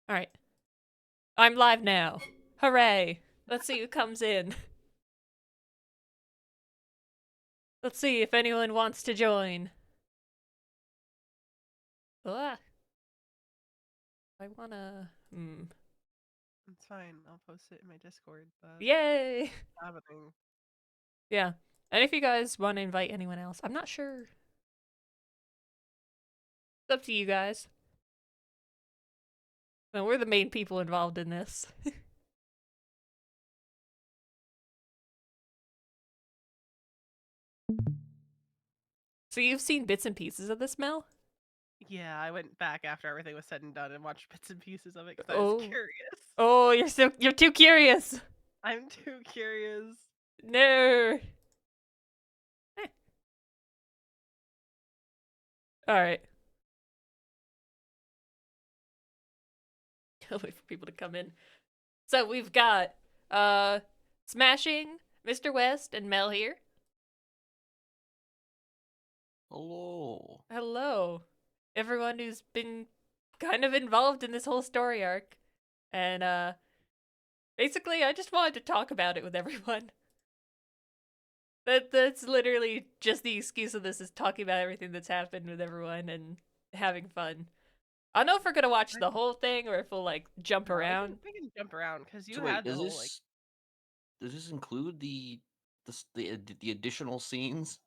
Alright. I'm live now. Hooray. Let's see who comes in. Let's see if anyone wants to join. Ah. I wanna... It's fine. I'll post it in my Discord. But Yay! happening. Yeah. And if you guys want to invite anyone else, I'm not sure. It's up to you guys. Well, we're the main people involved in this. So you've seen bits and pieces of this, Mel? Yeah, I went back after everything was said and done and watched bits and pieces of it because I was curious. Oh, you're too curious. I'm too curious. No. All right. I'll wait for people to come in. So we've got Smashing, MrWest, and Mel here. Hello. Hello. Everyone who's been kind of involved in this whole story arc. And basically I just wanted to talk about it with everyone. That's literally just the excuse of this, is talking about everything that's happened with everyone and having fun. I don't know if we're gonna watch the whole thing or if we'll like jump around. We can jump around because you So wait, had the whole does this include the additional scenes?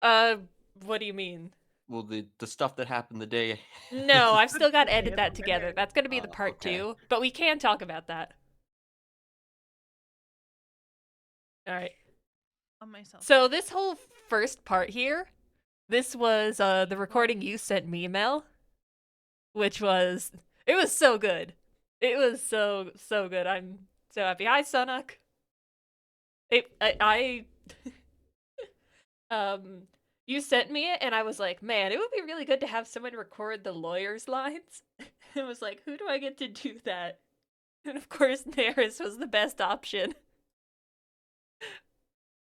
What do you mean? Well, the stuff that happened the day. No, I've still got to edit that together. That's gonna be the part okay. 2, but we can talk about that. All right. on myself. So this whole first part here, this was the recording you sent me, Mel, which was, it was so good. It was so good. I'm so happy. Hi, Sunak. You sent me it, and I was like, man, it would be really good to have someone record the lawyer's lines. It was like, who do I get to do that? And of course, Naris was the best option.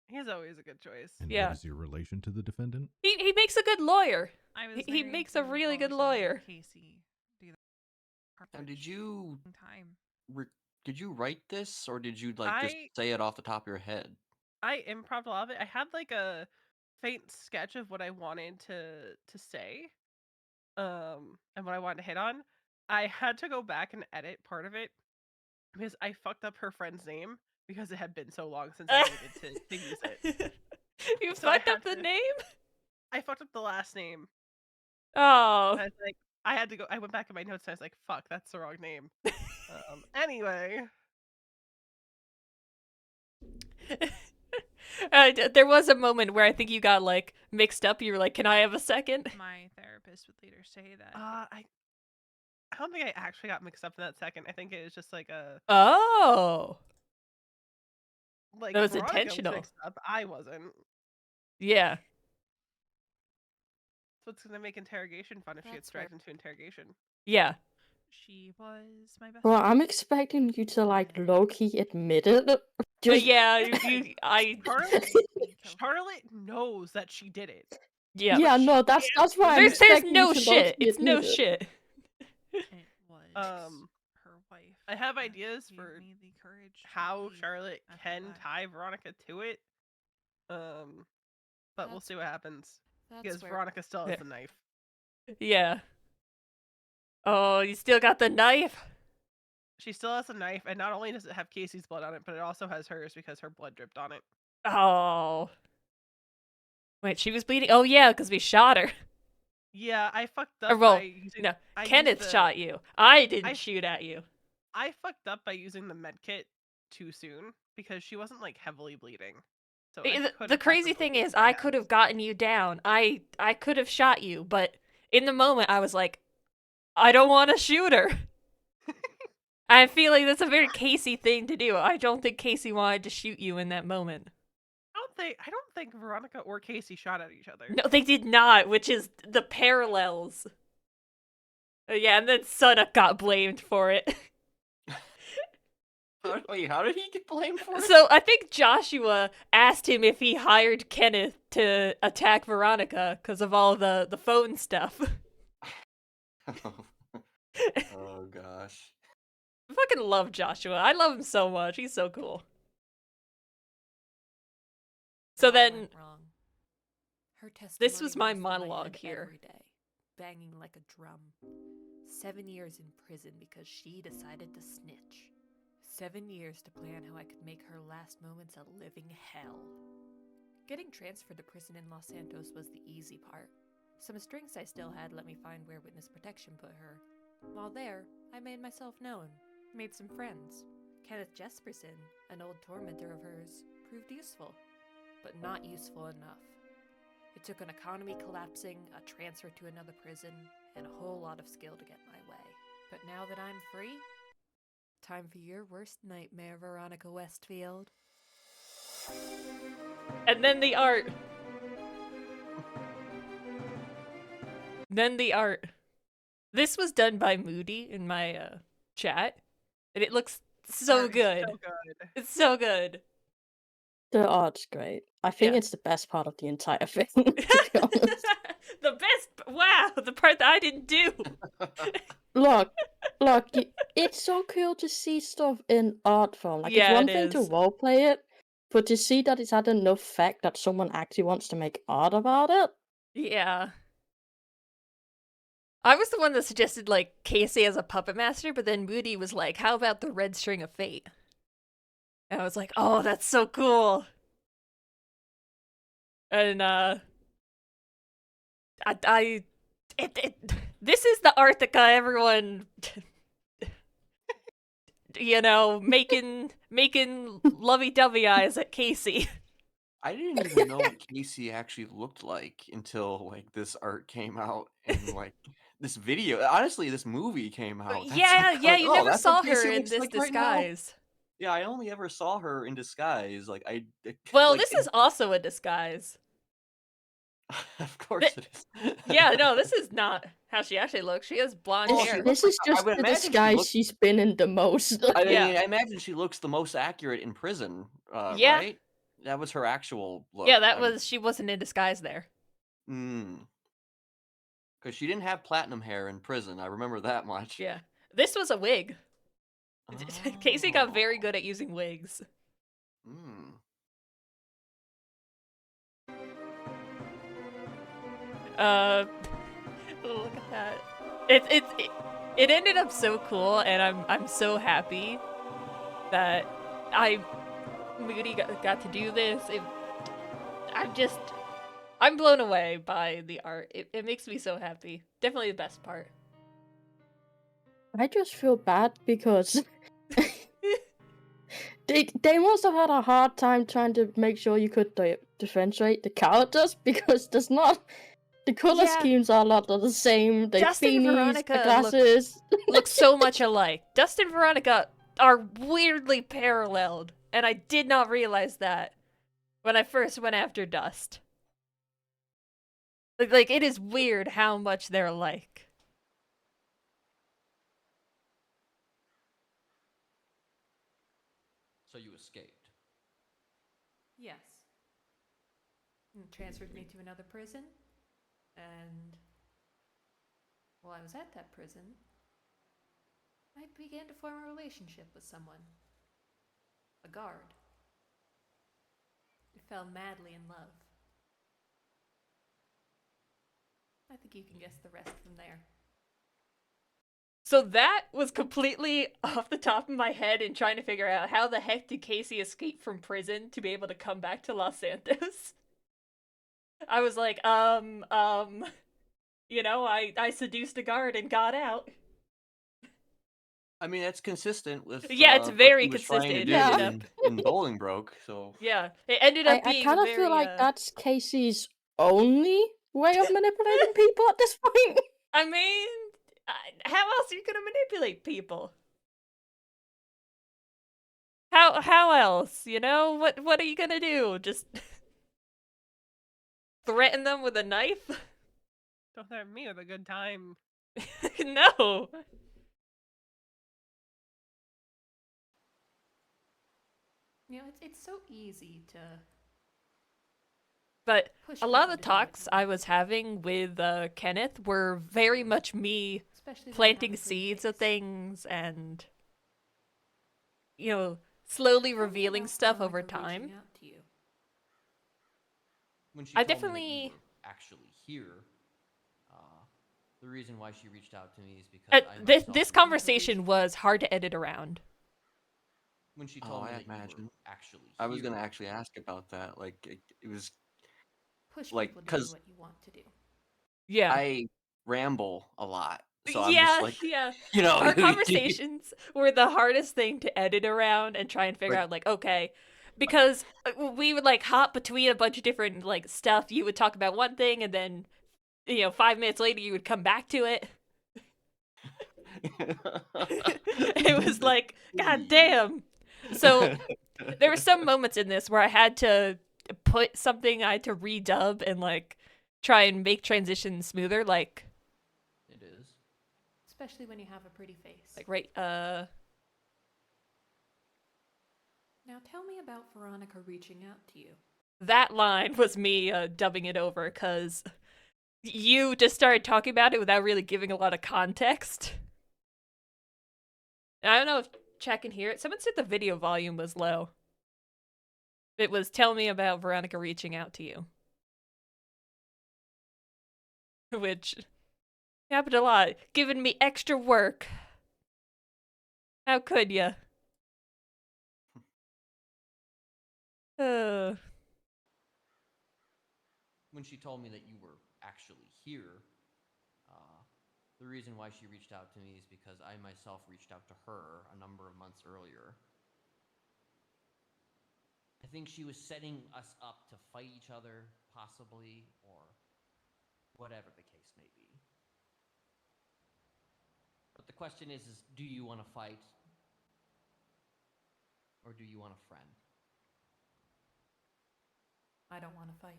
He's always a good choice. And Yeah. what is your relation to the defendant? He makes a good lawyer. He very makes a really good involved in lawyer. Casey, do that And did you time. did you write this, or did you just say it off the top of your head? I improv a lot of it. I had like a faint sketch of what I wanted to say, and what I wanted to hit on. I had to go back and edit part of it because I fucked up her friend's name because it had been so long since I needed to use it. You So I fucked up had the to- name? I fucked up the last name. Oh. I was like, I had to go. I went back in my notes and I was like, "Fuck, that's the wrong name." Anyway, There was a moment where I think you got like mixed up. You were like, "Can I have a second?" My therapist would later say that. I don't think I actually got mixed up in that second. I think it was just like a Oh. like That was Veronica intentional. mixed up. I wasn't. Yeah. So it's gonna make interrogation fun if she gets That's fair. dragged into interrogation. Yeah. She was my best Well, friend. I'm expecting you to like low-key admit it. Yeah, Charlotte knows that she did it. Yeah. Yeah, no, that's why I'm There's expecting no you to shit. low-key It's no admit it. shit. It was her wife. I have that ideas gave for me the courage to how leave Charlotte after can that. tie Veronica to it. But we'll see what happens. Because fair. Veronica still has Yeah. the knife. Yeah. Oh, you still got the knife? She still has the knife, and not only does it have Casey's blood on it, but it also has hers because her blood dripped on it. Oh. Wait, she was bleeding? Oh, yeah, because we shot her. Yeah, I fucked up Well, by using... no, I used Kenneth shot you. I didn't I- shoot at you. I fucked up by using the medkit too soon because she wasn't like heavily bleeding. So The crazy thing is, I could have gotten you down. I could have shot you, but in the moment, I was like, I don't want to shoot her. I feel like that's a very Casey thing to do. I don't think Casey wanted to shoot you in that moment. I don't think Veronica or Casey shot at each other. No, they did not, which is the parallels. Yeah, and then Sunak got blamed for it. Wait, how did he get blamed for it? So I think Joshua asked him if he hired Kenneth to attack Veronica because of all the phone stuff. Oh gosh. I fucking love Joshua. I love him so much. He's so cool. So then, this was my monologue here. Every day, banging like a drum. 7 years in prison because she decided to snitch. 7 years to plan how I could make her last moments a living hell. Getting transferred to prison in Los Santos was the easy part. Some strings I still had let me find where witness protection put her. While there, I made myself known, made some friends. Kenneth Jesperson, an old tormentor of hers, proved useful, but not useful enough. It took an economy collapsing, a transfer to another prison, and a whole lot of skill to get my way. But now that I'm free, time for your worst nightmare, Veronica Westfield. And then the art. Then the art. This was done by Moody in my chat, and it looks so good. So good. It's so good. The art's great. I think Yeah. it's the best part of the entire thing, to be honest. The best. Wow, the part that I didn't do. Look, it's so cool to see stuff in art form. Like, Yeah, it's one it thing to is. roleplay it, but to see that it's had enough fact that someone actually wants to make art about it. Yeah. I was the one that suggested, like, Casey as a puppet master, but then Moody was like, how about the red string of fate? And I was like, oh, that's so cool. And, this is the art that got everyone, you know, making lovey-dovey eyes at Casey. I didn't even know what Casey actually looked like until like this art came out and like this video. Honestly, this movie came out. That's Yeah, like, yeah, like, you oh, never that's saw what her Casey in looks this like right now? disguise. Yeah, I only ever saw her in disguise. Like Well, like, this is also a disguise. of course it is. Yeah, no, this is not how she actually looks. She has blonde Well, hair. This is I just would the imagine she disguise looks- she's been in the most. I mean, Yeah. I imagine she looks the most accurate in prison. Yeah. Right? That was her actual look. Yeah, that was, she wasn't in disguise there. Because she didn't have platinum hair in prison. I remember that much. Yeah. This was a wig. Casey got very Oh. good at using wigs. Mm. Look at that. It ended up so cool, and I'm so happy that Moody got to do this. I'm blown away by the art. It makes me so happy. Definitely the best part. I just feel bad because they must have had a hard time trying to make sure you could differentiate the characters because there's not. The color Yeah. schemes are a lot of the same. The Dustin and beanies, Veronica the glasses. look so much alike. Dustin and Veronica are weirdly paralleled, and I did not realize that when I first went after Dust. Like it is weird how much they're alike. So you escaped. Yes. And transferred me to another prison. And while I was at that prison, I began to form a relationship with someone. A guard. I fell madly in love. I think you can guess the rest from there. So that was completely off the top of my head and trying to figure out how the heck did Casey escape from prison to be able to come back to Los Santos? I was like, you know, I seduced a guard and got out. I mean, that's consistent with Yeah, it's what very he was trying to consistent. do It ended in Bolingbroke. So Yeah, it ended up I being kind of very, feel like that's Casey's only way of manipulating people at this point. I mean, how else are you gonna manipulate people? How else? You know, what are you gonna do? Just threaten them with a knife? Don't threaten me with a good time. No. You know, it's so easy to But push a lot of people the to do what talks you I was having with Kenneth were very much me especially when you have planting a good seeds of case. things and slowly Tell me revealing about stuff over Veronica time. reaching out to you. When she I told me that definitely- you were actually here, the reason why she reached out to me is because I this myself. this conversation was hard to edit around. When she Oh, told me I that you were imagine. actually here. I was gonna actually ask about that. Like, it was Push like people to do because what you want to do. Yeah. I ramble a lot, so I'm yeah, just like, yeah. you know, Our conversations were the hardest thing to edit around and try and figure Like- out, like, okay, because we would like hop between a bunch of different like stuff. You would talk about one thing, and then 5 minutes later you would come back to it. It was like, god damn. So there were some moments in this where I had to put something, I had to redub and like try and make transitions smoother, like It is. Especially when you have a pretty face. right Now tell me about Veronica reaching out to you. that line was me dubbing it over because you just started talking about it without really giving a lot of context. And I don't know if Chat can hear it. Someone said the video volume was low. It was tell me about Veronica reaching out to you. Which happened a lot. Giving me extra work. How could ya? When she told me that you were actually here, the reason why she reached out to me is because I myself reached out to her a number of months earlier. I think she was setting us up to fight each other, possibly, or whatever the case may be. But the question is do you want to fight? Or do you want a friend? I don't want to fight.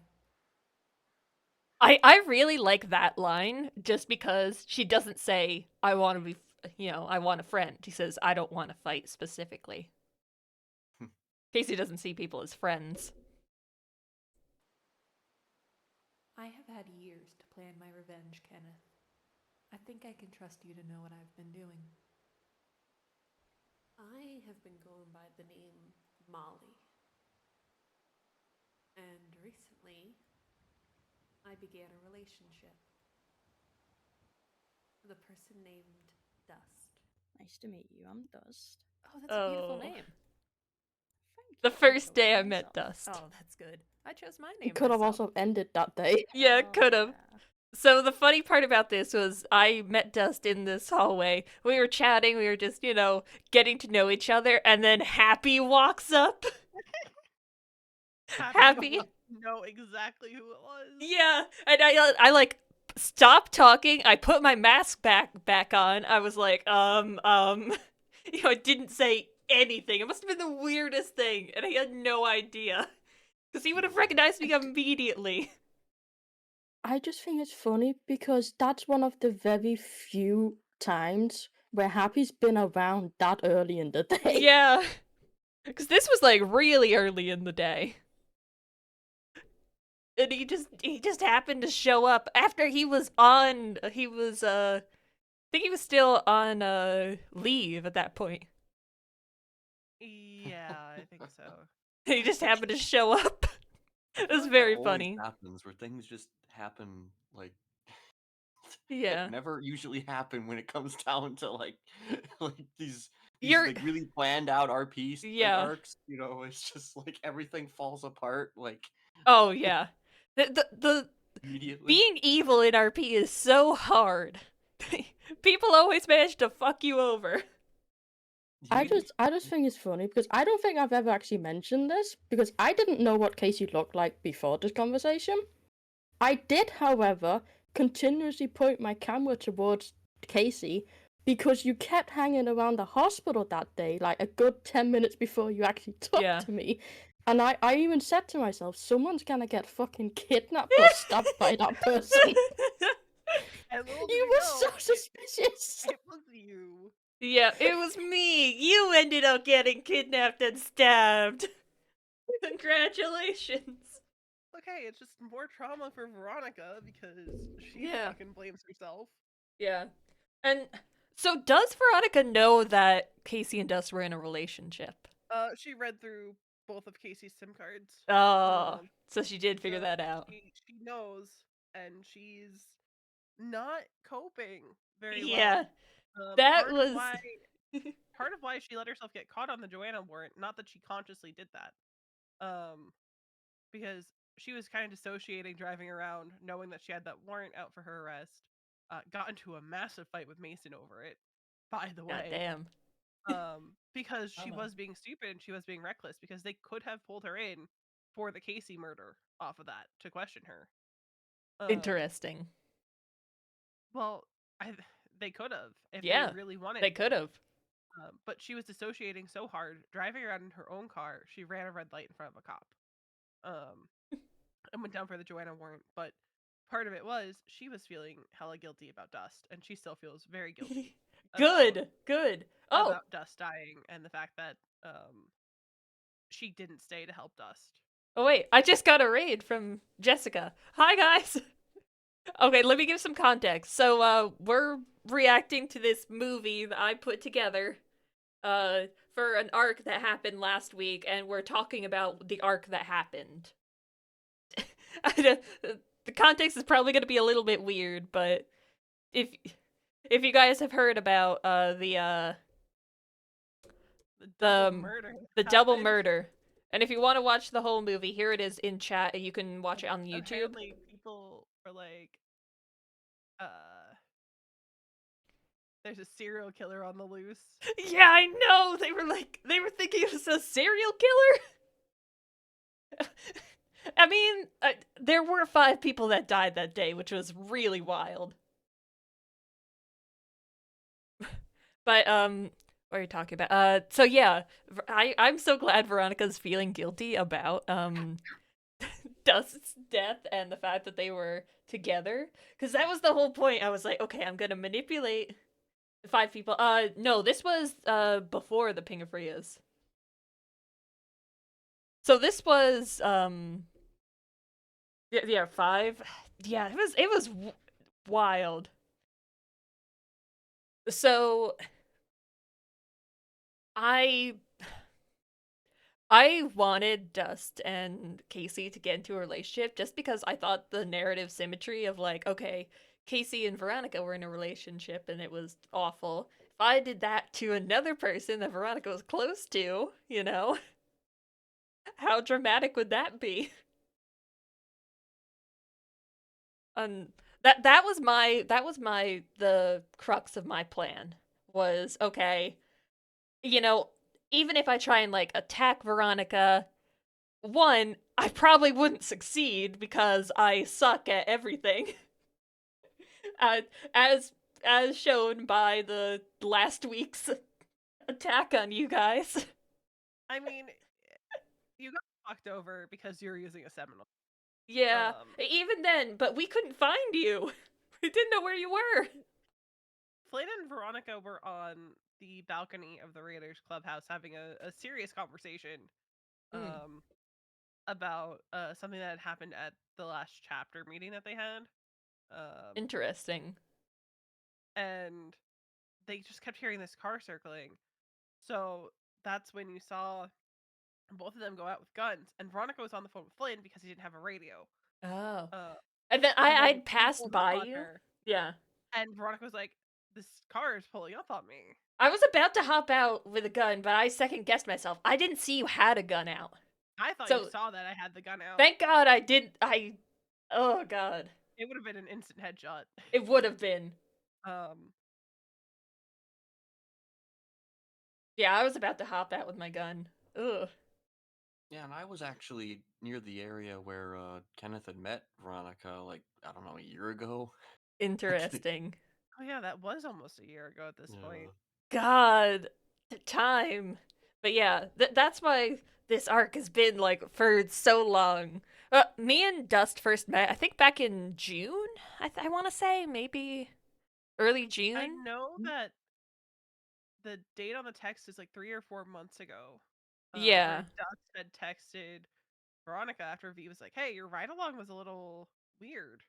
I really like that line just because she doesn't say, I want to be, I want a friend. She says, I don't want to fight specifically. Casey doesn't see people as friends. I have had years to plan my revenge, Kenneth. I think I can trust you to know what I've been doing. I have been going by the name Molly. And recently, I began a relationship with a person named Dust. Nice to meet you. I'm Dust. Oh, that's a beautiful Oh. name. Thank The you. first day I chose met myself. Dust. Oh, that's good. I chose my name. It could have myself. also ended that day. Yeah, Oh, could have. yeah. So the funny part about this was I met Dust in this hallway. We were chatting, we were just, getting to know each other, and then Happy walks up. Happy? Know exactly who it was. Yeah, and I like stopped talking. I put my mask back on. I was like, I didn't say anything. It must have been the weirdest thing, and I had no idea because he would have recognized me immediately. I just think it's funny because that's one of the very few times where Happy's been around that early in the day. Yeah, because this was like really early in the day. And he just happened to show up after I think he was still on leave at that point. Yeah, I think so. He just happened to show up. I It feel was like very that always funny. happens where things just happen like Yeah. that never usually happen when it comes down to like these You're- like really planned out RPs Yeah. arcs. It's just like everything falls apart like Oh yeah. The immediately. being evil in RP is so hard. People always manage to fuck you over. I just think it's funny because I don't think I've ever actually mentioned this because I didn't know what Casey looked like before this conversation. I did, however, continuously point my camera towards Casey because you kept hanging around the hospital that day, like a good 10 minutes before you actually talked Yeah. to me. And I even said to myself, someone's gonna get fucking kidnapped or stabbed by that person. And little did You we were know, so suspicious. It was you. Yeah, it was me. You ended up getting kidnapped and stabbed. Congratulations. Okay, it's just more trauma for Veronica because she Yeah. fucking blames herself. Yeah. And So does Veronica know that Casey and Dust were in a relationship? She read through both of Casey's SIM cards. Oh, so she did figure So that out. she knows, and she's not coping very Yeah, well. that Part of was. why she let herself get caught on the Joanna warrant, not that she consciously did that, because she was kind of dissociating, driving around, knowing that she had that warrant out for her arrest. Got into a massive fight with Mason over it, by the God way. damn. Because she Mama. was being stupid and she was being reckless, because they could have pulled her in for the Casey murder off of that to question her. Interesting. Well, they could have if Yeah, they really wanted. they could have. But she was dissociating so hard, driving around in her own car. She ran a red light in front of a cop, and went down for the Joanna warrant. But part of it was she was feeling hella guilty about Dust, and she still feels very guilty. Good. Oh, About Dust dying and the fact that she didn't stay to help Dust. oh wait, I just got a raid from Jessica. Hi guys. Okay, let me give some context. So, we're reacting to this movie that I put together, for an arc that happened last week, and we're talking about the arc that happened. The context is probably going to be a little bit weird, but if you guys have heard about the murder, the double murder, and if you want to watch the whole movie, here it is in chat. You can watch it on YouTube. Apparently, people were like, there's a serial killer on the loose. Yeah, I know. They were thinking it was a serial killer. I mean, there were 5 people that died that day, which was really wild. But what are you talking about? So yeah, I'm so glad Veronica's feeling guilty about Dust's death and the fact that they were together, because that was the whole point. I was like, okay, I'm gonna manipulate the 5 people. No, this was before the Ping of Frias. So this was yeah, 5. Yeah, it was wild. So I wanted Dust and Casey to get into a relationship just because I thought the narrative symmetry of like, okay, Casey and Veronica were in a relationship and it was awful. If I did that to another person that Veronica was close to, you know, how dramatic would that be? That was the crux of my plan was, okay, you know, even if I try and like attack Veronica, one, I probably wouldn't succeed because I suck at everything. as shown by the last week's attack on you guys. I mean, you got fucked over because you were using a Seminole. Yeah, even then, but we couldn't find you. We didn't know where you were. Flynn and Veronica were on the balcony of the Raiders clubhouse having a serious conversation about something that had happened at the last chapter meeting that they had. Interesting. And they just kept hearing this car circling. So that's when you saw both of them go out with guns. And Veronica was on the phone with Flynn because he didn't have a radio. Oh. And then I'd Flynn passed pulled by up on you. her, Yeah. and Veronica was like, this car is pulling up on me. I was about to hop out with a gun, but I second guessed myself. I didn't see you had a gun out. I thought you saw that I had the gun out. Thank God I did. Oh God. It would have been an instant headshot. It would have been. Yeah, I was about to hop out with my gun. Ugh. Yeah, and I was actually near the area where Kenneth had met Veronica, like, I don't know, a year ago. Interesting. Oh yeah, that was almost a year ago at this point. God, the time. But yeah, that's why this arc has been like for so long. Me and Dust first met, I think back in June. I want to say maybe early June. I know that the date on the text is like 3 or 4 months ago. Yeah. Where Dust had texted Veronica after V was like, "Hey, your ride along was a little weird.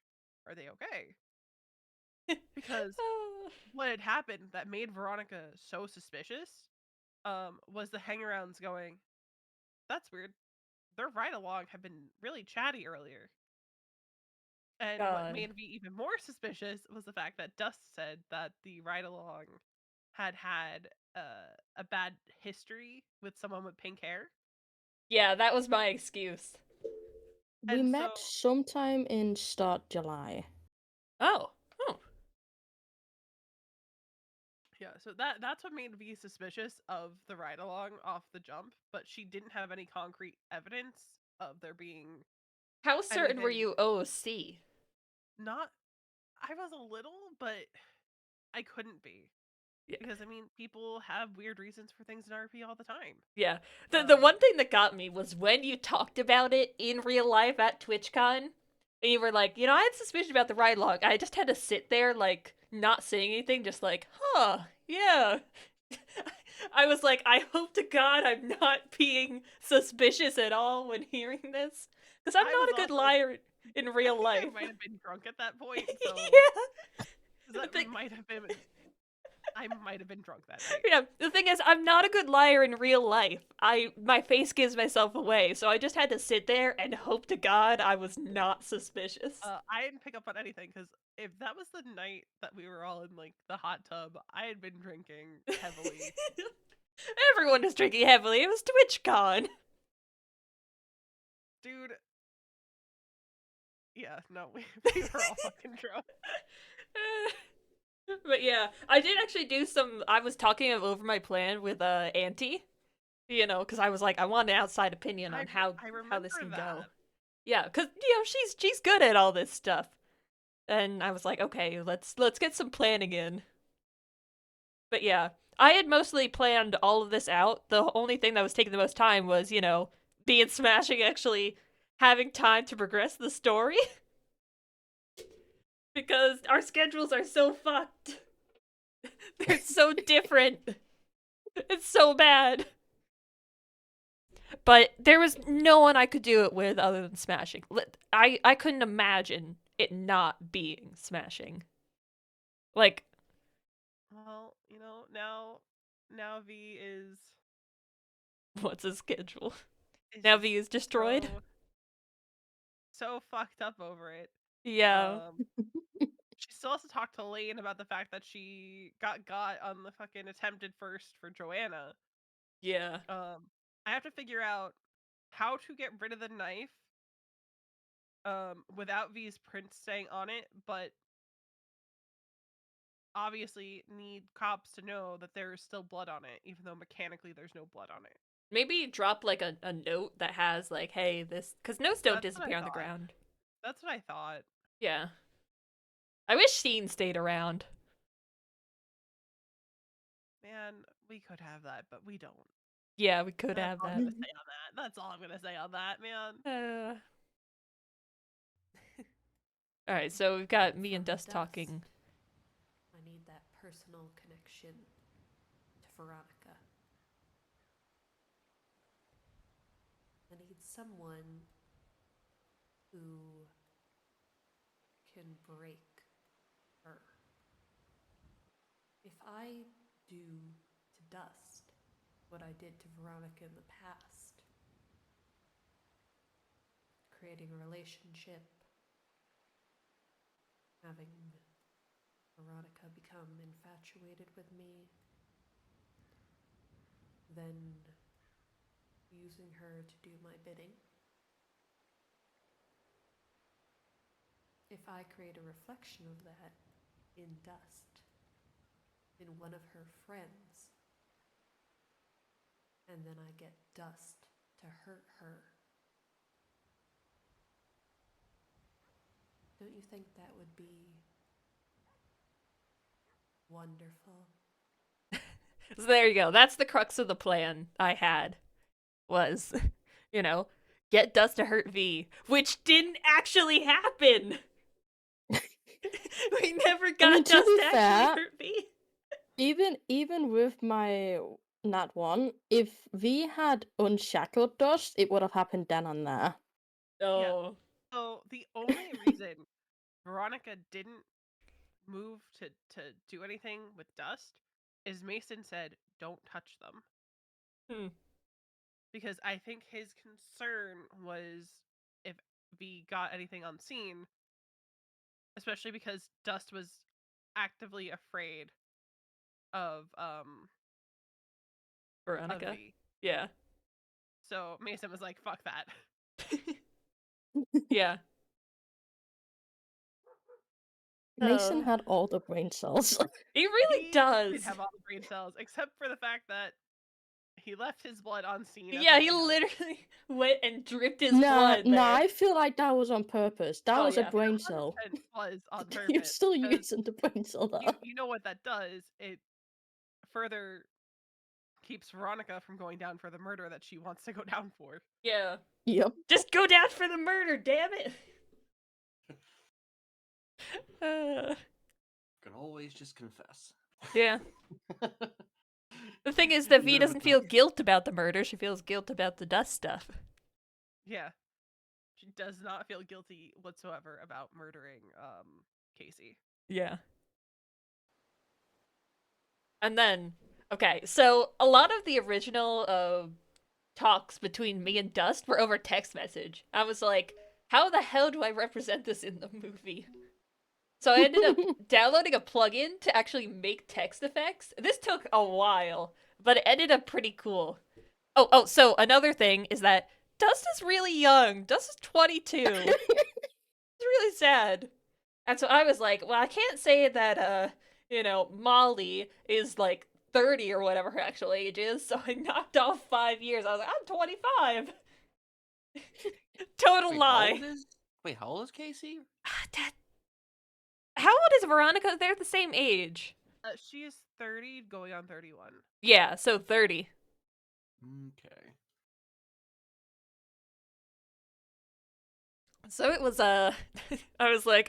Are they okay?" Because what had happened that made Veronica so suspicious was the hangarounds going, that's weird. Their ride-along had been really chatty earlier. And what God. made me even more suspicious was the fact that Dust said that the ride-along had a bad history with someone with pink hair. Yeah, that was my excuse. We And met sometime in start July. Oh. Yeah, so that's what made me suspicious of the ride-along off the jump, but she didn't have any concrete evidence of there being How certain were anything. you OC? Not, I was a little, but I couldn't be. Yeah. Because, I mean, people have weird reasons for things in RP all the time. Yeah. The one thing that got me was when you talked about it in real life at TwitchCon, and you were like, I had suspicion about the ride log. I just had to sit there, like, not saying anything, just like, huh, yeah. I was like, I hope to God I'm not being suspicious at all when hearing this. Because I'm not a good liar in real life. I might have been drunk at that point, so... Yeah. That might have been... I might have been drunk that day. Yeah, the thing is, I'm not a good liar in real life. My face gives myself away, so I just had to sit there and hope to God I was not suspicious. I didn't pick up on anything, because if that was the night that we were all in, like, the hot tub, I had been drinking heavily. Everyone was drinking heavily. It was TwitchCon. Dude. Yeah, no, we were all fucking drunk. But yeah, I did actually do some. I was talking over my plan with Auntie, because I was like, I want an outside opinion on how this can go. Yeah, because she's good at all this stuff, and I was like, okay, let's get some planning in. But yeah, I had mostly planned all of this out. The only thing that was taking the most time was, being Smashing actually having time to progress the story. Because our schedules are so fucked. They're so different. It's so bad. But there was no one I could do it with other than Smashing. I couldn't imagine it not being Smashing. Like... Well, now V is... What's his schedule? Now V is destroyed? So fucked up over it. Yeah. She still has to talk to Lane about the fact that she got on the fucking attempted first for Joanna. Yeah. I have to figure out how to get rid of the knife without V's print staying on it, but obviously need cops to know that there's still blood on it, even though mechanically there's no blood on it. Maybe drop like a note that has like, hey, this... Because notes don't disappear on the ground. That's what I thought. Yeah. I wish Sheen stayed around. Man, we could have that, but we don't. Yeah, we could have that. That's all I'm gonna say on that, man. Alright, so we've got me and Dust talking. I need that personal connection to Veronica. I need someone who can break her. If I do to Dust what I did to Veronica in the past, creating a relationship, having Veronica become infatuated with me, then using her to do my bidding. If I create a reflection of that in Dust, in one of her friends, and then I get Dust to hurt her, don't you think that would be wonderful? So there you go. That's the crux of the plan I had. Was, get Dust to hurt V. Which didn't actually happen! We never got Dust to actually hurt V. Even with my Nat 1, if V had unshackled Dust, it would have happened then and there. Oh. Yeah. So the only reason Veronica didn't move to do anything with Dust is Mason said, "Don't touch them." Because I think his concern was if V got anything unseen, especially because Dust was actively afraid of Veronica. V. Yeah. So Mason was like, "Fuck that." Yeah. Mason had all the brain cells. He really He does. did have all the brain cells, except for the fact that he left his blood unseen. at Yeah, the he lighthouse. literally went and dripped his Nah, blood there. I feel like that was on purpose. That Oh, was yeah. a brain cell. 100% was on purpose. You're still because using the brain cell there. you know what that does? It further keeps Veronica from going down for the murder that she wants to go down for. Yeah. Yep. Just go down for the murder, damn it! Can always just confess. Yeah. The thing is that V doesn't feel guilt about the murder, she feels guilt about the Dust stuff. Yeah. She does not feel guilty whatsoever about murdering Casey. Yeah. And then, okay, so a lot of the original talks between me and Dust were over text message. I was like, how the hell do I represent this in the movie? So I ended up downloading a plugin to actually make text effects. This took a while, but it ended up pretty cool. Oh, so another thing is that Dust is really young. Dust is 22. It's really sad. And so I was like, well, I can't say that, Molly is like 30 or whatever her actual age is, so I knocked off 5 years. I was like, I'm 25. Total lie. How old is Casey? How old is Veronica? They're the same age. She is 30, going on 31. Yeah, so 30. Okay. So it was, I was like,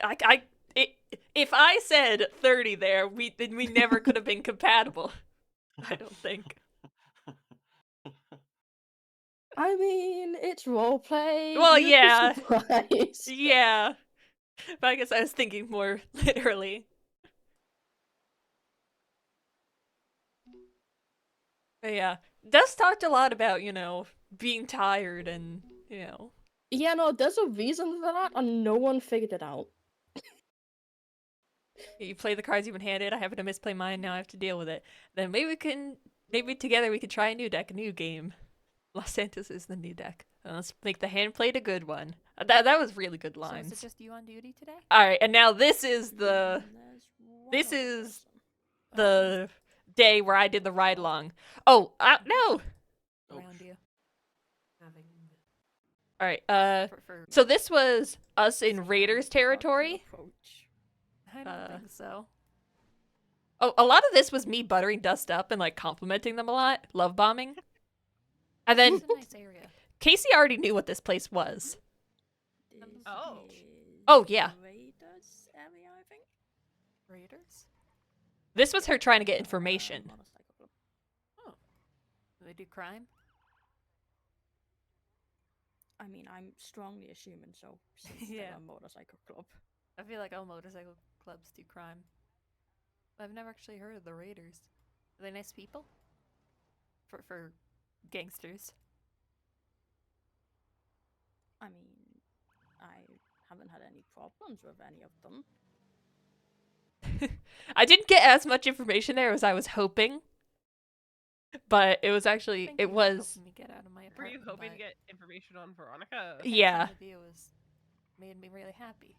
if I said 30 there, then we never could have been compatible. I don't think. I mean, it's roleplay. Well, You'd be yeah. surprised. Yeah. But I guess I was thinking more literally. But yeah. Dust talked a lot about, being tired and, Yeah, no, there's a reason for that, and no one figured it out. You play the cards you've been handed. I happen to misplay mine. Now I have to deal with it. Then maybe together we could try a new deck, a new game. Los Santos is the new deck. Let's make the hand played a good one. That was really good lines. So is it just you on duty today? All right, and now this is the day where I did the ride along. Oh, no. Around you. All right. So this was us in Raiders territory. I don't think so. Oh, a lot of this was me buttering Dust up and like complimenting them a lot, love bombing. And then It's a nice area. Casey already knew what this place was. Oh. Oh yeah. Raiders area, I think. Raiders? This was her trying to get information. Oh. Do they do crime? I mean, I'm strongly assuming so, since Yeah. they're a motorcycle club. I feel like all motorcycle clubs do crime. I've never actually heard of the Raiders. Are they nice people? For gangsters. I mean, I haven't had any problems with any of them. I didn't get as much information there as I was hoping. But it was actually, Thank it you for was, helping me get out of my Were you apartment, hoping to but get information on Veronica? yeah. the video made me really happy.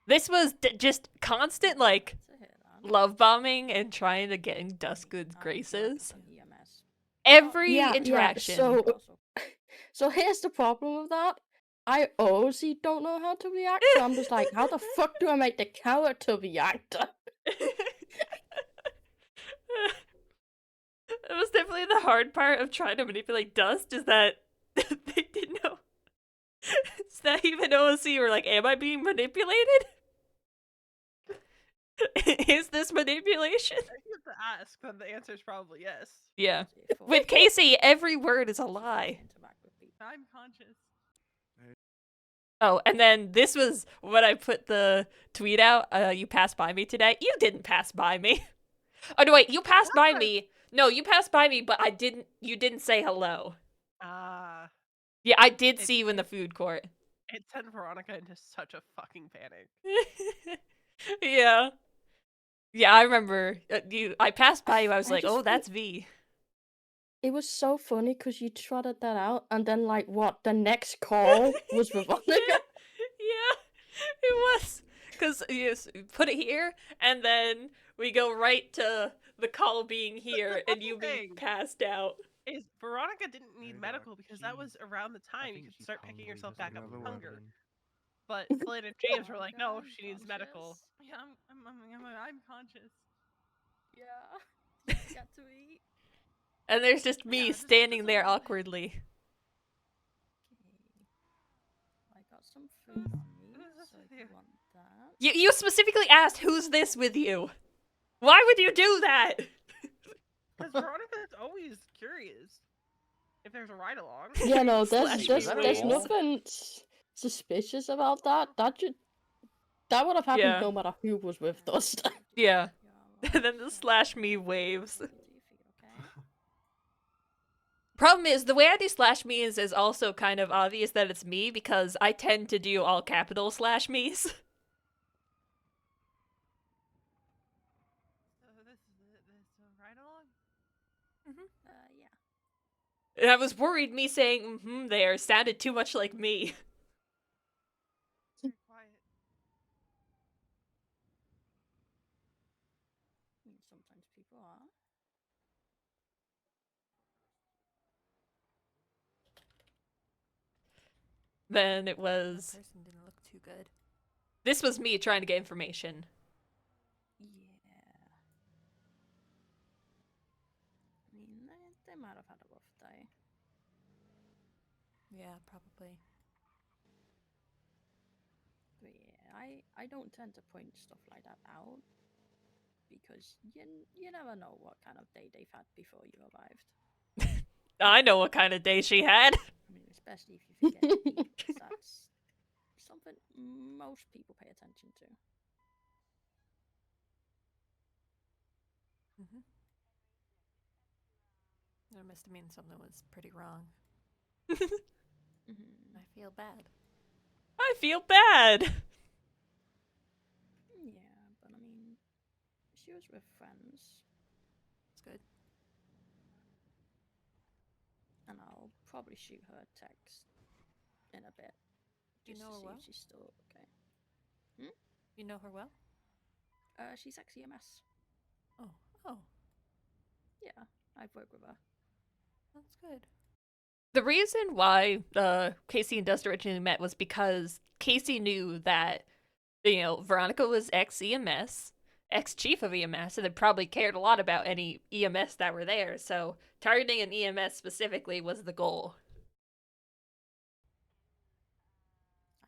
This was just constant, like, To hear that. love bombing and trying to get in Dust I Good's work graces. in EMS. Every Yeah, interaction. So here's the problem with that. I honestly don't know how to react, so I'm just like, how the fuck do I make the character react? It was definitely the hard part of trying to manipulate Dust, is that they didn't know. It's not even OC were like, am I being manipulated? Is this manipulation? If you have to ask, then the answer is probably yes. Yeah. With Casey, every word is a lie. I'm conscious. Oh, and then this was when I put the tweet out. You passed by me today. You didn't pass by me. Oh no, wait. You passed by What? me. No, you passed by me, but I didn't. You didn't say hello. Ah, Yeah, I did It- see you in the food court. it sent Veronica into such a fucking panic. Yeah. Yeah, I remember you. I passed by you. I was I like, just "Oh, feel- that's V." It was so funny because you trotted that out, and then like what? The next call was Veronica. Yeah, it was. Because you put it here, and then we go right to the call being here, and you being Thing. passed out. Is Veronica didn't need Hey, Doc, medical because that was around the I time you think could she's start picking hungry yourself 'cause back up of with the hunger. wedding. But Flynn and James were like, no, I'm she needs medical. conscious. Yeah, I'm conscious. Yeah. Got to eat. And there's just me Yeah, just standing there a little bit. awkwardly. I got some food on me, What is this so with if you? you want that. You specifically asked, "Who's this with you?" Why would you do that? Because Veronica's always curious if there's a ride along. Yeah, no, Slash there's me there's wave. nothing suspicious about that. That would have happened Yeah. no matter who was with us. Yeah. And then the slash me waves. Problem is, the way I do slash me's is also kind of obvious that it's me because I tend to do all capital slash me's. So this is a ride along? Yeah. And I was worried me saying there sounded too much like me. Very quiet. Sometimes people are. Then it That was... person didn't look too good. This was me trying to get information. Yeah. I mean, they might have had a rough day. Yeah, probably. But yeah, I don't tend to point stuff like that out because you never know what kind of day they've had before you arrived. I know what kind of day she had. I mean, especially if you forget to eat, 'cause that's something most people pay attention to. That must have mean something was pretty wrong. Mm-hmm. I feel bad. I feel bad. Yeah, but I mean, she was with friends, It's good. and I'll probably shoot her a text in a bit. Do you just know to her see well? if she's still okay. You know her well? She's ex-EMS. Oh, Yeah, I've worked with her. that's good. The reason why Casey and Dust originally met was because Casey knew that, Veronica was ex-EMS, ex-chief of EMS, and they probably cared a lot about any EMS that were there, so targeting an EMS specifically was the goal.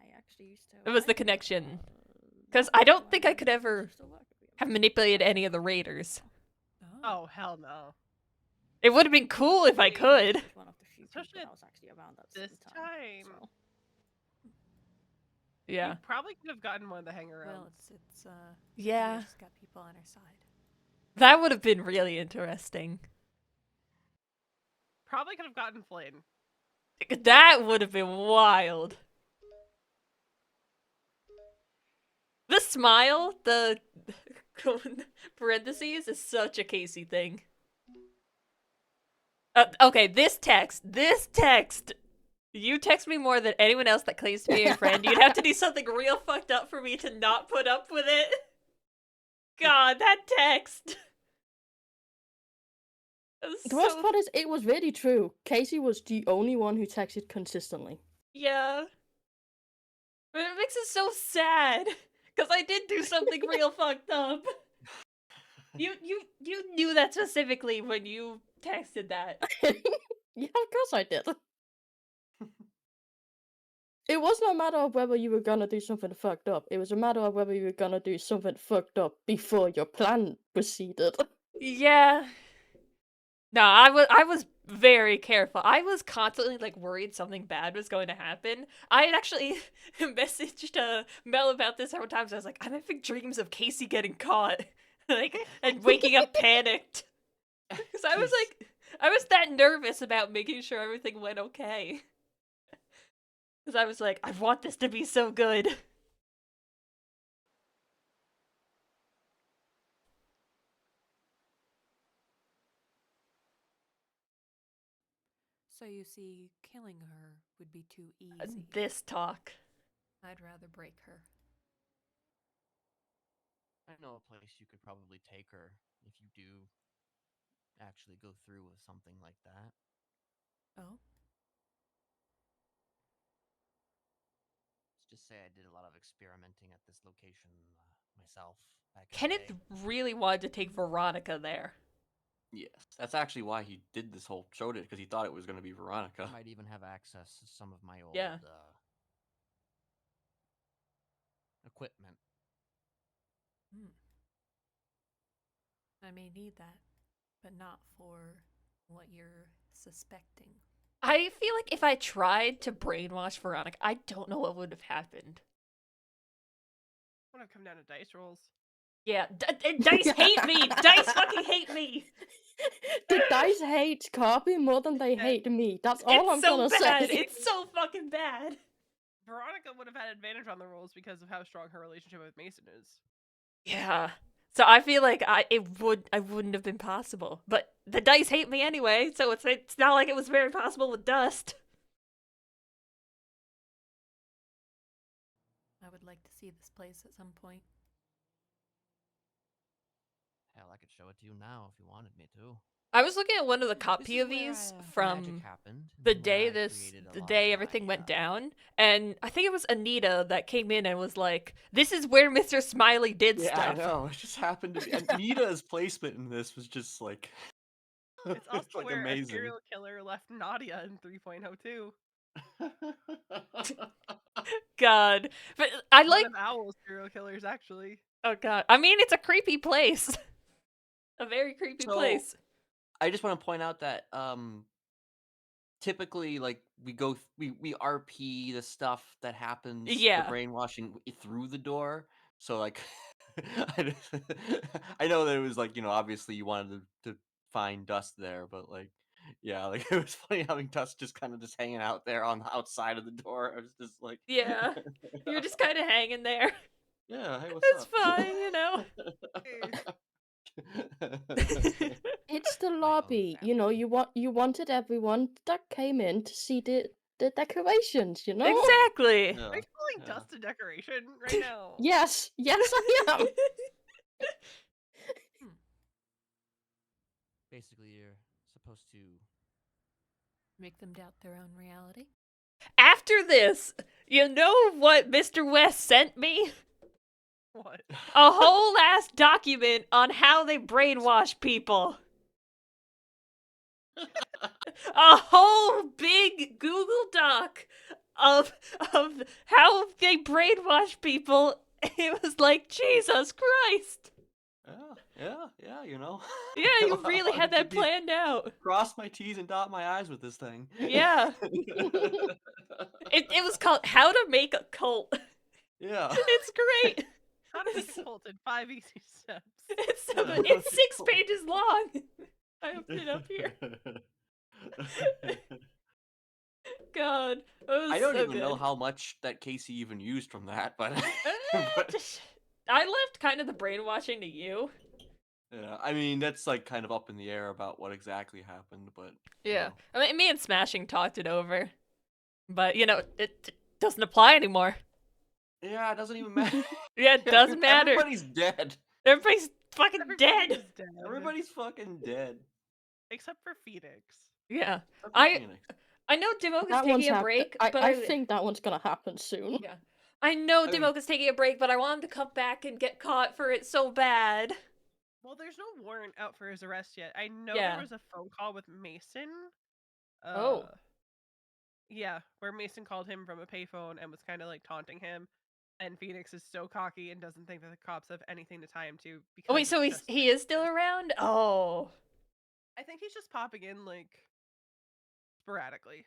I actually used to. It was the work with connection. her 'Cause that I don't way think I when could she ever used to work with EMS. have manipulated any of the raiders. Oh, hell no. It would have been cool if I could. She's one of the few people Especially that was actually around at this the time. time. So. Yeah. You probably could have gotten one of the hangarounds. Well, it's Yeah. she's got people on her side. That would have been really interesting. Probably could have gotten Flynn. That would have been wild. The smile, the parentheses, is such a Casey thing. Okay, this text. You text me more than anyone else that claims to be a friend. You'd have to do something real fucked up for me to not put up with it. God, that text. The worst part is, it was really true. Casey was the only one who texted consistently. Yeah. But it makes it so sad. Because I did do something real fucked up. You knew that specifically when you texted that. Yeah, of course I did. It wasn't a matter of whether you were gonna do something fucked up. It was a matter of whether you were gonna do something fucked up before your plan proceeded. Yeah. No, I was very careful. I was constantly like worried something bad was going to happen. I had actually messaged Mel about this several times. I was like, I'm having dreams of Casey getting caught, like, and waking up panicked. Because I was Jeez. like, I was that nervous about making sure everything went okay. Because I was like, I want this to be so good. So you see, killing her would be too easy. This talk. I'd rather break her. I know a place you could probably take her if you do actually go through with something like that. Oh? Let's just say I did a lot of experimenting at this location myself back in the Kenneth day. really wanted to take Veronica there. Yes, that's actually why he did this whole showed it, because he thought it was going to be Veronica. I might even have access to some of my old Yeah. equipment. I may need that, but not for what you're suspecting. I feel like if I tried to brainwash Veronica, I don't know what would have happened. Would have come down to dice rolls. Yeah, Dice hate me! Dice fucking hate me! The dice hate Carbie more than they hate me. That's all I'm It's so gonna bad! say. It's so fucking bad! Veronica would have had advantage on the rolls because of how strong her relationship with Mason is. Yeah. So I feel like I wouldn't have been possible. But the dice hate me anyway, so it's not like it was very possible with Dust. I would like to see this place at some point. Hell, I could show it to you now if you wanted me to. I was looking at one of the cop This is where POVs magic from happened, the and day where I created a the lot day of everything my, went down, and I think it was Anita that came in and was like, "This is where Mr. Smiley did Yeah, stuff." I know. It just happened to be. Anita's placement in this was just like. It's also like where a amazing. serial killer left Nadia in 3.02. God, but I One like. of Owl's serial killers, actually. Oh God, I mean it's a creepy place, a very creepy So, place. I just want to point out that typically, like, we RP the stuff that happens, Yeah. the brainwashing through the door. So like, I know that it was like, obviously you wanted to find Dust there, but like, yeah, like it was funny having Dust just kind of just hanging out there on the outside of the door. I was just like, Yeah, you're just kind of hanging there. yeah, hey, what's It's up? fine, you know. It's the my own lobby. family. You wanted everyone that came in to see the decorations. Exactly. Yeah, Are you calling yeah. Dust a decoration right now? Yes, I am. Basically, you're supposed to. Make them doubt their own reality. After this, you know what Mr. West sent me? What? A whole ass document on how they brainwash people. A whole big Google Doc of how they brainwash people. It was like, Jesus Christ. Yeah, Yeah, you really had that planned out. Cross my T's and dot my I's with this thing. Yeah. It was called How to Make a Cult. Yeah. It's great. How to make a cult in 5 easy steps. It's so good. It's 6 pages long. I opened it up here. God, it was I don't so even know good. how much that Casey even used from that, but, I left kind of the brainwashing to you. yeah, I mean that's like kind of up in the air about what exactly happened, but Yeah, I mean, me and Smashing talked it over, but it doesn't apply anymore. yeah, it doesn't even matter. Yeah, it doesn't matter. Everybody's dead. Everybody's fucking Everybody dead. is dead. Everybody's fucking dead. Except for Phoenix. Yeah, Except for I Phoenix. know Demoka's That one's taking a break, but I think that one's gonna happen soon. yeah, I know I mean- Demoka's taking a break, but I want him to come back and get caught for it so bad. Well, there's no warrant out for his arrest yet. I know Yeah. there was a phone call with Mason. Oh. Yeah, where Mason called him from a payphone and was kind of like taunting him. And Phoenix is so cocky and doesn't think that the cops have anything to tie him to. Because Oh wait, so it's just he is still around? Oh. I think he's just popping in like sporadically.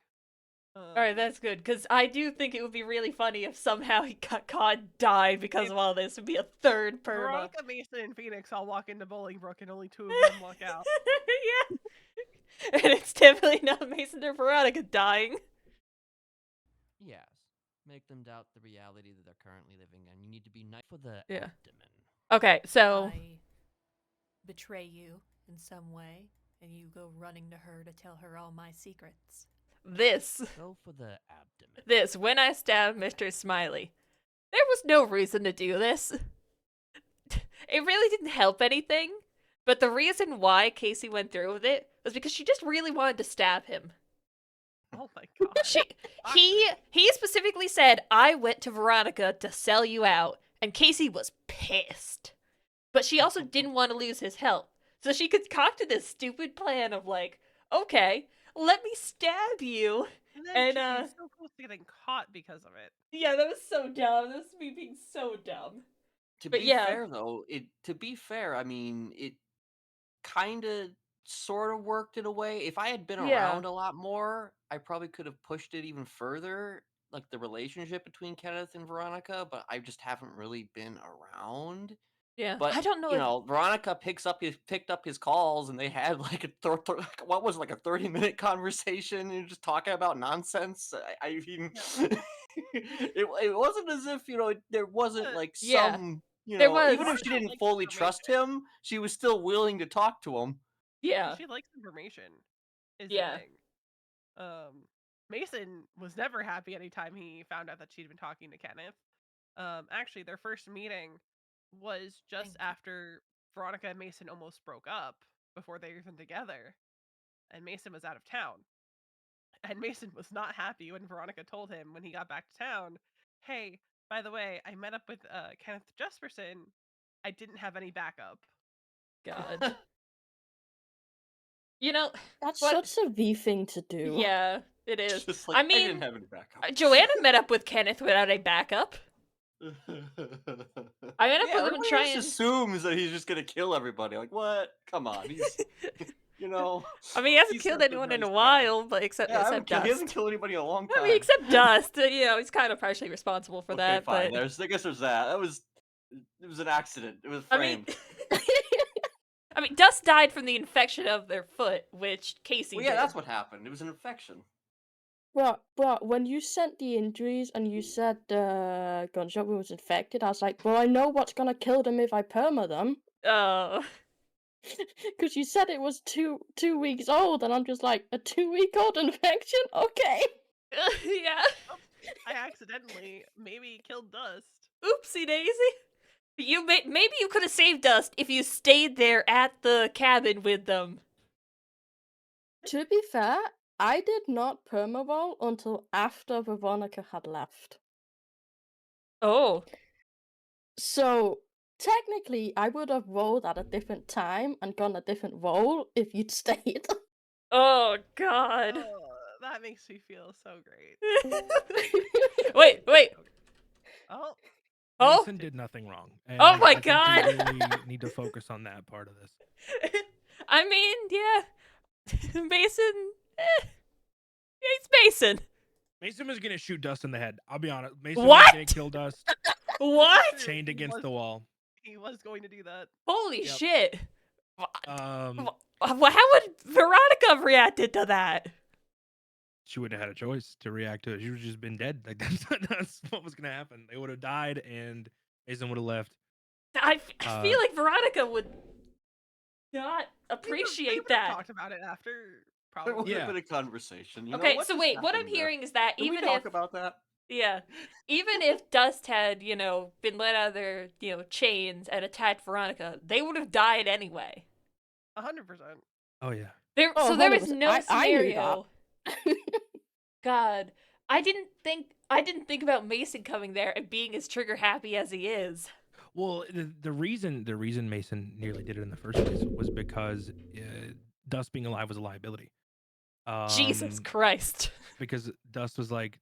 Alright, that's good, because I do think it would be really funny if somehow he got caught and died because of all this. It would be a third perma. Veronica, Mason, and Phoenix all walk into Bolingbrook and only 2 of them walk out. Yeah. And it's definitely not Mason or Veronica dying. Yes. Make them doubt the reality that they're currently living in. You need to be nice for the Yeah. abdomen. Okay, so I betray you in some way, and you go running to her to tell her all my secrets. this, Go for the abdomen. when I stabbed Mr. Smiley, there was no reason to do this. It really didn't help anything, but the reason why Casey went through with it was because she just really wanted to stab him. Oh my god. He specifically said, I went to Veronica to sell you out, and Casey was pissed. But she also didn't want to lose his help. So she concocted this stupid plan of like, okay, let me stab you. And then And, she's so close to getting caught because of it. Yeah, that was so dumb. That was me being so dumb. To But be yeah. fair, though, I mean, it kind of sort of worked in a way. If I had been Yeah. around a lot more, I probably could have pushed it even further, like the relationship between Kenneth and Veronica, but I just haven't really been around. Yeah. But I don't know if Veronica picked up his calls, and they had like what was it, like a 30-minute conversation and just talking about nonsense. I mean, it wasn't as if there wasn't like Yeah. some There was. even if she didn't Like fully trust him, she was still willing to talk to him. Yeah. She likes information, is Yeah. the thing. Mason was never happy anytime he found out that she'd been talking to Kenneth. Actually, their first meeting was just Thank you. after Veronica and Mason almost broke up before they were even together, and Mason was out of town. And Mason was not happy when Veronica told him when he got back to town, "Hey, by the way, I met up with Kenneth Jesperson. I didn't have any backup." God. You know, That's what? such a V thing to do. Yeah, it is. Just like, I I mean, didn't have any backup. Joanna met up with Kenneth without a backup. I met up with him and everybody trying. just assumes that he's just gonna kill everybody. Like, what? Come on, he's I mean, he hasn't he's killed such a anyone in a nice guy. while, but except Yeah, I haven't except killed- he Dust. hasn't killed anybody in a long time. I mean, except Dust. He's kind of partially responsible for Okay, that. fine. But I guess there's that. It was an accident. It was I mean, framed. I mean, Dust died from the infection of their foot, which Casey Well, yeah, did. that's what happened. It was an infection. But when you sent the injuries and you said the gunshot wound was infected, I was like, well, I know what's gonna kill them if I perma them. Oh. Because you said it was two weeks old, and I'm just like, a 2-week-old infection? Okay. Yeah. I accidentally maybe killed Dust. Oopsie daisy. Maybe you could have saved Dust if you stayed there at the cabin with them. To be fair, I did not perma-roll until after Veronica had left. Oh. So, technically, I would have rolled at a different time and gone a different roll if you'd stayed. Oh, God. Oh, that makes me feel so great. Wait. Oh, Oh. Mason did nothing wrong. And Oh my I think God. we really need to focus on that part of this. I mean, yeah. Mason. It's Mason. Mason was gonna shoot Dust in the head. I'll be honest. Mason What? was gonna kill Dust, What? chained against the wall. he was going to do that. Holy Yep. shit. Um, How would Veronica have reacted to that? she wouldn't have had a choice to react to it. She would have just been dead. Like that's what was gonna happen. They would have died, and Mason would have left. I feel like Veronica would not They appreciate would've that. talked about it after, It probably. would Yeah. have been a conversation. You know, Okay, what so just wait, what I'm happened there? hearing is that Can even we talk if about that? yeah, even if Dust had, been let out of their, chains and attacked Veronica, they would have died anyway. 100%. Oh yeah. Oh, So there was 100%. no I knew scenario. God, I didn't think about Mason coming there and being as trigger happy as he is. Well, the reason Mason nearly did it in the first place was because Dust being alive was a liability. Jesus Christ. Because Dust was like,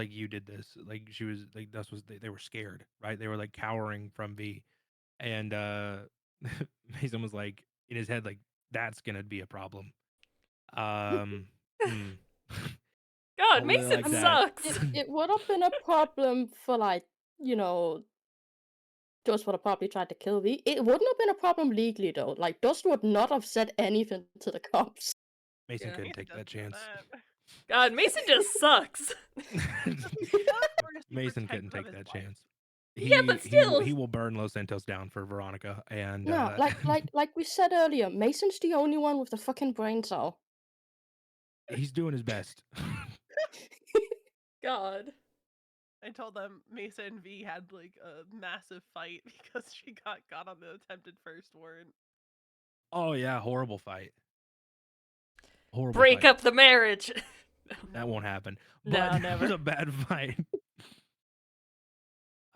you did this. Like she was like, Dust was they were scared, right? They were like cowering from V, and Mason was like in his head like, that's gonna be a problem. God, Don't really Mason like that. sucks. It would have been a problem for, like, you know, Dust would have probably tried to kill V. It wouldn't have been a problem legally, though. Like, Dust would not have said anything to the cops. Mason Yeah. couldn't take that chance. God, Mason just sucks. Mason couldn't take that chance. Yeah, but still. He will burn Los Santos down for Veronica, and No, like we said earlier, Mason's the only one with the fucking brain cell. he's doing his best. God. I told them Mesa and V had like a massive fight because she got on the attempted first warrant. Oh yeah, horrible fight. Horrible Break fight. up the marriage. That won't happen. No, But it never. was a bad fight.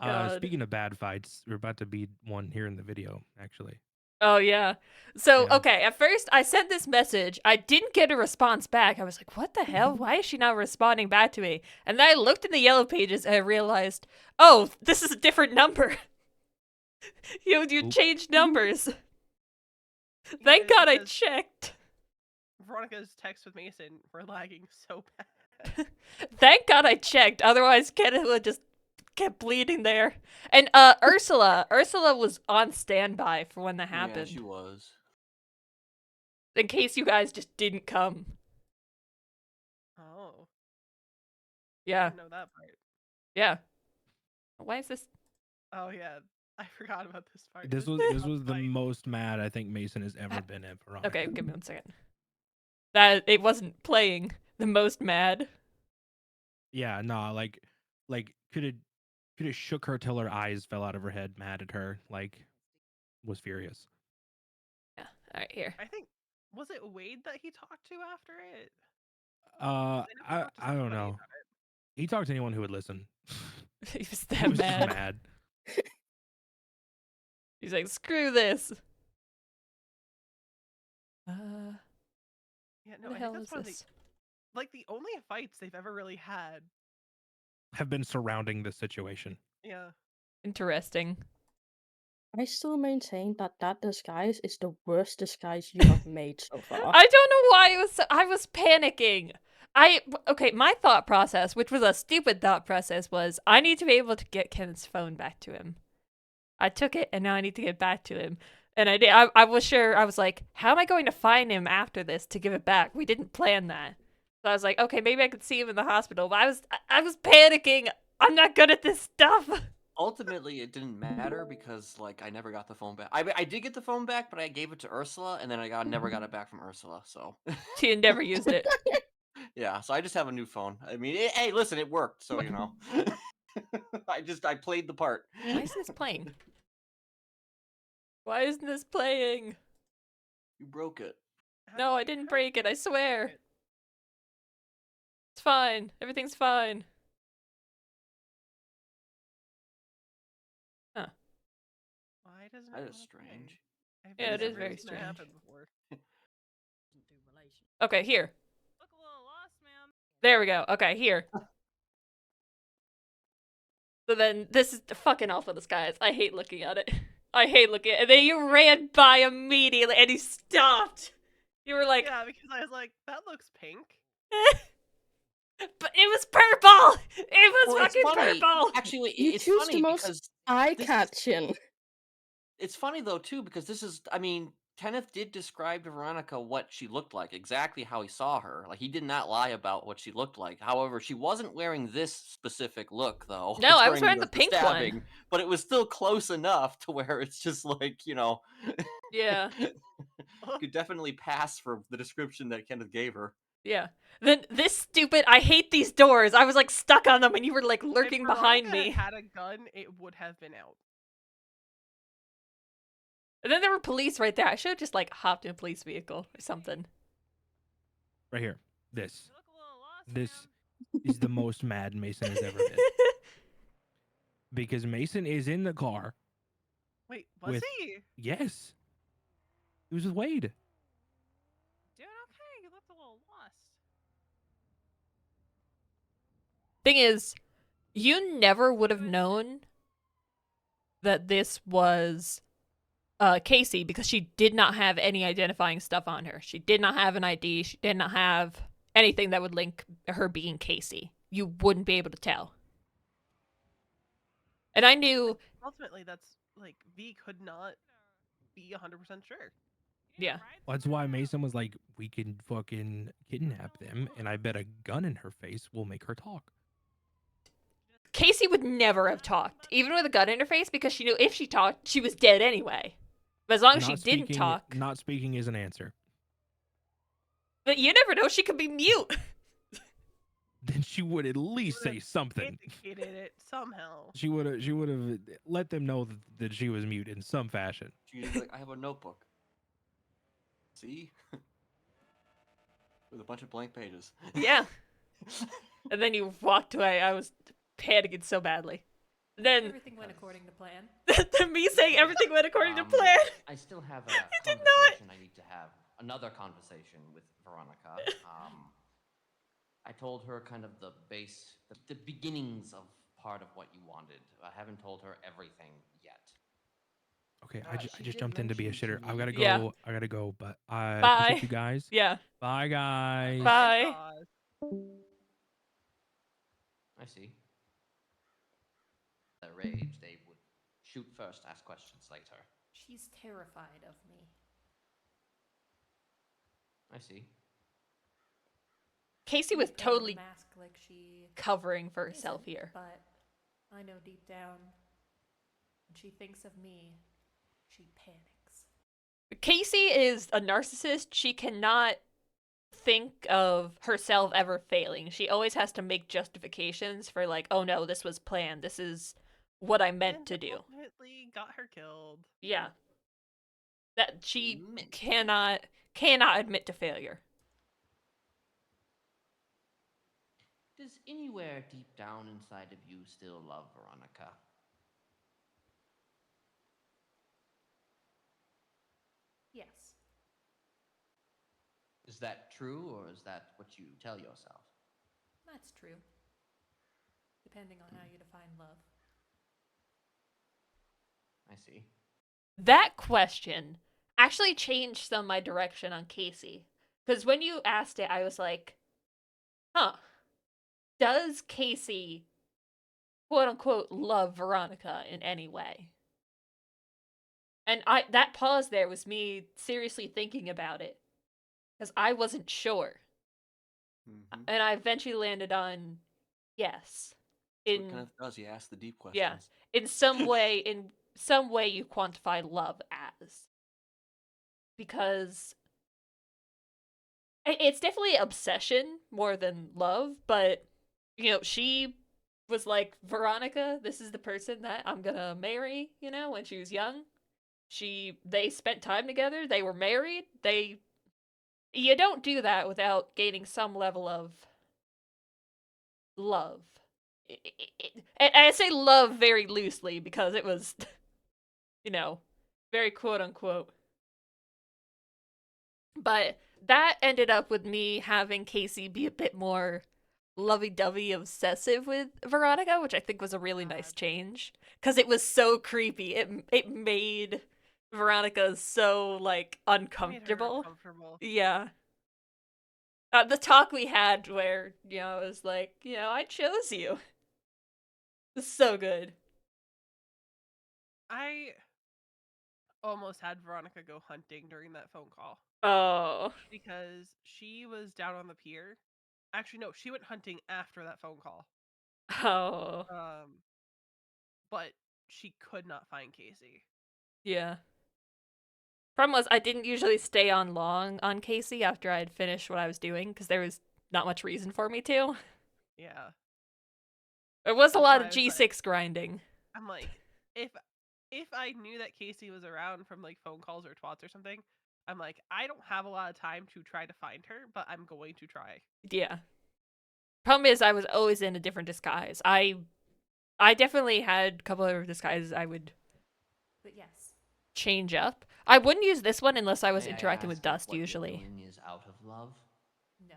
God. Speaking of bad fights, we're about to be one here in the video, actually. Oh, yeah. So, Yeah. okay, at first I sent this message. I didn't get a response back. I was like, what the hell? Why is she not responding back to me? And then I looked in the yellow pages and I realized, oh, this is a different number. you Oop. changed numbers. Yeah, Thank it's God I because checked. Veronica's texts with Mason were lagging so bad. Thank God I checked. Otherwise, Kenneth would just kept bleeding there. And Ursula was on standby for when that happened. Yeah, she was. In case you guys just didn't come. Oh. I Yeah. didn't know that part. Yeah. Why is this? Oh yeah, I forgot about this part. This was the fight. most mad I think Mason has ever been at Veronica. Okay, give me 1 second. That it wasn't playing the most mad. Yeah, no, like could have shook her till her eyes fell out of her head, mad at her, like was furious. Yeah. All right, here. I think was it Wade that he talked to after it? They never talked to I don't somebody know. about it. He talked to anyone who would listen. He was He that was just mad. mad. He's like, screw this. Yeah, no, What the I hell think is that's one of the this? like the only fights they've ever really had. Have been surrounding this situation. Yeah. Interesting. I still maintain that disguise is the worst disguise you have made so far. I don't know why it was. I was panicking. Okay. My thought process, which was a stupid thought process, was I need to be able to get Kenneth's phone back to him. I took it, and now I need to get back to him. And I did. I was sure. I was like, how am I going to find him after this to give it back? We didn't plan that. So I was like, okay, maybe I could see him in the hospital. But I was panicking. I'm not good at this stuff. Ultimately, it didn't matter because, like, I never got the phone back. I did get the phone back, but I gave it to Ursula, and then I never got it back from Ursula. So She never used it. yeah, so I just have a new phone. I mean, hey, listen, it worked. So you know, I played the part. Why isn't this playing? Why isn't this playing? You broke it. No, I didn't break it. I swear. It's fine. Everything's fine. Huh. Why doesn't That it is wanna play? strange. I've Yeah, it never is very seen that happen strange. before. Okay, here. Look a little lost, ma'am. There we go. Okay, here. So then, this is fucking awful disguise. I hate looking at it. I hate looking at it. And then you ran by immediately, and he stopped. You were like, Yeah, because I was like, that looks pink. but it was purple! It was Well, it's fucking funny. purple! Actually, You it's choose funny the most because eye-catching. it's funny though too because this is. I mean, Kenneth did describe to Veronica what she looked like, exactly how he saw her. Like he did not lie about what she looked like. However, she wasn't wearing this specific look though. No, I was wearing the pink one. stabbing, but it was still close enough to where it's just like, you know, Yeah, could definitely pass for the description that Kenneth gave her. yeah. Then this stupid, I hate these doors. I was like stuck on them, and you were like lurking If behind Veronica me. had a gun, it would have been out. And then there were police right there. I should have just like hopped in a police vehicle or something. Right here. This. You look a little lost, This ma'am. is the most mad Mason has ever been. Because Mason is in the car. Wait, was With- he? Yes. He was with Wade. Doing okay. You looked a little lost. Thing is, you never would have known that this was Casey because she did not have any identifying stuff on her. She did not have an ID. She did not have anything that would link her being Casey. You wouldn't be able to tell. And I knew, Ultimately, that's like V could not be 100% sure. yeah. Well, that's why Mason was like, we can fucking kidnap them, and I bet a gun in her face will make her talk. Casey would never have talked, even with a gun in her face, because she knew if she talked, she was dead anyway. But as long as she didn't talk. Not speaking is an answer. But you never know, she could be mute. Then she would at least say something. Indicated it somehow. She would have let them know that she was mute in some fashion. She's like, I have a notebook. See? With a bunch of blank pages. Yeah. And then you walked away. I was panicking so badly. Then Everything went according to plan. then me saying everything went according to plan. I still have a did conversation I need to have. Another conversation with Veronica. I told her kind of the base, the beginnings of part of what you wanted. I haven't told her everything yet. Okay, She I just did jumped in to be a mention to shitter. I've me- got to go. Yeah. I got to go, but I Bye. appreciate you guys. Yeah. Bye, guys. Bye. I see. Their rage, they would shoot first, ask questions later. She's terrified of me. I see. Casey was She's put on a totally mask like she covering for herself isn't, here. But I know deep down, when she thinks of me, she panics. Casey is a narcissist. She cannot think of herself ever failing. She always has to make justifications for like, oh no, this was planned. This is what I meant to do. Ultimately got her killed. Yeah. That she Meant to. cannot admit to failure. Does anywhere deep down inside of you still love Veronica? Yes. Is that true, or is that what you tell yourself? That's true. Depending on how you define love. I see. That question actually changed some of my direction on Casey. Because when you asked it, I was like, huh, does Casey, quote unquote, love Veronica in any way? And that pause there was me seriously thinking about it. Because I wasn't sure. Mm-hmm. And I eventually landed on yes. That's what it kind of does. You ask the deep questions. Yeah. In some way you quantify love as. Because it's definitely obsession more than love, but you know, she was like, Veronica, this is the person that I'm gonna marry, you know, when she was young. They spent time together, they were married, you don't do that without gaining some level of love. And I say love very loosely because it was, you know, very quote unquote. But that ended up with me having Casey be a bit more lovey-dovey obsessive with Veronica, which I think was a really nice change. Because it was so creepy. It made Veronica so, like, uncomfortable. Uncomfortable. Yeah. The talk we had where, you know, it was like, you know, I chose you. It's so good. I almost had Veronica go hunting during that phone call. Oh. Because she was down on the pier. Actually, no, she went hunting after that phone call. Oh. But she could not find Casey. Yeah. Problem was, I didn't usually stay on long on Casey after I had finished what I was doing, because there was not much reason for me to. Yeah. There was a That's lot why of I was G6 grinding. I'm like, if I knew that Casey was around from like phone calls or twats or something, I'm like, I don't have a lot of time to try to find her, but I'm going to try. Yeah. Problem is, I was always in a different disguise. I definitely had a couple of disguises I would But yes. change up. I wouldn't use this one unless I was May interacting with ask if Dust, what you're usually. doing is out of love. No.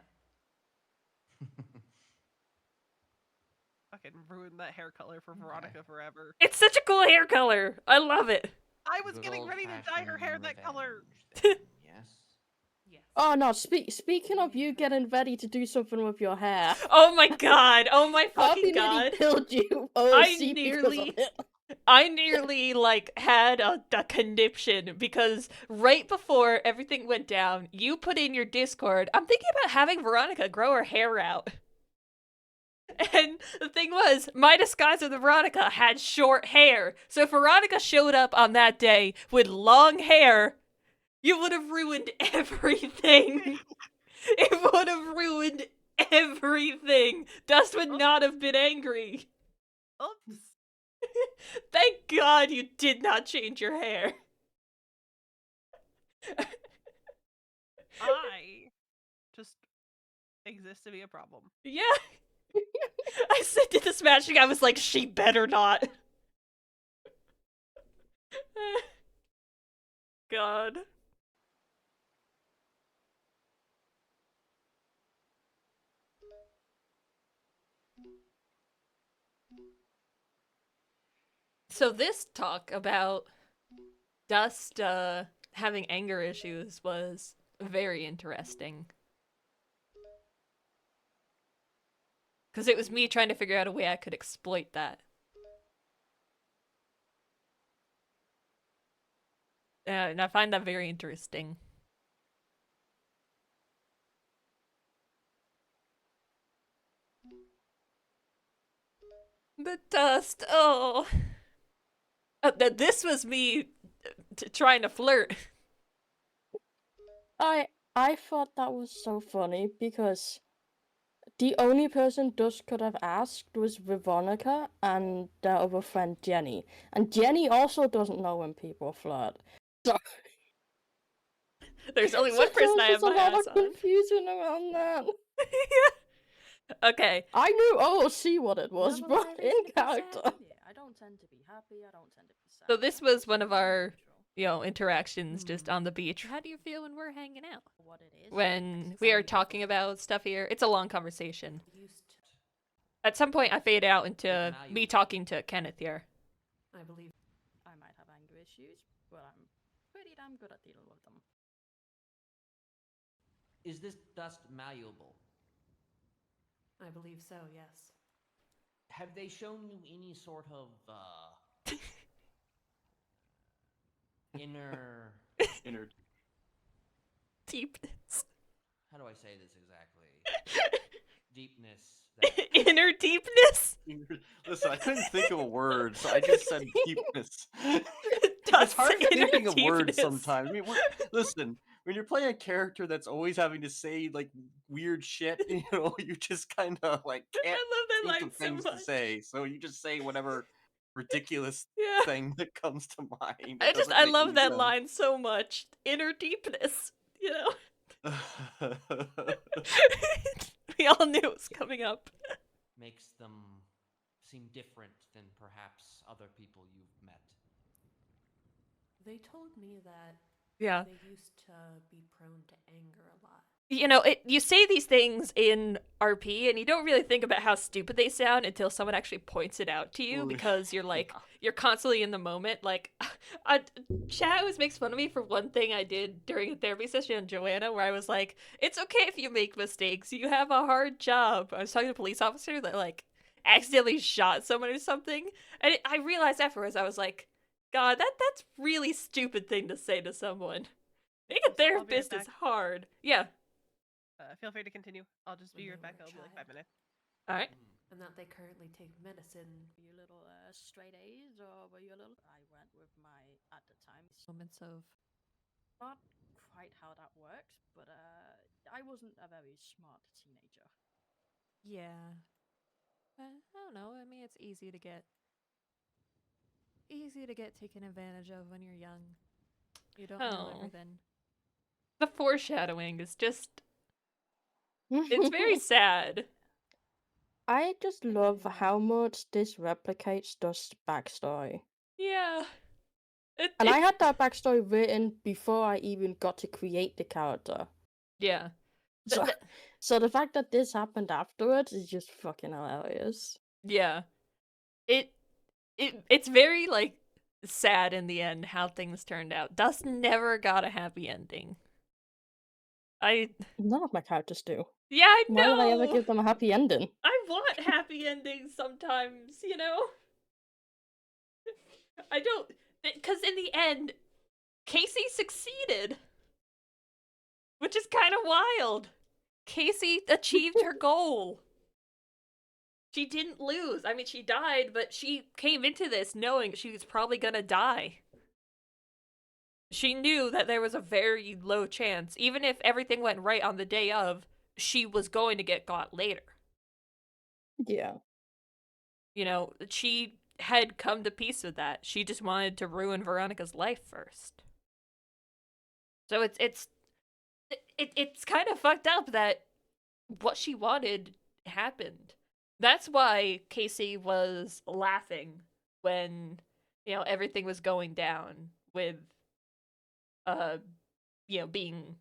Fucking ruined that hair color for Veronica forever. It's such a cool hair color. I love it. I was Good getting ready to dye her hair old-fashioned that color. revenge, then, yes. Yes. Oh no, speaking of you getting ready to do something with your hair, Oh my god! Oh my fucking Carbie nearly god! killed you I because of it. nearly like had a conniption because right before everything went down, you put in your Discord, I'm thinking about having Veronica grow her hair out. And the thing was, my disguise of the Veronica had short hair. So if Veronica showed up on that day with long hair, you would have ruined everything. It would have ruined everything. Dust would not have been angry. Oops. Thank God you did not change your hair. I just exist to be a problem. Yeah. I said to the smashing, I was like, she better not. God. So this talk about Dust having anger issues was very interesting. Because it was me trying to figure out a way I could exploit that. And I find that very interesting. But Dust, oh. This was me trying to flirt. I thought that was so funny because the only person Dust could have asked was Veronica and their other friend Jenny. And Jenny also doesn't know when people flirt. So There's only so one person I there have was my a lot eyes of on. confusion around that. Okay. I knew see what it was, None of but that in is to be sad. character. Yeah, I don't tend to be happy. I don't tend to be sad. So this I'm was one of pretty our, neutral. interactions just on the beach. How do you feel when we're hanging out? What it is? When we are talking about stuff here. It's a long conversation. Used to, At some point, I fade out into me talking to Kenneth here. I believe. I might have anger issues, but I'm pretty damn good at dealing with them. Is this dust malleable? I believe so. Yes. Have they shown you any sort of inner Inner. Deepness. how do I say this exactly? Deepness. That Inner deepness? Listen, I couldn't think of a word, so I just said deepness. It's Dust hard inner thinking of words deepness. sometimes. I mean, listen, when you're playing a character that's always having to say like weird shit, you just kind of like can't I love that think line of things so to much. say, so you just say whatever ridiculous Yeah. thing that comes to mind. It doesn't I make love any that sense. line so much. Inner deepness. We all knew it was coming up. makes them seem different than perhaps other people you've met. They told me that Yeah. they used to be prone to anger a lot. You say these things in RP and you don't really think about how stupid they sound until someone actually points it out to you Ooh, because you're like, yeah. you're constantly in the moment. Like, chat always makes fun of me for one thing I did during a therapy session in Joanna where I was like, it's okay if you make mistakes. You have a hard job. I was talking to a police officer that, like, accidentally shot someone or something. And I realized afterwards, I was like, God, that's really stupid thing to say to someone. Being a Also, I'll be right therapist is back. hard. Yeah. Feel free to continue. I'll just be When right they back. were a It'll be like 5 child. minutes. All right. And that they currently take medicine. You little straight A's, or were you a little? I went with my at the time. Moments of. Not quite how that works, but I wasn't a very smart teenager. Yeah. I don't know. I mean, it's easy to get taken advantage of when you're young. You don't know Oh. everything. The foreshadowing is just. It's very sad. I just love how much this replicates Dust's backstory. Yeah. And I had that backstory written before I even got to create the character. Yeah. So the fact that this happened afterwards is just fucking hilarious. Yeah. It's very, like, sad in the end how things turned out. Dust never got a happy ending. None of my characters do. Yeah, I Why know. would I ever give them a happy ending? I want happy endings sometimes, you know? I don't, because in the end, Casey succeeded. Which is kind of wild. Casey achieved her goal. She didn't lose. I mean, she died, but she came into this knowing she was probably gonna die. She knew that there was a very low chance, even if everything went right on the day of, she was going to get got later. Yeah. You know, she had come to peace with that. She just wanted to ruin Veronica's life first. So it's kind of fucked up that what she wanted happened. That's why Casey was laughing when, you know, everything was going down with, you know, being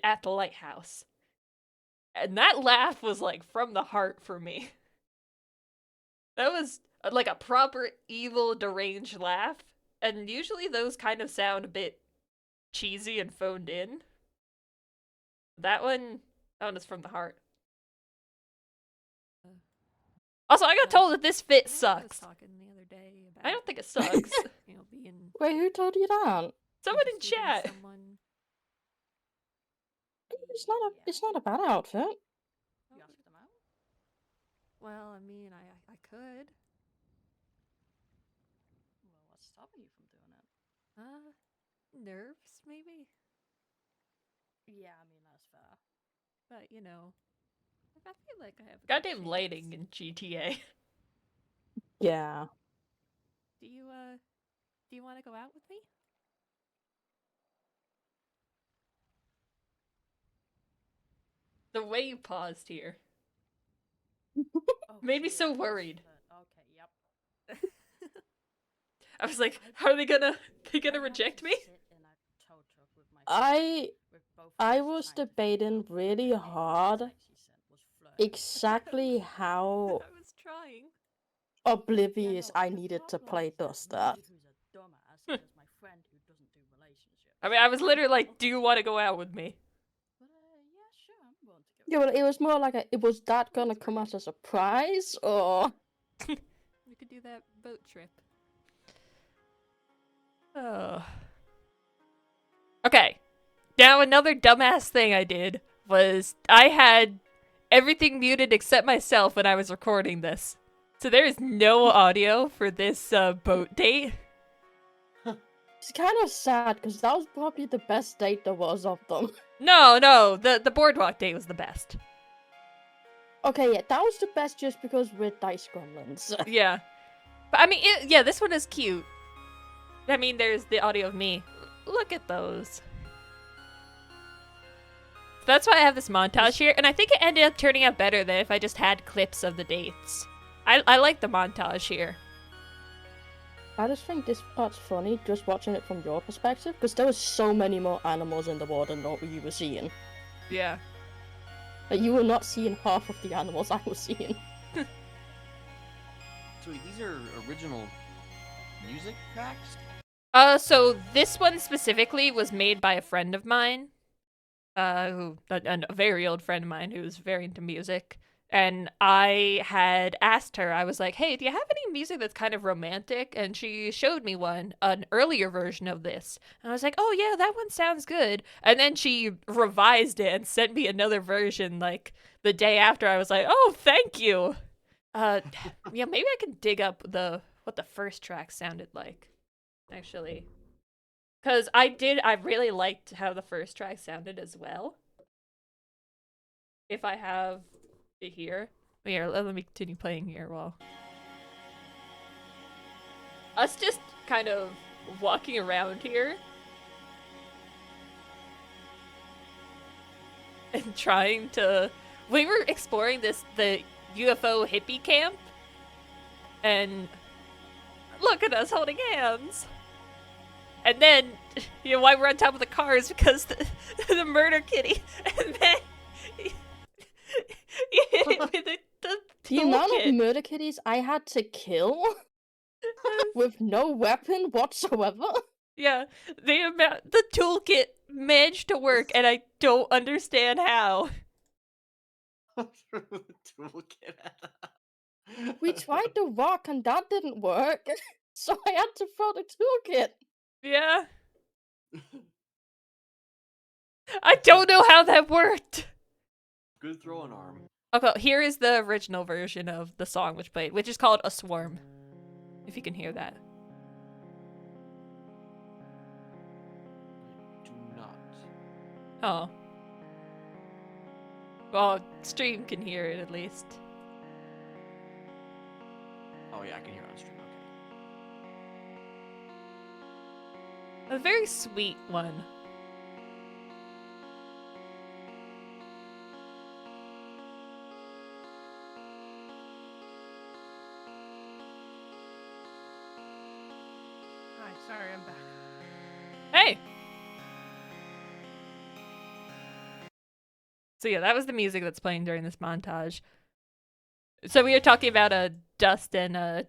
at the lighthouse. And that laugh was, like, from the heart for me. That was, like, a proper evil, deranged laugh. And usually those kind of sound a bit cheesy and phoned in. That one is from the heart. Also, I got told that this fit I was sucks. talking the other day about I don't think it sucks. you know, being Wait, who told you that? Someone in interested chat. someone. It's not a bad outfit. You asked them out? Well, I mean, I could. Well, what's stopping you from doing it? Nerves maybe, Yeah, I mean, that's fair. but you know, I feel like I have. A good Goddamn chance. lighting in GTA. Yeah. Do you want to go out with me? The way you paused here Oh, made me shit, so that's worried. Okay, yep. I was like, how are they gonna I had reject to me? sit in a tow truck with my friend, with both of I us was trying to figure debating out really which hard text he sent was flirting. exactly how I was trying. oblivious Yeah, no, I the needed to problem play is that thust that. me, who's a dumbass, and there's my friend who doesn't do relationships. I mean, I was literally like, do you want to go out with me? But yeah, sure, I'm willing to go. Yeah, well, it was more like was that gonna come as a surprise, or... We could do that boat trip. Oh. Okay. Now another dumbass thing I did was I had everything muted except myself when I was recording this. So there is no audio for this boat date. It's kind of sad, because that was probably the best date there was of them. No, the boardwalk date was the best. Okay, yeah, that was the best just because we're dice gremlins. Yeah. But I mean, yeah, this one is cute. I mean, there's the audio of me. Look at those. That's why I have this montage here, and I think it ended up turning out better than if I just had clips of the dates. I like the montage here. I just think this part's funny, just watching it from your perspective, because there was so many more animals in the water than what you were seeing. Yeah. Like, you were not seeing half of the animals I was seeing. So these are original music tracks? So this one specifically was made by a friend of mine, a very old friend of mine who's very into music. And I had asked her, I was like, hey, do you have any music that's kind of romantic? And she showed me an earlier version of this. And I was like, oh yeah, that one sounds good. And then she revised it and sent me another version like the day after. I was like, oh, thank you. Yeah, maybe I can dig up what the first track sounded like, actually. Because I really liked how the first track sounded as well. If I have it here. Here, let me continue playing here while... Us just kind of walking around here. And trying to... We were exploring the UFO hippie camp. And look at us holding hands. And then, you know, why we're on top of the cars because the murder kitty. And then the amount of murder kitties I had to kill with no weapon whatsoever. Yeah, the toolkit managed to work, and I don't understand how. Toolkit. We tried the rock and that didn't work, so I had to throw the toolkit. Yeah. I don't know how that worked. Good throwing arm. Okay, here is the original version of the song which played, which is called A Swarm. If you can hear that. Do not. Oh. Well, stream can hear it at least. Oh yeah, I can hear it on stream. Okay. A very sweet one. Hi, sorry, I'm back. Hey! So yeah, that was the music that's playing during this montage. So we were talking about Dust and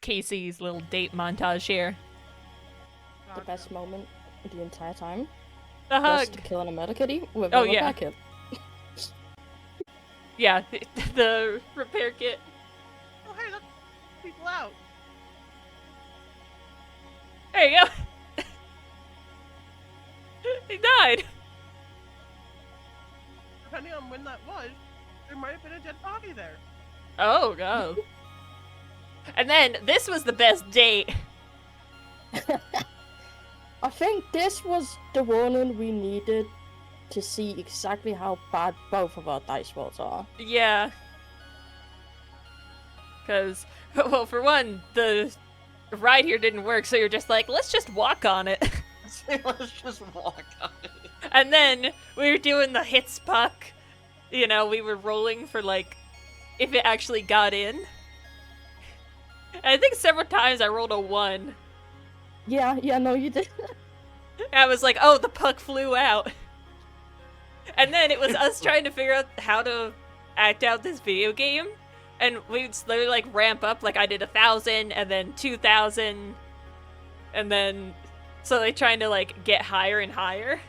Casey's little date montage here. The best moment of the entire time. The hug! Just killing a murder kitty with Oh, a yeah. repair kit. Yeah, the repair kit. Oh, hey, look, people out. There you go! He died! Depending on when that was, there might have been a dead body there. Oh, God. And then, this was the best date. I think this was the warning we needed to see exactly how bad both of our dice rolls are. Yeah. Because, well, for one, the ride here didn't work, so you're just like, let's just walk on it. Let's just walk on it. And then we were doing the hits puck. You know, we were rolling for, like, if it actually got in. And I think several times I rolled a 1. Yeah, no, you did. And I was like, oh, the puck flew out. And then it was us trying to figure out how to act out this video game. And we'd slowly, like, ramp up. Like, I did 1,000, and then 2,000. And then, so they trying to, like, get higher and higher.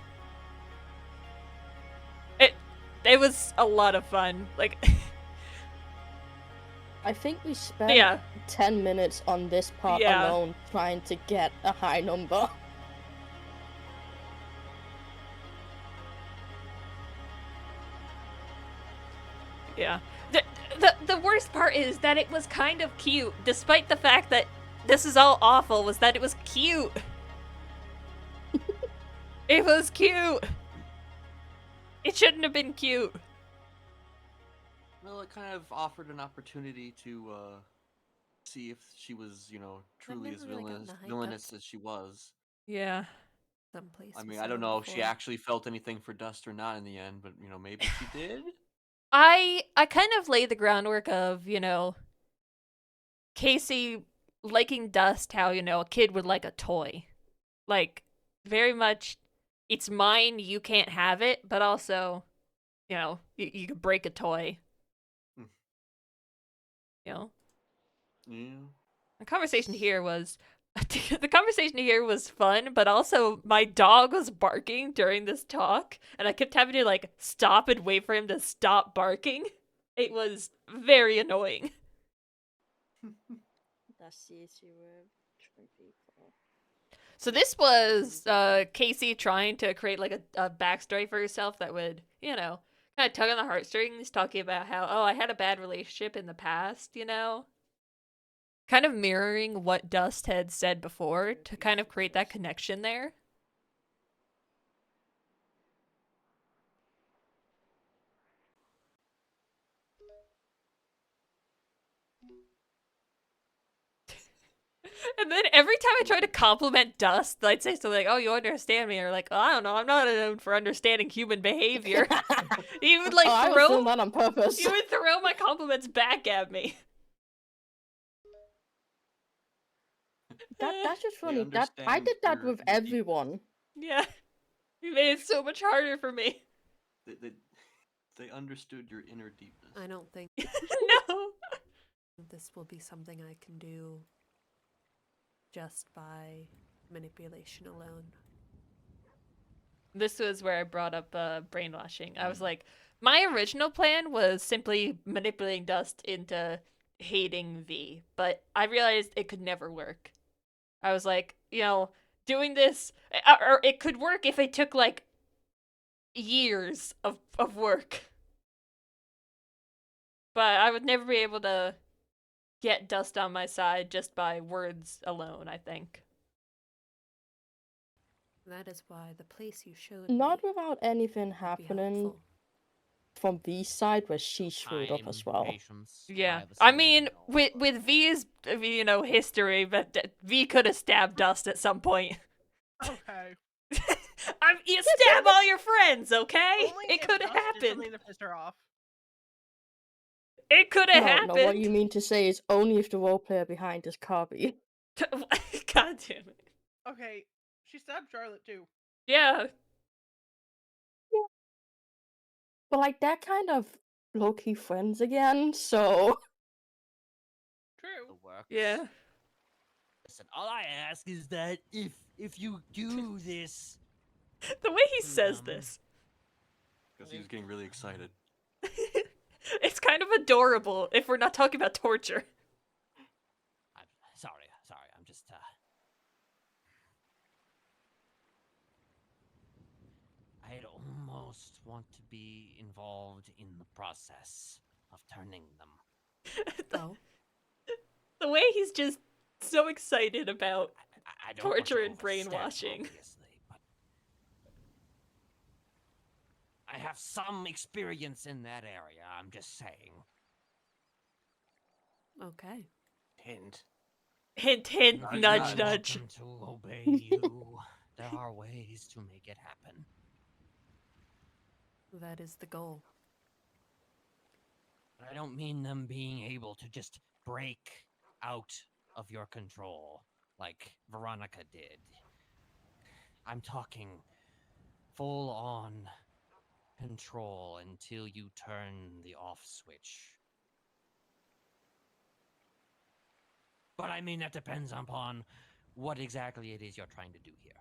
It was a lot of fun. Like, I think we spent yeah. 10 minutes on this part Yeah. alone trying to get a high number. Yeah. The worst part is that it was kind of cute, despite the fact that this is all awful, was that it was cute. It was cute. It shouldn't have been cute. Well, it kind of offered an opportunity to see if she was, you know, truly as never really gotten the hype villainous up. as she was. Yeah. Someplace. I we mean, saw I don't her know if she before. actually felt anything for Dust or not in the end, but you know, maybe she did. I kind of laid the groundwork of, you know, Casey liking Dust how, you know, a kid would like a toy. Like, very much, it's mine, you can't have it, but also, you know, you could break a toy. Hmm. You know? Yeah. The conversation here was fun, but also my dog was barking during this talk, and I kept having to like stop and wait for him to stop barking. It was very annoying. That's the issue with people. So this was Casey trying to create like a backstory for herself that would, you know, kind of tug on the heartstrings, talking about how, oh, I had a bad relationship in the past, you know? Kind of mirroring what Dust had said before to kind of create that connection there. And then every time I try to compliment Dust, I'd say something like, oh, you understand me, or like, oh, I don't know, I'm not known for understanding human behavior. He would like I was doing that on purpose. he would throw my compliments back at me. That's just They funny. That I understand did that your with deep- everyone. Yeah. You made it so much harder for me. They understood your inner deepness. I don't think No. this will be something I can do just by manipulation alone. this was where I brought up brainwashing. I was Mm. like, my original plan was simply manipulating Dust into hating V, but I realized it could never work. I was like, doing this, or it could work if it took like years of work. But I would never be able to get Dust on my side just by words alone, I think. That is why the place you showed Not me without anything would be happening helpful. from V's side where she screwed up as well. Patience, Yeah. privacy, I mean, you know, with V's, history, but V could have stabbed Dust at some point. Okay. You stab all your friends, okay? Only It if could have Dust did happened. something to piss her off. It could have No, happened. what you mean to say is only if the role player behind is Carbie. God damn it. Okay, she stabbed Charlotte too. Yeah. But like they're kind of low-key friends again, so True. it works. Yeah. Listen, all I ask is that if you do this, The way he says this. Because he was getting really excited. It's kind of adorable if we're not talking about torture. I'm sorry, I'm just I'd almost want to be involved in the process of turning them. Oh, The way he's just so excited about I don't want to torture and overstep, brainwashing. obviously, but I have some experience in that area. I'm just saying. okay. Hint. Hint, hint, You're nudge, not nudge. welcome to obey you. There are ways to make it happen. That is the goal. But I don't mean them being able to just break out of your control like Veronica did. I'm talking full on control until you turn the off switch. But I mean, that depends upon what exactly it is you're trying to do here.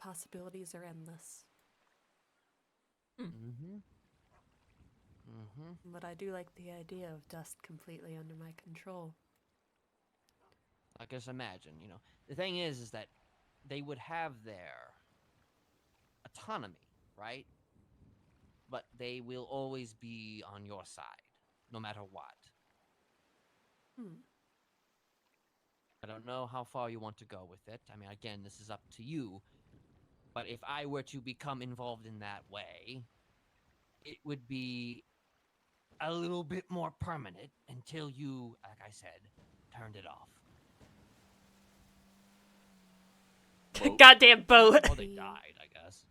Possibilities are endless. Mm-hmm. Mm-hmm. But I do like the idea of Dust completely under my control. I just imagine, the thing is that they would have their autonomy, right? But they will always be on your side, no matter what. I don't know how far you want to go with it. I mean, again, this is up to you. But if I were to become involved in that way, it would be A little bit more permanent until you, like I said, turned it off. Goddamn boat. or they died, I guess.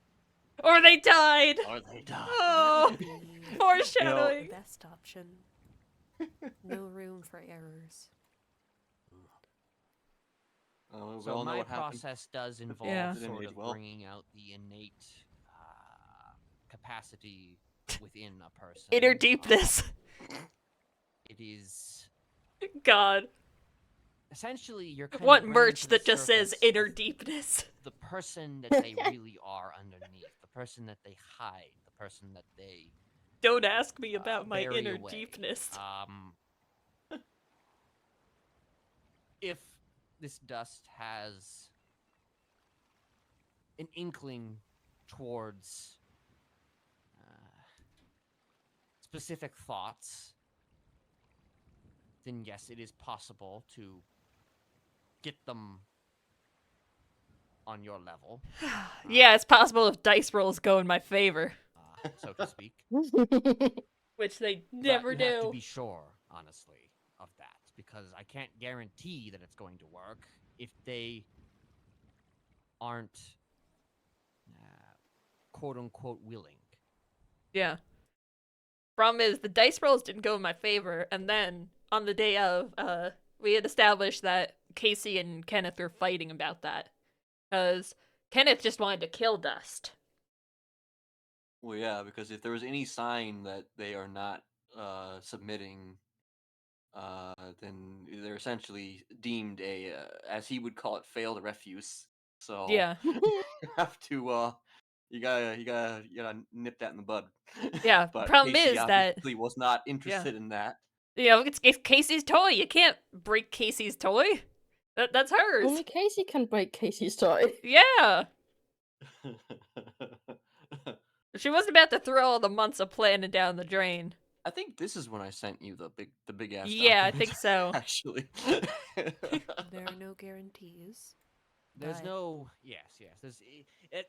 Or they died. Or they died. Oh, That would be the foreshadowing. best option. No room for errors. We So all know my what happened. process does involve Yeah. Didn't sort age of well. bringing out the innate capacity within a person. Inner deepness. It is God. essentially you're I kind want of bringing merch to the that just says surface inner of deepness. the person that they really are underneath, the person that they hide, the person that they Don't ask me about my bury inner away. deepness. If this dust has an inkling towards specific thoughts, then yes, it is possible to get them on your level, Yeah, it's possible if dice rolls go in my favor, so to speak. which they But never you have to do. be sure, honestly, of that, because I can't guarantee that it's going to work if they aren't quote unquote willing. Yeah. Problem is, the dice rolls didn't go in my favor, and then on the day of, we had established that Casey and Kenneth were fighting about that, because Kenneth just wanted to kill Dust. Well, yeah, because if there was any sign that they are not submitting, then they're essentially deemed a, as he would call it, failed refuse. So Yeah. you have to, you gotta nip that in the bud. Yeah. But Problem Casey is that obviously was not interested in that. it's Casey's toy. You can't break Casey's toy. That's hers. Only Casey can break Casey's toy. Yeah. She wasn't about to throw all the months of planning down the drain. I think this is when I sent you the big ass. Yeah, I document, think so. Actually. There are no guarantees. There's but no yes. There's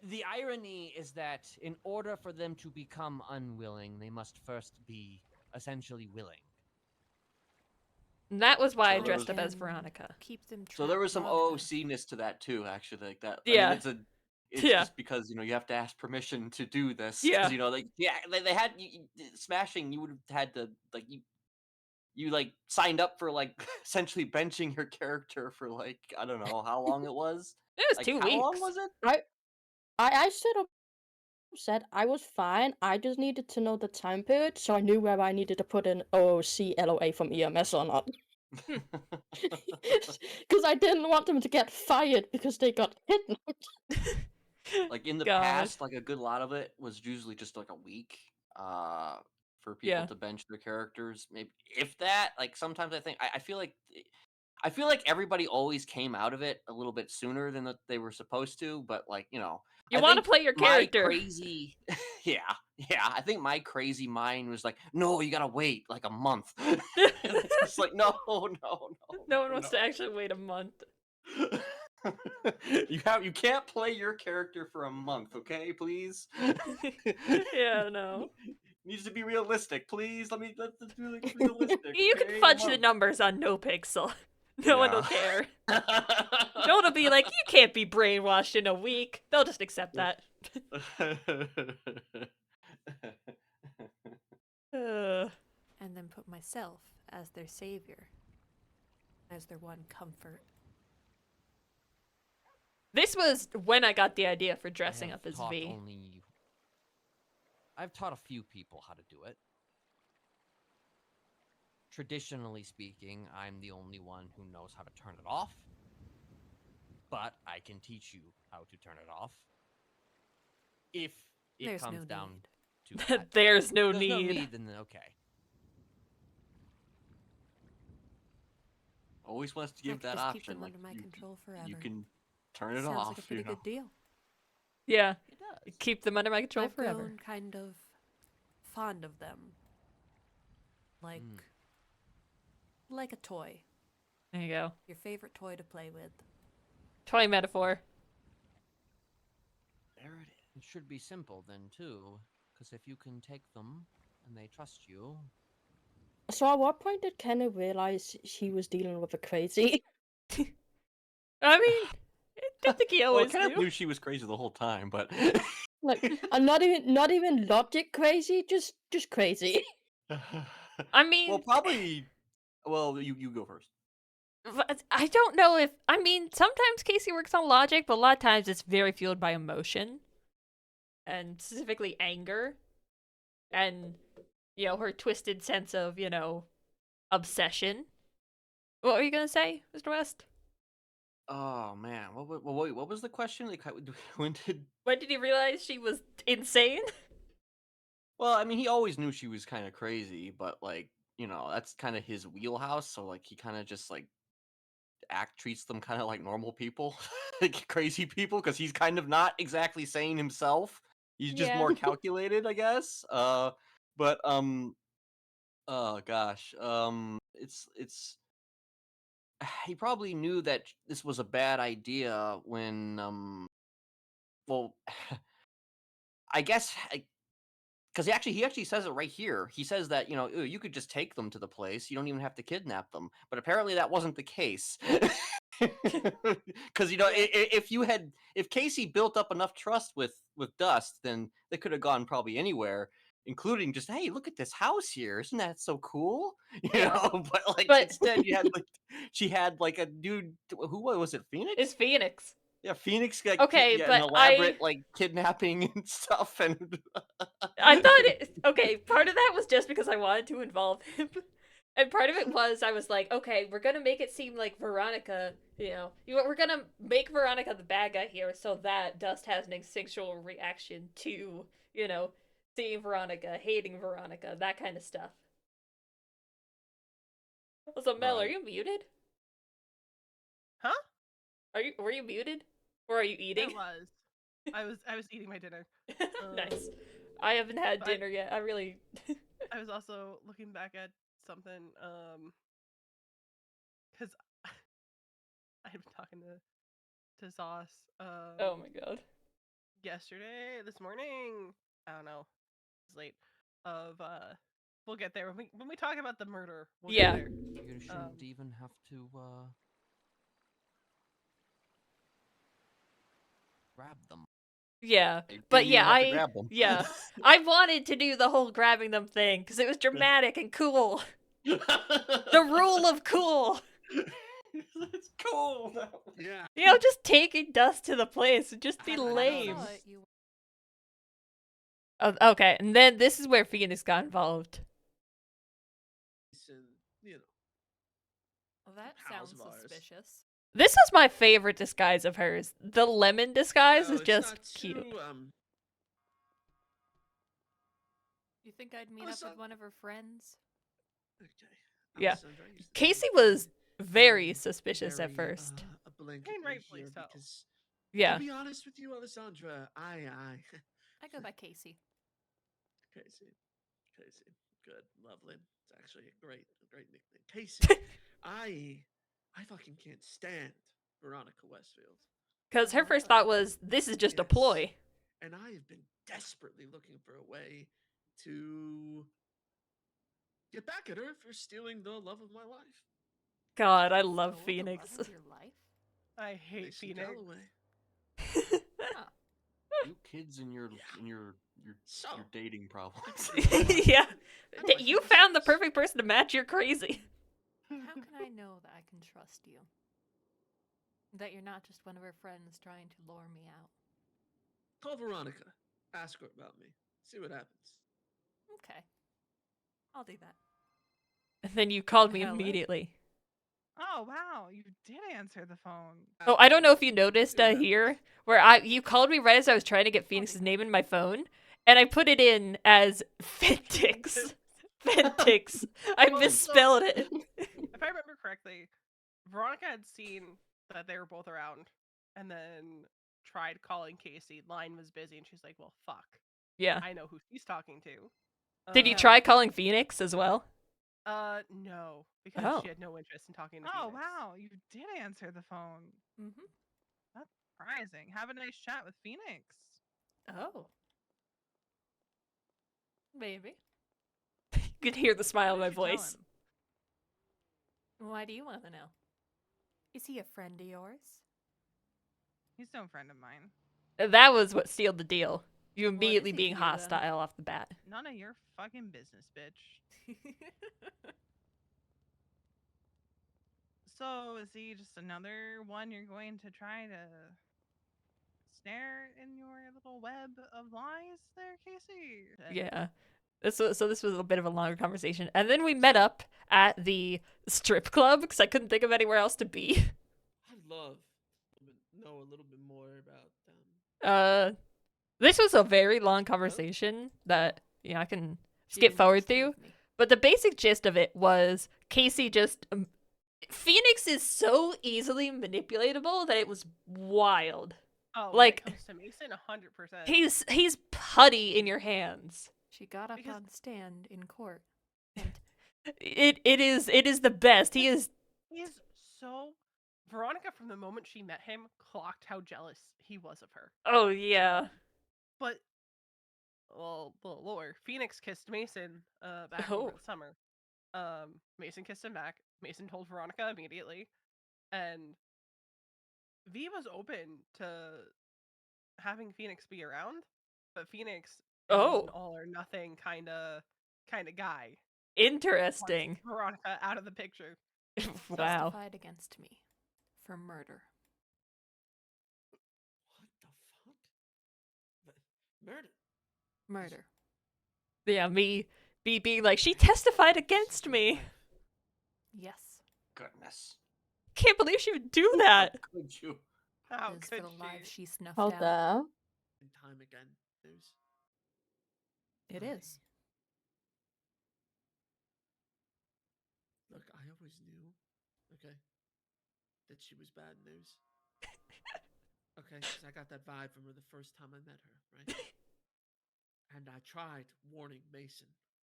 the irony is that in order for them to become unwilling, they must first be essentially willing. And that was why I So there dressed was- up as can Veronica. keep them So there was trapped some long enough. OOC-ness to that too, actually, like that. Yeah. I mean, it's Yeah. just because you have to ask permission to do this. Yeah. 'Cause, they had smashing. You would have had to you signed up for essentially benching your character for I don't know how long it was. It was 2 How long weeks. was it? I stood up said I was fine. I just needed to know the time period so I knew whether I needed to put in OOC LOA from EMS or not. Because I didn't want them to get fired because they got kidnapped. In the God. past, a good lot of it was usually just a week for people Yeah. to bench their characters. Maybe if that, sometimes I feel like everybody always came out of it a little bit sooner than they were supposed to, but You I want to think play your my character. crazy yeah, I think my crazy mind was no, you gotta wait a month. It's no. No one wants to actually wait a month. You can't play your character for a month, okay? Please. Yeah, no. Needs to be realistic, please. Let's do realistic. You okay? can fudge A the month. numbers on no pixel. No one will care. No one will be like, you can't be brainwashed in a week. They'll just accept that. And then put myself as their savior, as their one comfort. This was when I got the idea for I dressing have up as taught V. I've taught a few people how to do it. Traditionally speaking, I'm the only one who knows how to turn it off. But I can teach you how to turn it off. If it There's comes no down need. to that. There's no There's no need. need, then okay. Always wants to I give could that just option. keep them under my control forever. You can turn it Sounds off. like a pretty good deal. Yeah. It does. Keep them under my control I've forever. grown kind of fond of them. Like a toy. There you go. Your favorite toy to play with. Toy metaphor. There it is. It should be simple then too, because if you can take them and they trust you. So at what point did Kenna realize she was dealing with a crazy? I mean, I don't think he Well, always Kenneth knew. knew she was crazy the whole time, but I'm not even logic crazy, just crazy. I mean, well, probably. Well, you go first. but I don't know if I mean sometimes Casey works on logic, but a lot of times it's very fueled by emotion, and specifically anger, and her twisted sense of obsession. What were you gonna say, Mr. West? Oh man, what was the question? When did? When did he realize she was insane? Well, I mean, he always knew she was kind of crazy, but that's kind of his wheelhouse. So he kind of just treats them kind of like normal people, like crazy people, because he's kind of not exactly sane himself. He's just more calculated, I guess. But oh gosh, it's he probably knew that this was a bad idea when well, I guess because he actually says it right here. He says that "Ew, you could just take them to the place. You don't even have to kidnap them. But apparently that wasn't the case. Because if Casey built up enough trust with Dust, then they could have gone probably anywhere, including just, hey, look at this house here. Isn't that so cool? But instead she had a dude. Who was it? Phoenix? It's Phoenix. Yeah, Phoenix got Okay, an but elaborate kidnapping and stuff, and I thought part of that was just because I wanted to involve him. And part of it was I was like, okay, we're gonna make it seem like Veronica, we're gonna make Veronica the bad guy here, so that Dust has an instinctual reaction to, seeing Veronica, hating Veronica, that kind of stuff. Also, Mel, are Right. you muted? Huh? Were you muted, or are you eating? I was eating my dinner. Nice. I haven't had but dinner yet. I really. I was also looking back at something, because I've been talking to Zos, Oh my god. this morning. I don't know. It's late. We'll get there when we talk about the murder. We'll Yeah. get there. You shouldn't even have to grab them. Yeah, You but didn't yeah, even have to grab them. yeah, I wanted to do the whole grabbing them thing because it was dramatic and cool. The rule of cool. It's cool. Yeah. Just taking Dust to the place would just be When I lame. saw it, you Oh, okay, and then this is where Phoenix got involved. Well, that pals sounds of ours. suspicious. This is my favorite disguise of hers. The lemon disguise No, is it's just not cute. too, You think I'd meet up Listen. with one of her friends? okay. Yeah. Alessandra, I used to Casey think was you're very suspicious at very, first. a blanket And rightfully here so. because, Yeah. to be honest with you, Alessandra, I I go by Casey. Casey, good, lovely. It's actually a great nickname, Casey. I fucking can't stand Veronica Westfield. Because her first thought was, this is just a Yes. ploy. And I have been desperately looking for a way to get back at her for stealing the love of my life. God, I love Stole the Phoenix. love of your life? I hate Mason Phoenix. Calloway. You kids and your So, dating problems. Yeah. How do I You fix found the this? perfect person to match your crazy. How can I know that I can trust you? That you're not just one of her friends trying to lure me out? Call Veronica. Ask her about me. See what happens. Okay. I'll do that. And then you called me Hello? immediately. Oh wow, you did answer the phone. Oh, I don't know if you noticed See what here, happens. where you called me right as I was trying to get Phoenix's name in my phone, and I put it in as Fentix. Fentix. I Well, misspelled it. If I remember correctly, Veronica had seen that they were both around, and then tried calling Casey. Line was busy, and she's like, "Well, fuck. Yeah. I know who he's talking to." Did you try calling Phoenix as well? No, because Oh. she had no interest in talking to Oh Phoenix. wow, you did answer the phone. Mm-hmm. That's surprising. Have a nice chat with Phoenix. Oh. Maybe. You could hear the smile in What my did you tell voice. him? Why do you want to know? Is he a friend of yours? He's no friend of mine. That was what sealed the deal. You What is immediately he being to you, then? hostile off the bat. None of your fucking business, bitch. So is he just another one you're going to try to snare in your little web of lies there, Casey? Yeah. This was a bit of a longer conversation. And then we met up at the strip club because I couldn't think of anywhere else to be. I'd love to know a little bit more about This was a very long conversation that, I can She skip didn't forward just through. leave me. But the basic gist of it was Casey just Phoenix is so easily manipulatable that it was wild. Oh, Like, when it comes to Mason, 100%. He's putty in your hands. She got up Because- on stand in court. And It is the best. He is He is so. Veronica, from the moment she met him, clocked how jealous he was of her. oh yeah. But, well, the lore. Phoenix kissed Mason back Oh. over the summer. Mason kissed him back. Mason told Veronica immediately. And V was open to having Phoenix be around, but Phoenix is Oh. an all or nothing kind of guy. Interesting. Wants Veronica out of the picture. Wow. testified against me for murder. what the fuck? Murder. Murder. Yeah, me being like, she testified against me. Yes. Goodness. Can't believe she would do that. How could you? How Is for could the lives she? she snuffed How out. dare? And time again, news. It Look, is. Look, I always knew, okay, that she was bad news. Okay, because I got that vibe from her the first time I met her, right? And I tried warning Mason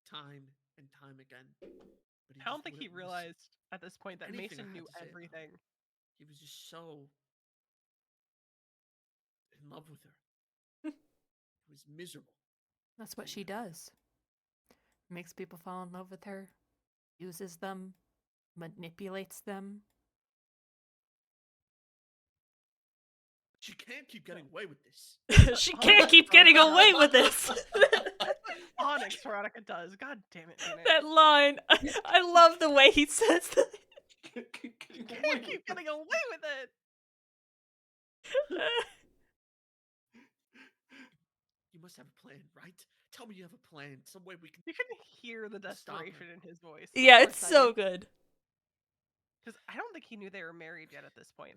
time and time again, but he I don't just think he wouldn't listen. realized at this point that Anything I Mason had knew to say about her. everything. He was just so in love with her. He was miserable. That's what she does. Makes people fall in love with her, uses them, manipulates them. She can't keep getting away with this. She can't keep getting away with this. Onyx Veronica does. God damn it, Phoenix. That line. I love the way he says that. You can't keep getting away with it. You must have a plan, right? Tell me you have a plan. Some way we can. You can hear the Stop her. desperation in his voice. Yeah, Of it's course I so do. good. Because I don't think he knew they were married yet at this point.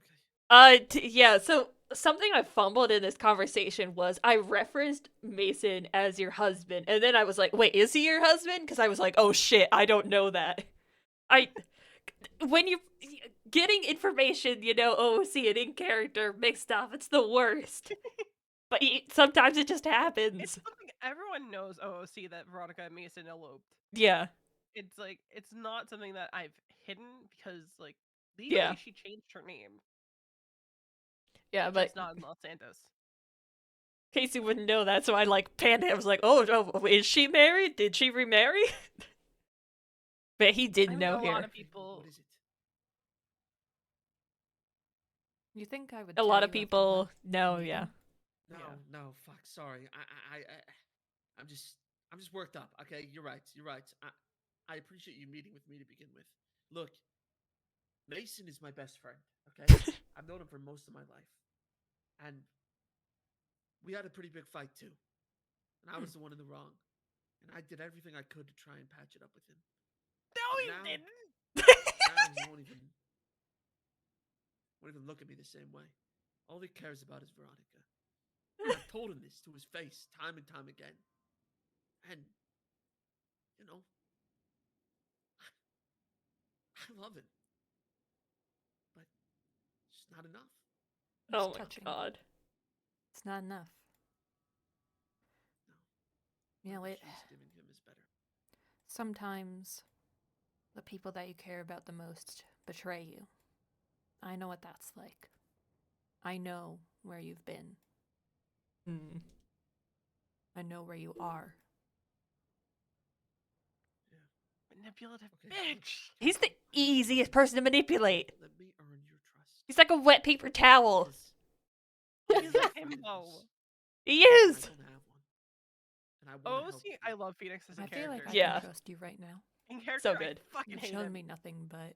Yeah, so something I fumbled in this conversation was I referenced Mason as your husband, and then I was like, wait, is he your husband? Because I was like, oh shit, I don't know that. When you getting information, see it in character mixed up, it's the worst. But sometimes it just It's happens. something everyone knows OOC that Veronica and Mason eloped. Yeah, It's like, it's not something that I've hidden because, like, legally Yeah. she changed her name. yeah, but Just not in Los Santos. Casey wouldn't know that, so I panned it. I was like, oh, is she married? Did she remarry? But he didn't I know know a here. lot of people. What is it? You think I would A tell lot of you after people one know, meeting? yeah. No, Yeah. no, fuck. Sorry. I'm just worked up. Okay, you're right. You're right. I appreciate you meeting with me to begin with. Look, Mason is my best friend. Okay, I've known him for most of my life, and we had a pretty big fight too. And I was the one in the wrong, and I did everything I could to try and patch it up with him. No, But you now- didn't. Now he won't even look at me the same way. All he cares about is Veronica. And I've told him this to his face time and time again. And, you know, I love him. But it's not enough. Oh It's my touching. god. It's not enough. No. You know, What it. she's giving him is better. Sometimes the people that you care about the most betray you. I know what that's like. I know where you've been. Hmm. I know where you are. Manipulative Okay, bitch. He's the easiest person to manipulate. Let me earn your trust. He's like a wet paper towel. Because He's a I'm afraid of himbo. this, He and is. I don't have one. And I want to help OOC, you. I love Phoenix as a I feel like character. I Yeah. can trust you right now. In character, So good. I fucking You've hate shown him. me nothing but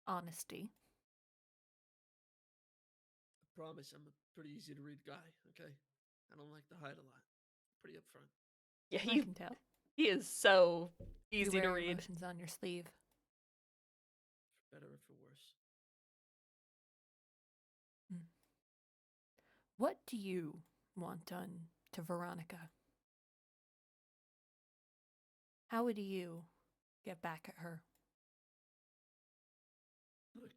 honesty. I promise I'm a pretty easy to read guy, okay? I don't like to hide a lot. Pretty upfront. Yeah, I can tell. he is so You easy wear to your read. emotions on your sleeve. For better or for worse. What do you want done to Veronica? How would you get back at her? Look,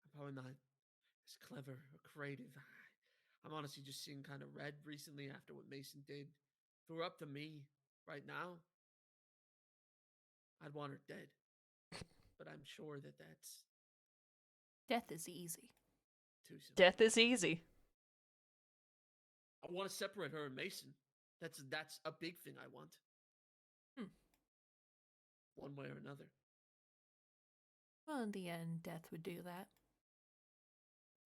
I'm probably not as clever or creative. I'm honestly just seeing kind of red recently after what Mason did. If it were up to me right now, I'd want her dead. But I'm sure that that's Death is easy. too simple. Death is easy. I want to separate her and Mason. That's a big thing I want. One way or another. Well, in the end, death would do that.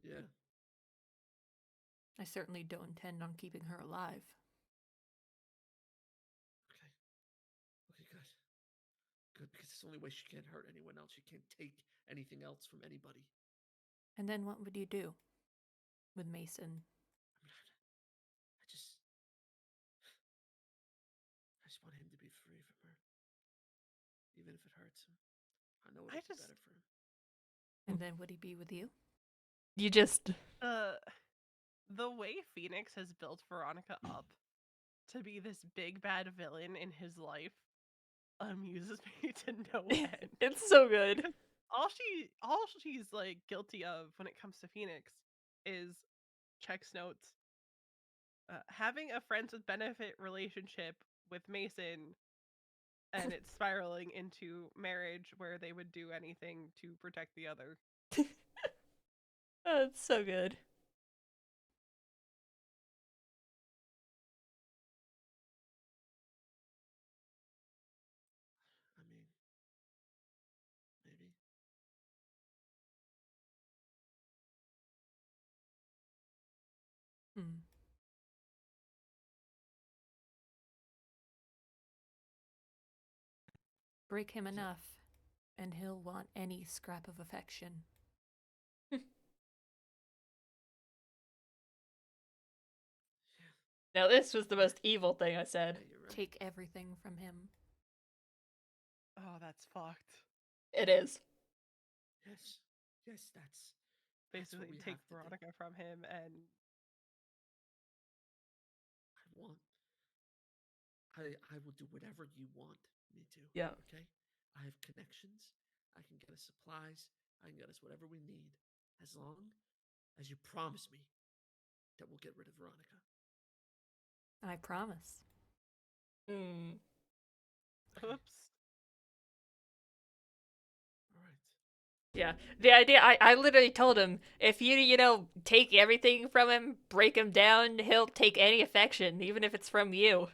Yeah. I certainly don't intend on keeping her alive. Okay. Okay, good. Good, because it's the only way she can't hurt anyone else. She can't take anything else from anybody. And then what would you do with Mason? I just want him to be free from her. Even if it hurts him. I know I it'll be just- better for him. And then would he be with you? You just the way Phoenix has built Veronica up to be this big bad villain in his life amuses me to no end. it's so good. All she's like guilty of when it comes to Phoenix is checks notes, having a friends with benefit relationship with Mason, and it's spiraling into marriage where they would do anything to protect the other. Oh, it's so good. I mean, maybe. Hmm. Break him enough, and he'll want any scrap of affection. Now this was the most evil thing I said. Yeah, you're right. Take everything from him. Oh, that's fucked. It is. Yes. Yes, that's what Basically, we take have to do. Veronica from him, and I will do whatever you want me to. Yeah. Okay? I have connections. I can get us supplies. I can get us whatever we need. As long as you promise me that we'll get rid of Veronica. I promise. Mm. oops. All right. Yeah. The idea, I literally told him, if you take everything from him, break him down, he'll take any affection, even if it's from you.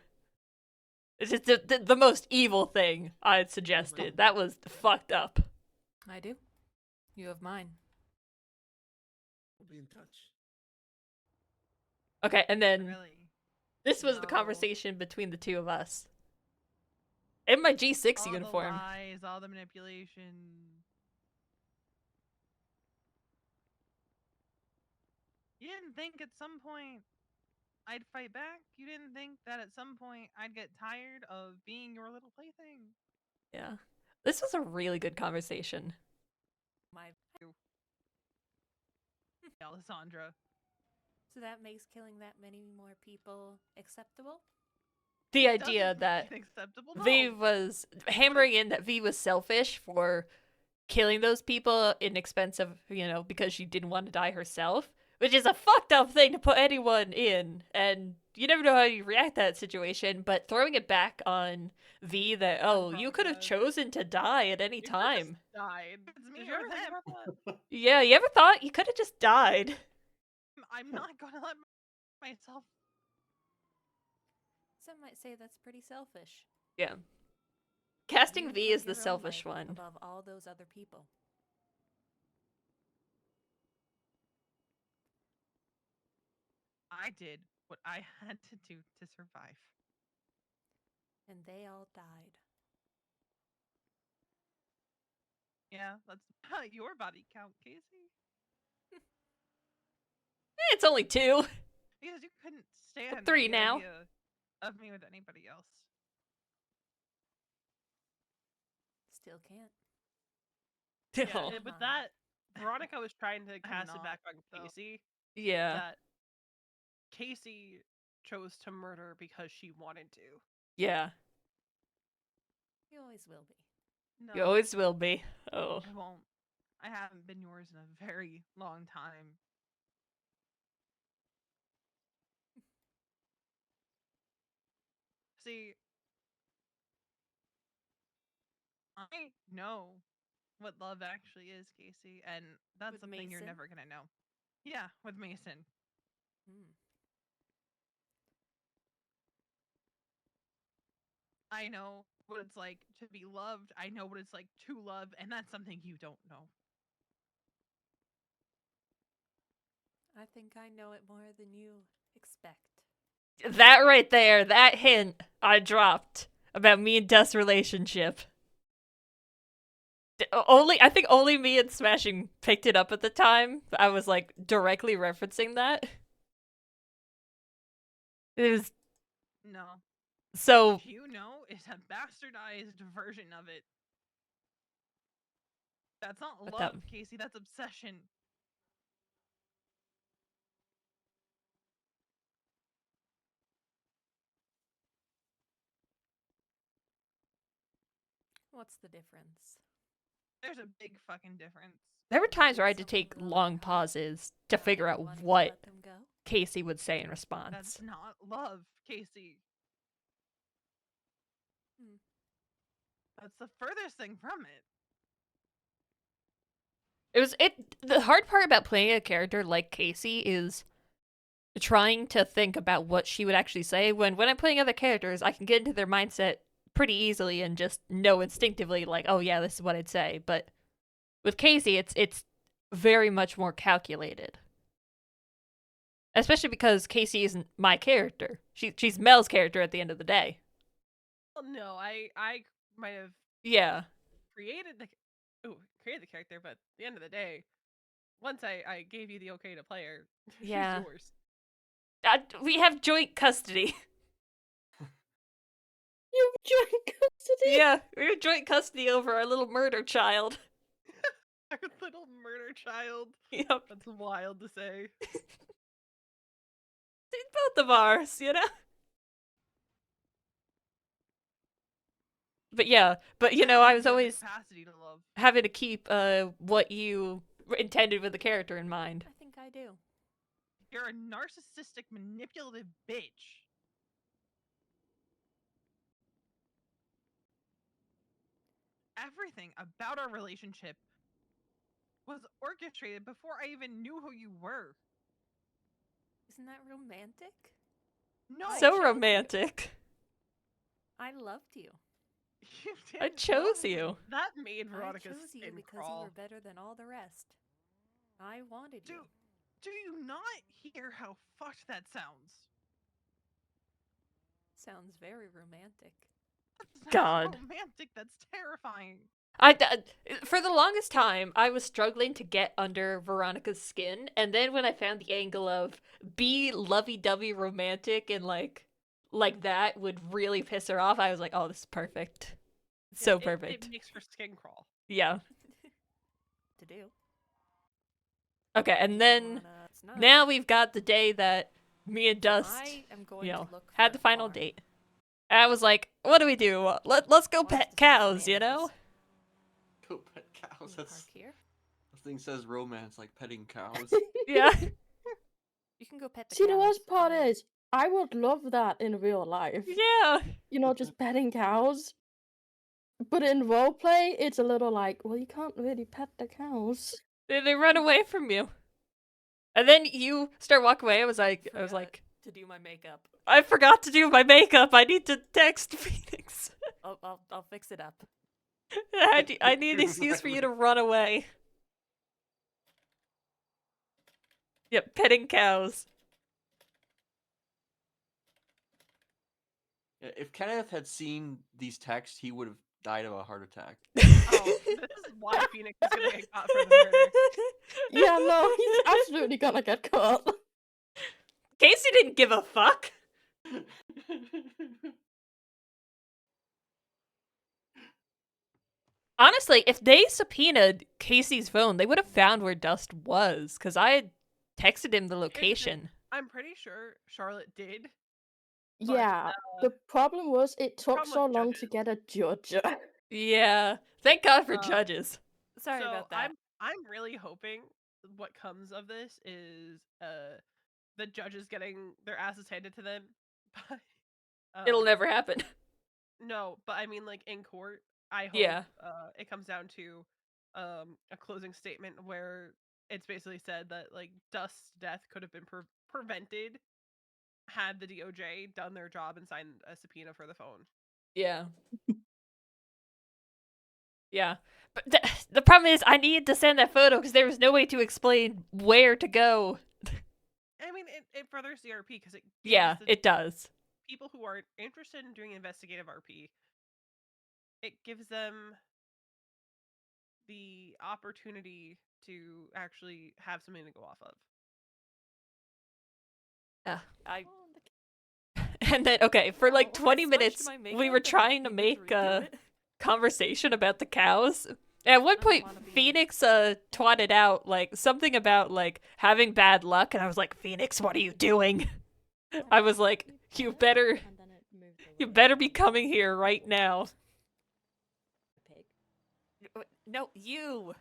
It's just the most evil thing I had suggested. That was fucked up. I do. You have mine. We'll be in touch. Okay, and then Really? this was the No. conversation between the two of us. In my G6 All uniform. the lies, all the manipulation. You didn't think at some point I'd fight back? You didn't think that at some point I'd get tired of being your little plaything? Yeah. This was a really good conversation. My. Alessandra. So that makes killing that many more people acceptable? The Doesn't idea make that it acceptable. V No. was hammering in that V was selfish for killing those people in expense of, because she didn't want to die herself, which is a fucked up thing to put anyone in. And you never know how you react to that situation, but throwing it back on V that, oh, you could have Veronica. chosen to die at any You could've time. just died. It's me Did or you ever think them. about that? Yeah, you ever thought you could have just died? I'm not gonna let myself. Some might say that's pretty selfish. Yeah. Casting You V put is the your own selfish life one. above all those other people. I did what I had to do to survive. And they all died. Yeah, that's your body count, Casey. It's only 2. Because you couldn't stand 3 the now. idea of me with anybody else. Still can't. Yeah, Oh. and with that, Veronica was trying to cast it not, back on though. Casey. Yeah. That Casey chose to murder because she wanted to. Yeah. You always will be. No, You always will be. Oh. I won't. I haven't been yours in a very long time. See, I know what love actually is, Casey, and that's With something you're Mason? never gonna know. Yeah, with Mason. Hmm. I know what it's like to be loved. I know what it's like to love, and that's something you don't know. I think I know it more than you expect. That right there, that hint I dropped about me and Dust's relationship. I think only me and Smashing picked it up at the time. I was like directly referencing that. It was No. so What you know is a bastardized version of it. That's not But love, that- Casey. That's obsession. What's the difference? There's a big fucking difference. There were times where I had to Someone take love long how pauses to figure out wanting to what let them go? Casey would say in response. That's not love, Casey. Hmm. That's the furthest thing from it. The hard part about playing a character like Casey is trying to think about what she would actually say. When I'm playing other characters, I can get into their mindset pretty easily and just know instinctively, like, oh yeah, this is what I'd say. But with Casey, it's very much more calculated. Especially because Casey isn't my character. She's Mel's character at the end of the day. Well, no, I might have Yeah. created the character, but at the end of the day, once I gave you the okay to play her, Yeah. she's yours. We have joint custody. You joint custody? Yeah, we have joint custody over our little murder child. Our little murder child. Yep. That's wild to say. Both of ours, you know? But yeah, I was You have the always capacity to love. having to keep what you intended with the character in mind. I think I do. You're a narcissistic, manipulative bitch. Everything about our relationship was orchestrated before I even knew who you were. Isn't that romantic? No, So Chelsea, romantic. I loved you. You I didn't chose love me. you. That made I Veronica's chose you skin because crawl. you were better than all the rest. I wanted you. Do you not hear how fucked that sounds? Sounds very romantic. That's not God. romantic. That's terrifying. For the longest time, I was struggling to get under Veronica's skin, and then when I found the angle of be lovey-dovey romantic and like that would really piss her off, I was like, oh, this is perfect. So It perfect. makes her skin crawl. Yeah. To do. Okay, and then It's not. now we've got the day that me and Dust, I am going to look for had the a final farm. date. And I was like, what do we do? Let's go Wants to pet see cows, you bananas. know? Go pet cows. Can we That's park here? the thing says romance, like petting cows. Yeah. You can go pet the See, cows. the worst part I- is, I would love that in real life. Yeah. You know, just petting cows. But in roleplay, it's a little like, well, you can't really pet the cows. They run away from you. And then you start walking away. I was like, to do my makeup. I forgot to do my makeup. I need to text Phoenix. I'll fix it up. I need an excuse for you to run away. Yep, petting cows. Yeah, if Kenneth had seen these texts, he would have died of a heart attack. Oh, this is why Phoenix is gonna get caught for the murder. Yeah, no, he's absolutely gonna get caught. Casey didn't give a fuck. Honestly, if they subpoenaed Casey's phone, they would have found where Dust was, because I had texted him the location. I'm pretty sure Charlotte did. Yeah, the problem was it took problem so with long to judges. get a judge. Yeah. Thank God for Um, judges. Sorry so about that. I'm really hoping what comes of this is the judges getting their asses handed to them. By, It'll never happen. No, but I mean like in court. I hope Yeah. it comes down to a closing statement where it's basically said that like Dust's death could have been prevented had the DOJ done their job and signed a subpoena for the phone. Yeah. Yeah. But the problem is I needed to send that photo because there was no way to explain where to go. I mean, it furthers the RP because it Yeah, gives the it does. people who are interested in doing investigative RP, it gives them the opportunity to actually have something to go off of. I And then, okay, for like Oh, I 20 smudged minutes, my we makeup were and trying to you could make redo a it. conversation about the cows. At one I don't point, wanna be- Phoenix twatted out like something about like having bad luck, and I was like, Phoenix, what are you doing? I was like, you better And then it moved you away. better be coming here right now. Pig. No, you.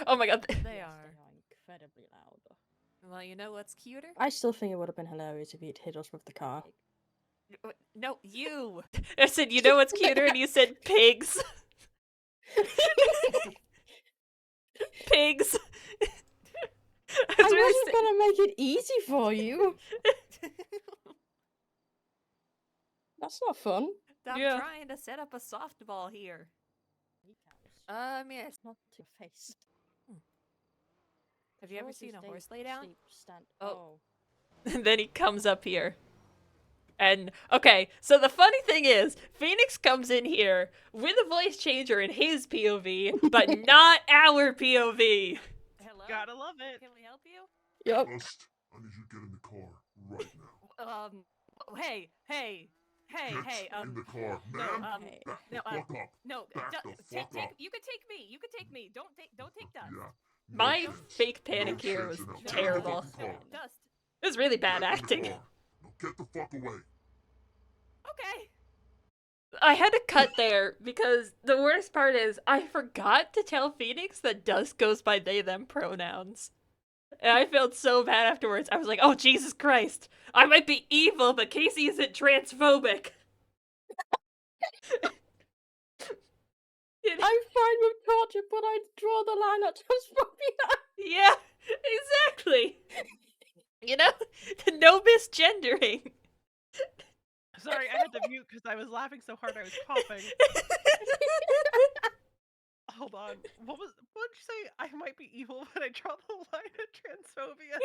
Oh my god. They Yes, are. they are incredibly loud. Well, you know what's cuter? I still think it would have been hilarious if he'd hit us with the car. No, you. I said, you know what's cuter? And you said pigs. Pigs. I wasn't gonna make it easy for you. That's not fun. Stop Yeah. trying to set up a softball here. Yes. Not to your face. Have you ever seen a horse lay down? Oh. And then he comes up here. And, okay, so the funny thing is, Phoenix comes in here with a voice changer in his POV, but not our POV. Hello? Gotta love it. Can we help you? Yep. Dust, I need you to get in the car right now. Hey, Get in the car, no, ma'am. um, Back the no, fuck up. no, Back du- the take, fuck up. you can take me. You can take me. Don't take Dust. Yeah. No My chance. fake No panic here chance was in hell. Get in the terrible. fucking car. Dust. It was really bad Get in the acting. car. Now get the fuck away. Okay. I had to cut there because the worst part is I forgot to tell Phoenix that Dust goes by they them pronouns. And I felt so bad afterwards. I was like, oh Jesus Christ. I might be evil, but Casey isn't transphobic. I'm fine with torture, but I'd draw the line at transphobia. Yeah, exactly. You know? No misgendering. Sorry, I had to mute because I was laughing so hard I was coughing. Hold on. What did you say? I might be evil, but I draw the line at transphobia.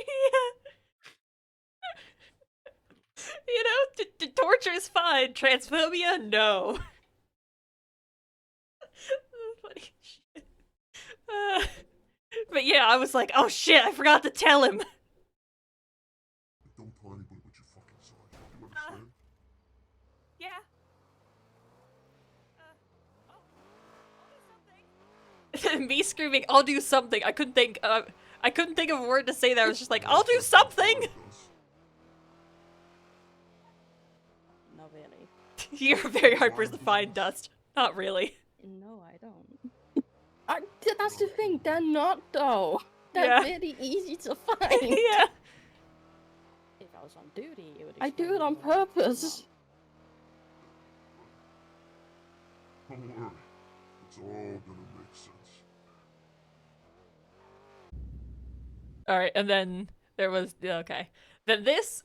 Yeah. You know, torture is fine. Transphobia, no. Funny shit. But yeah, I was like, oh shit, I forgot to tell him. Don't tell anybody what you fucking saw. You understand? Yeah. Me screaming, I'll do something. I couldn't think of a word to say that. I was just like, I'll do something. Not really. You're very hard person to find, Dust. Not really. No, I don't. That's the thing. They're not though. They're Yeah. really easy to find. Yeah. If I was on duty, it would. I do it on purpose. Don't worry. It's all gonna make sense. Alright, and then there was okay. Then this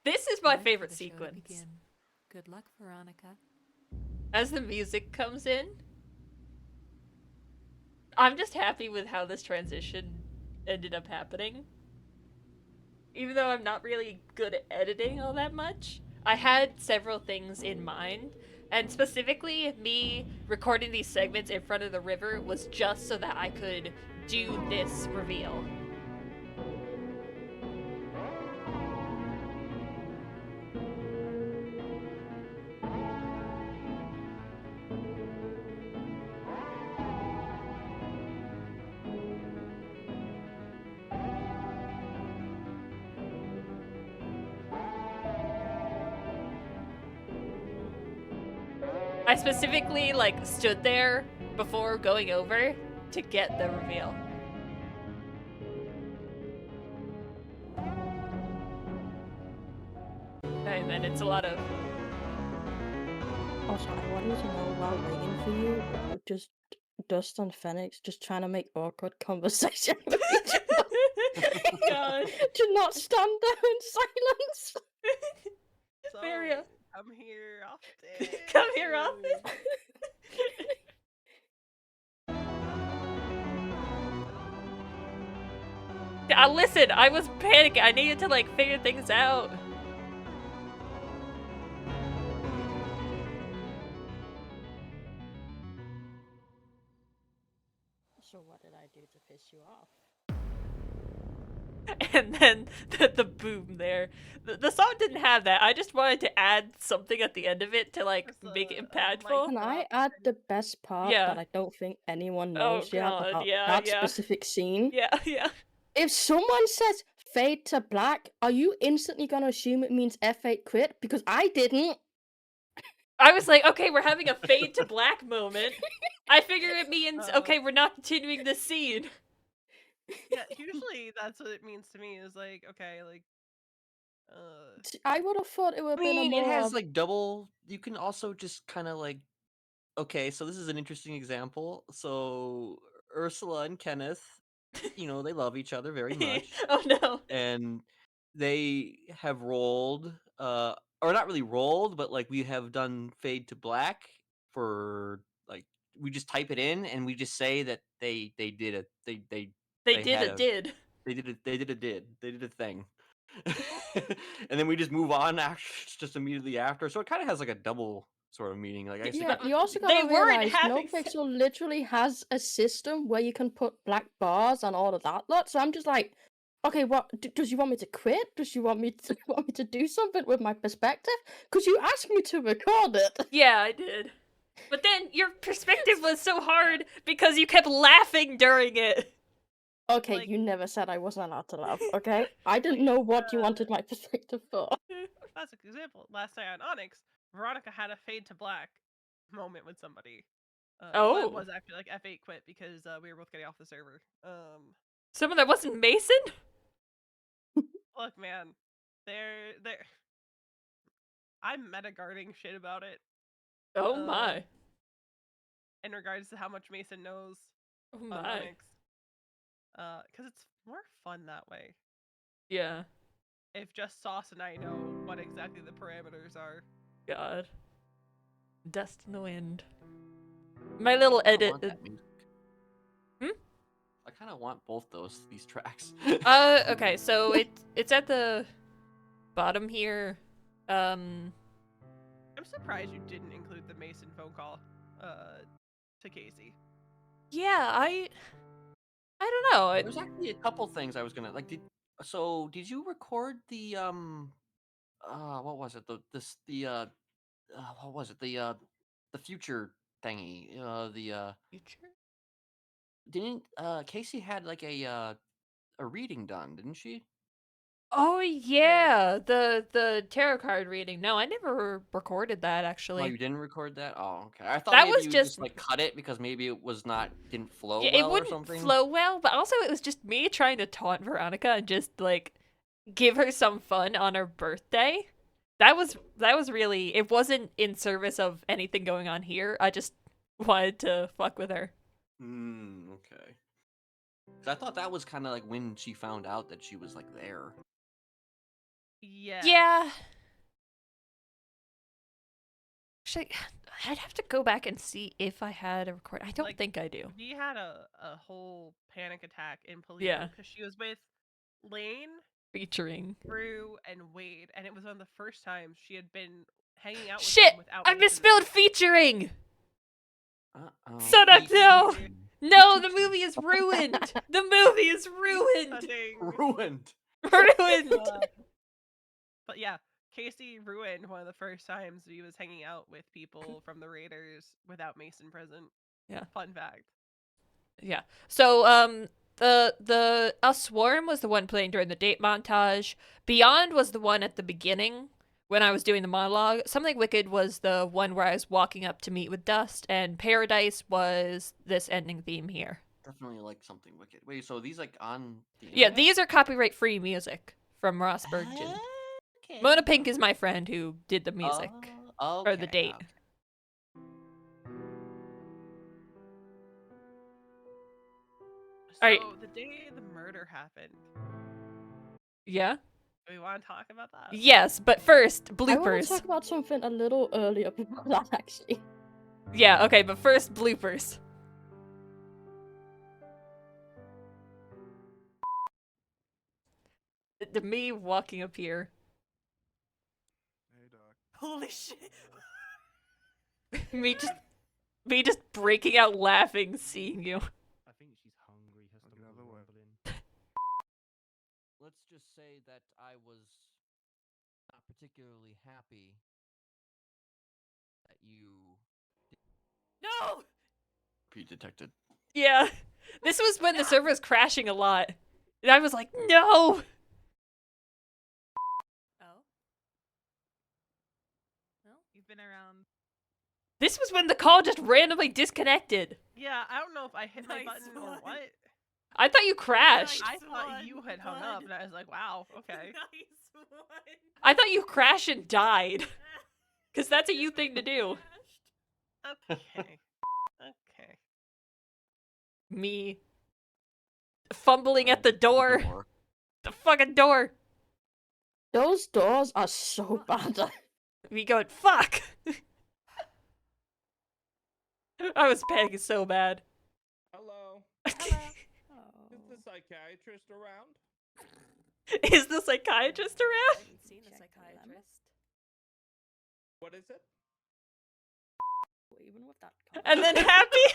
is my Time for favorite the show to sequence. begin. Good luck, Veronica. As the music comes in, I'm just happy with how this transition ended up happening. Even though I'm not really good at editing all that much, I had several things in mind, and specifically me recording these segments in front of the river was just so that I could do this reveal. I specifically like stood there before going over to get the reveal. And then it's a lot of Also, I wanted to know while waiting for you, just Dust and Phoenix just trying to make awkward conversation with each other. God. To not stand there in silence. So, Maria. come here often. Come here often. Listen, I was panicking. I needed to like figure things out. So what did I do to piss you off? And then the boom there. The song didn't have that. I just wanted to add something at the end of it to like Just make it a mic impactful. Can I drop. add the best part Yeah. that I don't think anyone Oh knows yet god, about yeah, that yeah. specific scene? Yeah, yeah. If someone says fade to black, are you instantly gonna assume it means F8 quit? Because I didn't. I was like, okay, we're having a fade to black moment. I figure it means, okay, we're not continuing this scene. Yeah, usually that's what it means to me. Is like, okay, like, I would have thought it would have been a it more has of... like double. You can also just kind of like, okay, so this is an interesting example. So Ursula and Kenneth, they love each other very much, Oh no. and they have rolled, or not really rolled, but like we have done fade to black for like we just type it in and we just say that they did a They they did had a a did. they did a thing. And then we just move on just immediately after. So it kind of has like a double sort of meaning. Like I guess Yeah, you also They gotta weren't realize having NoPixel literally has a system where you can put black bars and all of that lot. So I'm just like, okay, what does you want me to quit? Does you want me to do something with my perspective? Because you asked me to record it. Yeah, I did. But then your perspective was so hard because you kept laughing during it. Okay, Like- you never said I wasn't allowed to laugh, okay? I didn't know what you wanted my perspective for. Classic example. Last night on Onyx, Veronica had a fade to black moment with somebody. Well, it Oh. was actually like F8 quit because we were both getting off the server. Someone that wasn't Mason? Look, man, they're I'm meta guarding shit about it. Oh my. In regards to how much Mason knows Oh on my. Onyx. Because it's more fun that way. Yeah. If just Sauce and I know what exactly the parameters are. God. Dust in the wind. My little edit. I kind of want both these tracks. Okay, so it's at the bottom here. I'm surprised you didn't include the Mason phone call to Casey. Yeah, I don't know. There's actually a couple things I was gonna like. Did you record the what was it? What was it? The future thingy. Future? Didn't Casey had like a reading done, didn't she? Oh yeah, the tarot card reading. No, I never recorded that Oh, actually. you didn't record that? Oh, okay. I thought That maybe was you just like cut it because maybe it was didn't flow Yeah, well it or wouldn't something. flow well, but also it was just me trying to taunt Veronica and just like give her some fun on her birthday. That was really, it wasn't in service of anything going on here. I just wanted to fuck with her. Okay. So I thought that was kind of like when she found out that she was like there. Yeah. Yeah. Actually, I'd have to go back and see if I had a record. I don't think I do. We had a whole panic attack in Polito Yeah. because she was with Lane, Featuring. Drew, and Wade, and it was one of the first times she had been hanging out with Shit! them without I Mason. misspelled featuring! Uh-oh. Sodak, no! No, the movie is ruined! The movie is ruined! Ruined! Ruined! But yeah, Casey ruined one of the first times he was hanging out with people from the Raiders without Mason present. Yeah. Fun fact. Yeah. So, the Swarm was the one playing during the date montage. Beyond was the one at the beginning when I was doing the monologue. Something Wicked was the one where I was walking up to meet with Dust, and Paradise was this ending theme here. Definitely like Something Wicked. Wait, so these like on the Yeah, internet? these are copyright-free music from Ross Bergin. Okay. Mona Pink is my friend who did the music. Or the date. So Alright. the day the murder happened, Yeah? do we want to talk about that? Yes, but first, I want to bloopers. talk about something a little earlier before that, actually. Yeah, okay, but first, bloopers. The me walking up here. Hey, Doc. Holy shit. me just breaking out laughing seeing you. I think she's hungry. Has Another one. that I was not particularly happy that you. No! Be detected. Yeah. This was when the server was crashing a lot. And I was like, no! Oh. No? You've been around. This was when the call just randomly disconnected. Yeah, I don't know if I hit my Nice button or one. what. I thought you crashed. I thought you had hung up, and I was like, wow, okay. Nice one. I thought you crashed and died. Because that's a you thing to do. Okay. Okay. Me. Fumbling at the door. The fucking door. Those doors are so bad. Me going, fuck! I was panicking so bad. Hello. Hello. Is the psychiatrist around? Is the psychiatrist I around? haven't seen a psychiatrist. What is it? Even with that. And then Happy.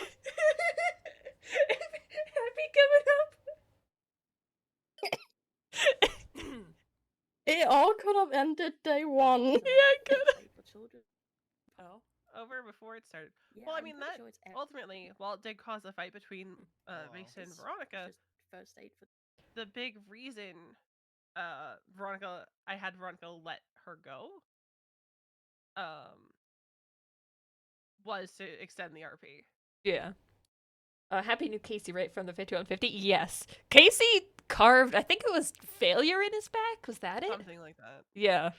Happy coming up. It all could have ended day one. Yeah, it could. Oh. Over before it started. Yeah, Well, I I'm mean, pretty that sure it's ultimately, while it did cause a fight between Mason and It's Veronica, just first aid for. the big reason I had Veronica let her go was to extend the RP. Yeah. Happy knew Casey right from the 5150. Yes. Casey carved, I think it was failure in his back. Was that it? Something like that. Yeah.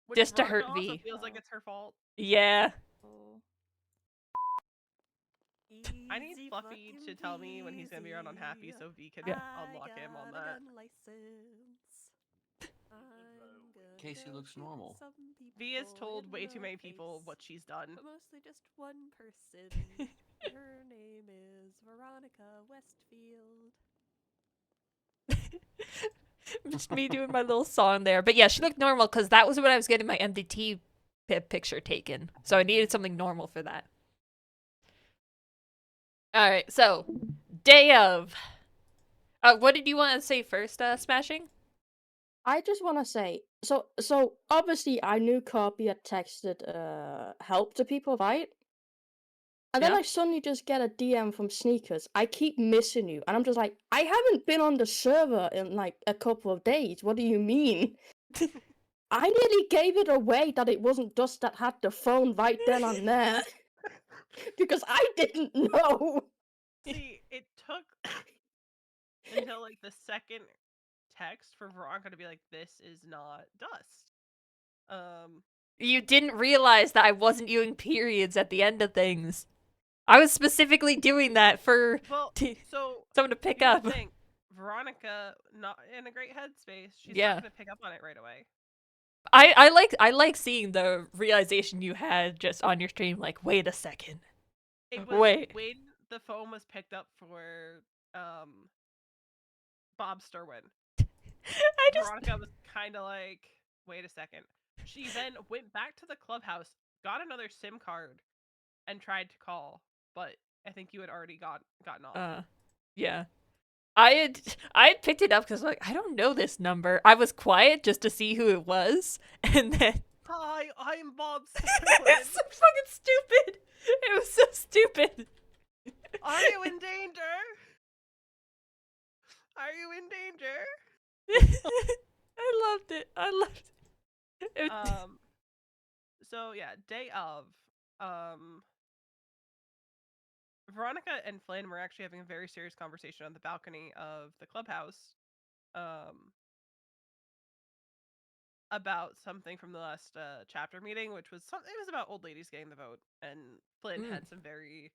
Which Just to Veronica hurt also V. feels like it's her fault. Yeah. I need Fluffy to tell me when he's gonna be around on Happy so V can unlock him on that. Casey looks normal. V has told way too many people what she's done. But mostly just one person. Her name is Veronica Westfield. Just me doing my little song there. But yeah, she looked normal because that was when I was getting my MDT picture taken. So I needed something normal for that. Alright, so day of. What did you want to say first, Smashing? I just want to say, so obviously I knew Carbie had texted help to people, right? And then Yeah. I suddenly just get a DM from Sneakers. I keep missing you, and I'm just like, I haven't been on the server in like a couple of days. What do you mean? I nearly gave it away that it wasn't Dust that had the phone right then and there because I didn't know. See, it took until like the second text for Veronica to be like, "This is not Dust." You didn't realize that I wasn't doing periods at the end of things. I was specifically doing that for so someone to pick here's up. the thing. Veronica, not in a great headspace. She's Yeah. not gonna pick up on it right away. I like seeing the realization you had just on your stream. Like, wait a second. It was Wait. when the phone was picked up for Bob Sterwin. Veronica was kind of like, wait a second. She then went back to the clubhouse, got another SIM card, and tried to call, but I think you had already gotten off. Yeah. I had picked it up because like I don't know this number. I was quiet just to see who it was, and then Hi, I'm Bob it Sterwin. was so fucking stupid. It was so stupid. Are you in danger? Are you in danger? I loved it. I loved it. So yeah, day of. Veronica and Flynn were actually having a very serious conversation on the balcony of the clubhouse. About something from the last chapter meeting, which was something. It was about old ladies getting the vote, and Flynn had some very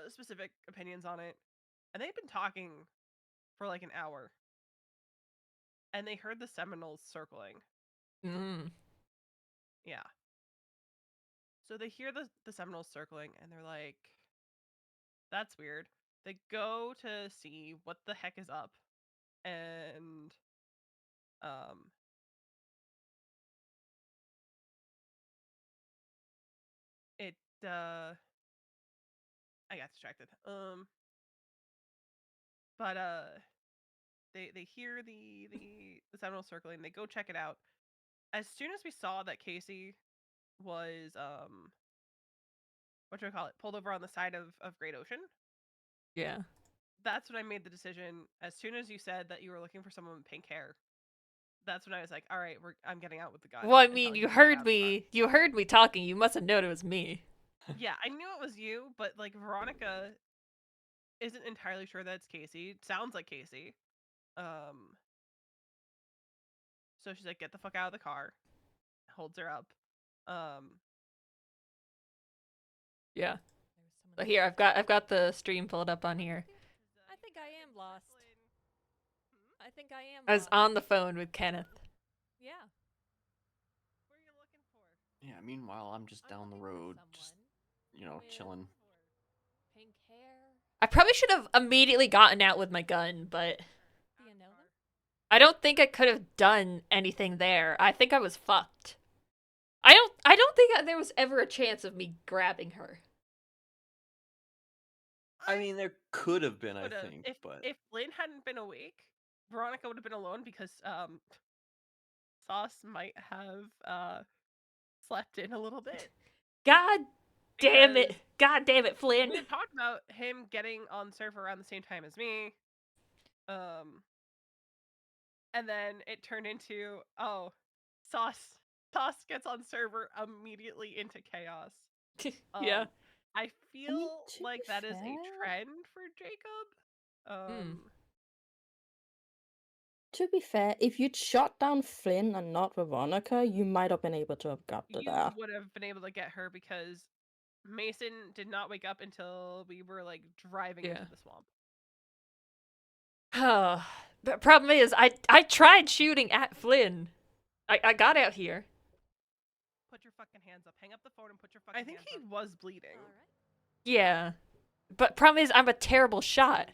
specific opinions on it. And they'd been talking for like an hour, and they heard the Seminoles circling. Yeah. So they hear the Seminoles circling, and they're like, "That's weird." They go to see what the heck is up, and it I got distracted. But They hear the Seminole circling. They go check it out. As soon as we saw that Casey was what do I call it, pulled over on the side of Great Ocean, Yeah. that's when I made the decision. As soon as you said that you were looking for someone with pink hair, that's when I was like, all right, I'm getting out with the gun. Well, I and mean, telling you him to get out heard of the car. me. You heard me talking. You must have known it was me. Yeah, I knew it was you, but like Veronica isn't entirely sure that it's Casey. It sounds like Casey. So she's like, get the fuck out of the car. Holds her up. Yeah. But here, I've got the stream pulled up on here. I think I am lost. I think I am I was lost. on the phone with Kenneth. Yeah. What are you looking for? Yeah, meanwhile, I'm just down the road, just, chilling. Pink hair. I probably should have immediately gotten out with my gun, but Do you know them? I don't think I could have done anything there. I think I was fucked. I don't think there was ever a chance of me grabbing her. I mean, there could have been, I Would've. think, but If Lynn hadn't been awake, Veronica would have been alone because Sauce might have slept in a little bit. God damn it. Because God damn it, Flynn. we had talked about him getting on server around the same time as me. And then it turned into, Sauce gets on server immediately into chaos. Yeah. I feel to like be that is a fair- trend for Jacob. To be fair, if you'd shot down Flynn and not Veronica, you might have been able to have got to You there. would have been able to get her because Mason did not wake up until we were like driving Yeah. into the swamp. Oh, the problem is, I tried shooting at Flynn. I got out here. Put your fucking hands up. Hang up the phone and put your fucking hands up. I think he was bleeding. All right. Yeah. But problem is, I'm a terrible shot.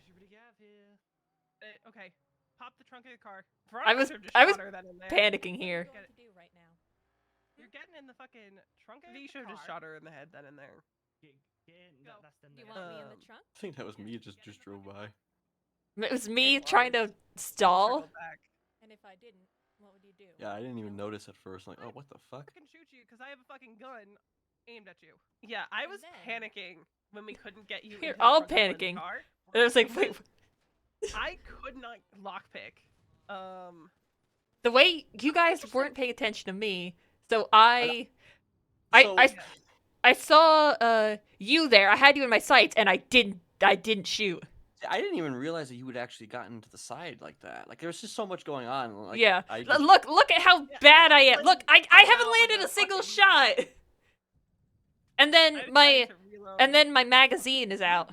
Okay. Pop the trunk of your car. I was shot her then and there. panicking What are here. you going to do right now? You're getting in the fucking trunk of the car. You should have just shot her in the head then and there. Do you want me in the trunk? I think that was me just drove by. It was me It trying was. to stall. Circled back. And if I didn't, what would you do? Yeah, I didn't even Kill me? notice at first. Like, oh, what the fuck? I can shoot you because I have a fucking gun aimed at you. Yeah, I And was then- panicking when we couldn't get you. You're into the all front door of the panicking. car. And I was like, wait. I could not lockpick. The way you guys weren't paying attention to me, so So- I saw you there. I had you in my sights, and I didn't shoot. I didn't even realize that you had actually gotten to the side like that. Like, there was just so much going on. Like, Yeah. I just, Look at how bad I am. Look, I haven't out landed with a a single fucking shot. And I then decided my to reload. and then my magazine is out.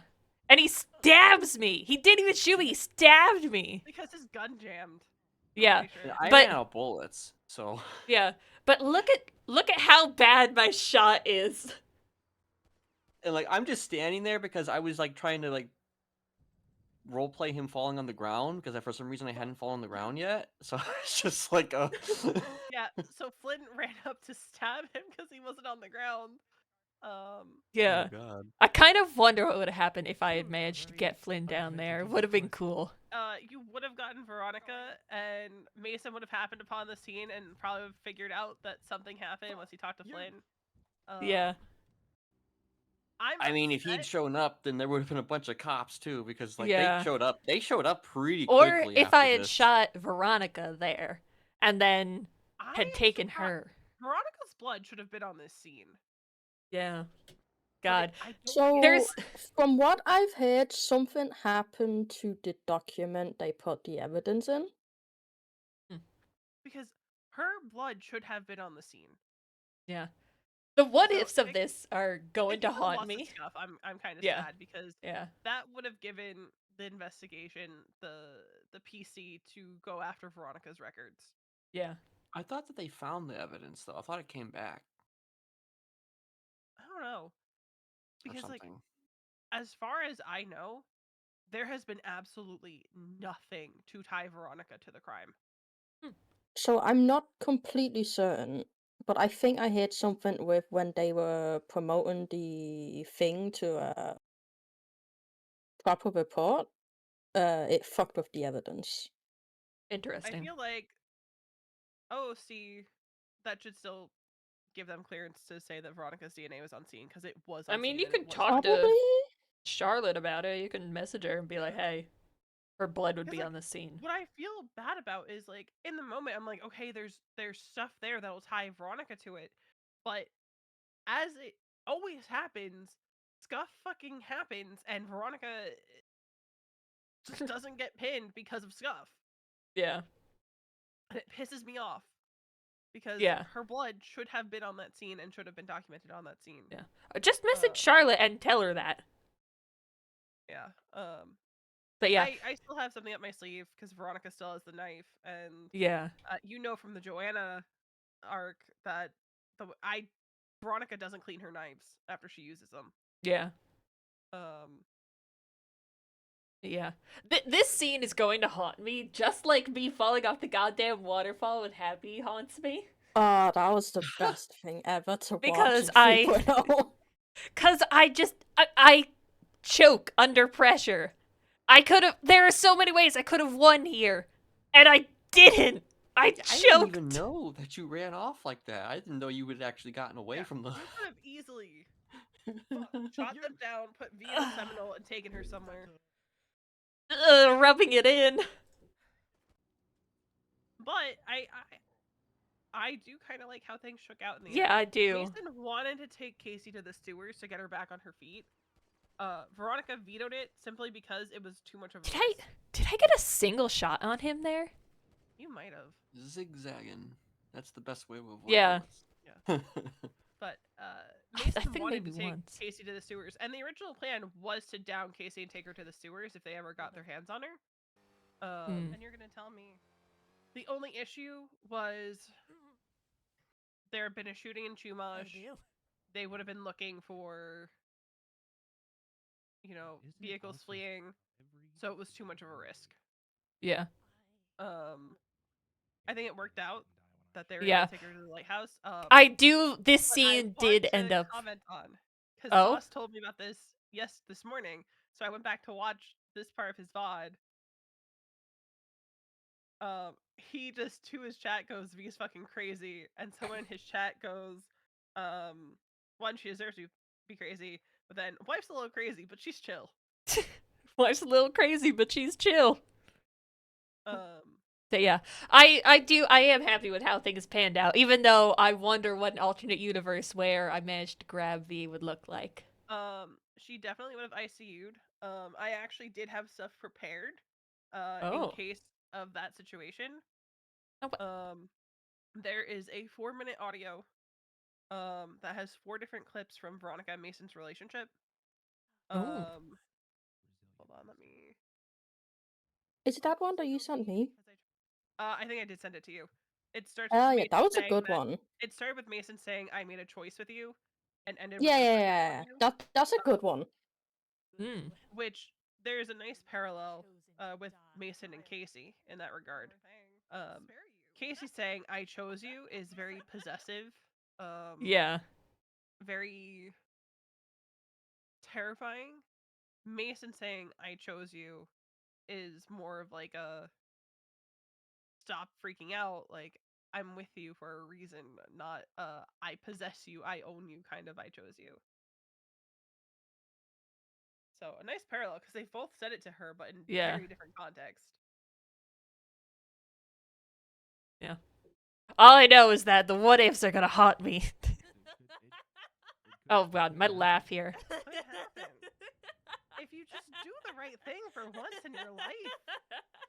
And he stabs me. He didn't even shoot me. He stabbed me. Because his gun jammed. Yeah. Pretty sure. I but- ran out of bullets, so Yeah. But look at how bad my shot is. and like I'm just standing there because I was like trying to like role play him falling on the ground because for some reason I hadn't fallen on the ground yet. So it's just like Yeah, so Flynn ran up to stab him because he wasn't on the ground. Yeah. Oh god. I kind of wonder what would have happened if I had managed to get Flynn down there. Would have been cool. You would have gotten Veronica, and Mason would have happened upon the scene and probably would have figured out that something happened once he talked to Flynn. Yeah. I mean, if he'd upset. shown up, then there would have been a bunch of cops too, because like Yeah. they showed up. They showed up pretty Or quickly. if after I had this. shot Veronica there and then I had am taken surprised. her. Veronica's blood should have been on this scene. Yeah. But God. I don't So, think There's from what I've heard, something happened to the document they put the evidence in. because her blood should have been on the scene. Yeah. The what So, ifs of it- this are going to Ignore haunt lots of me. Stuff. I'm kind of Yeah. sad because Yeah. that would have given the investigation the PC to go after Veronica's records. Yeah. I thought that they found the evidence though. I thought it came back I don't know or because like something. as far as I know, there has been absolutely nothing to tie Veronica to the crime. So I'm not completely certain, but I think I heard something with when they were promoting the thing to a proper report. It fucked with the evidence. I Interesting. feel like OC that should still give them clearance to say that Veronica's DNA was on scene because it was on I mean, scene you and it can was talk Probably. to Charlotte about it. You can message her and be like, "Hey, her blood would 'Cause, be like, on the scene." what I feel bad about is like in the moment I'm like, okay, there's stuff there that'll tie Veronica to it, but as it always happens, scuff fucking happens, and Veronica just doesn't get pinned because of scuff. Yeah. And it pisses me off because Yeah. her blood should have been on that scene and should have been documented on that scene. Yeah. Just message Charlotte and tell her that. Yeah. But yeah. I still have something up my sleeve because Veronica still has the knife, and Yeah. you know from the Joanna arc that Veronica doesn't clean her knives after she uses them. Yeah. Yeah. This scene is going to haunt me, just like me falling off the goddamn waterfall with Happy haunts me. Oh, that was the best thing ever to Because watch in 3.0. Cause I choke under pressure. There are so many ways I could have won here, and I didn't. I choked. I didn't even know that you ran off like that. I didn't know you had actually gotten away from the. You could have easily shot them down, put V in a Seminole, and taken her somewhere. Rubbing it in. But I do kind of like how things shook out in the end. Yeah, I do. Mason wanted to take Casey to the sewers to get her back on her feet. Veronica vetoed it simply because it was too much of a risk. Did I get a single shot on him there? You might have. Zigzagging. That's the best way to avoid Yeah. Yeah. But Mason think wanted maybe to take once. Casey to the sewers, and the original plan was to down Casey and take her to the sewers if they ever got their hands on her. And you're gonna tell me the only issue was there had been a shooting in Chumash. They would have been looking for, vehicles fleeing, so it was too much of a risk. Yeah. I think it worked out that they were Yeah. gonna take her to the lighthouse. This but scene I want did to end up. comment on because Oh? Sauce told me about this this morning, so I went back to watch this part of his VOD. He just to his chat goes, V's fucking crazy, and someone in his chat goes, one, she deserves to be crazy, but then wife's a little crazy, but she's chill. Wife's a little crazy, but she's chill. But yeah, I am happy with how things panned out, even though I wonder what an alternate universe where I managed to grab V would look like. She definitely would have ICU'd. I actually did have stuff prepared, Oh. in case of that situation. Oh, there is a 4-minute audio, that has 4 different clips from Veronica and Mason's relationship. Hold on, let me. Is it that one that you sent me? I think I did send it to you. It starts. Oh, with yeah, that Mason was a saying good that- one. It started with Mason saying, "I made a choice with you," and ended Yeah, with yeah, "I yeah. love you." That's a good one. Which there's a nice parallel with Mason and Casey in that regard. Casey saying "I chose you" is very possessive. Yeah. Very terrifying. Mason saying "I chose you" is more of like a stop freaking out, like I'm with you for a reason, not I possess you, I own you kind of I chose you. So a nice parallel because they both said it to her, but in very different context. Yeah. All I know is that the what ifs are gonna haunt me. Oh god, my laugh here. What happened? If you just do the right thing for once in your life,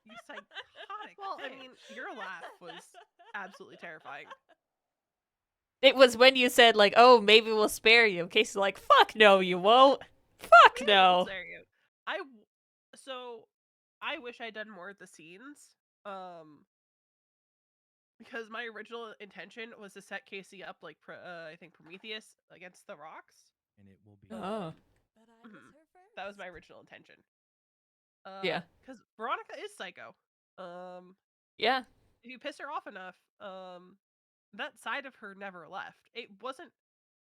you psychotic. Well, I mean, your laugh was absolutely terrifying. It was when you said like, "Oh, maybe we'll spare you." Casey's like, "Fuck no, you won't. Fuck no." So I wish I'd done more of the scenes. Because my original intention was to set Casey up like I think Prometheus against the rocks. And it will be. Oh. That was my original intention. Yeah. Because Veronica is psycho. Yeah. If you piss her off enough, that side of her never left. It wasn't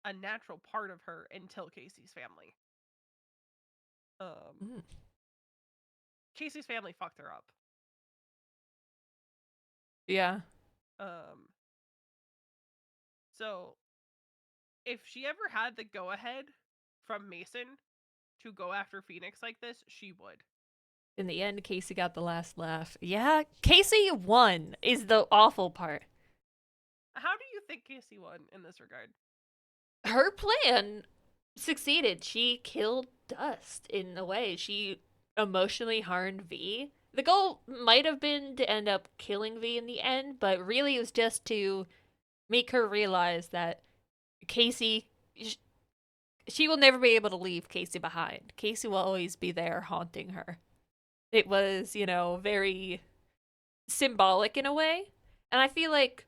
a natural part of her until Casey's family. Casey's family fucked her up. Yeah. So if she ever had the go ahead from Mason to go after Phoenix like this, she would. In the end, Casey got the last laugh. Yeah, Casey won is the awful part. How do you think Casey won in this regard? Her plan succeeded. She killed Dust in a way. She emotionally harmed V. The goal might have been to end up killing V in the end, but really it was just to make her realize that Casey, she will never be able to leave Casey behind. Casey will always be there haunting her. It was, very symbolic in a way. And I feel like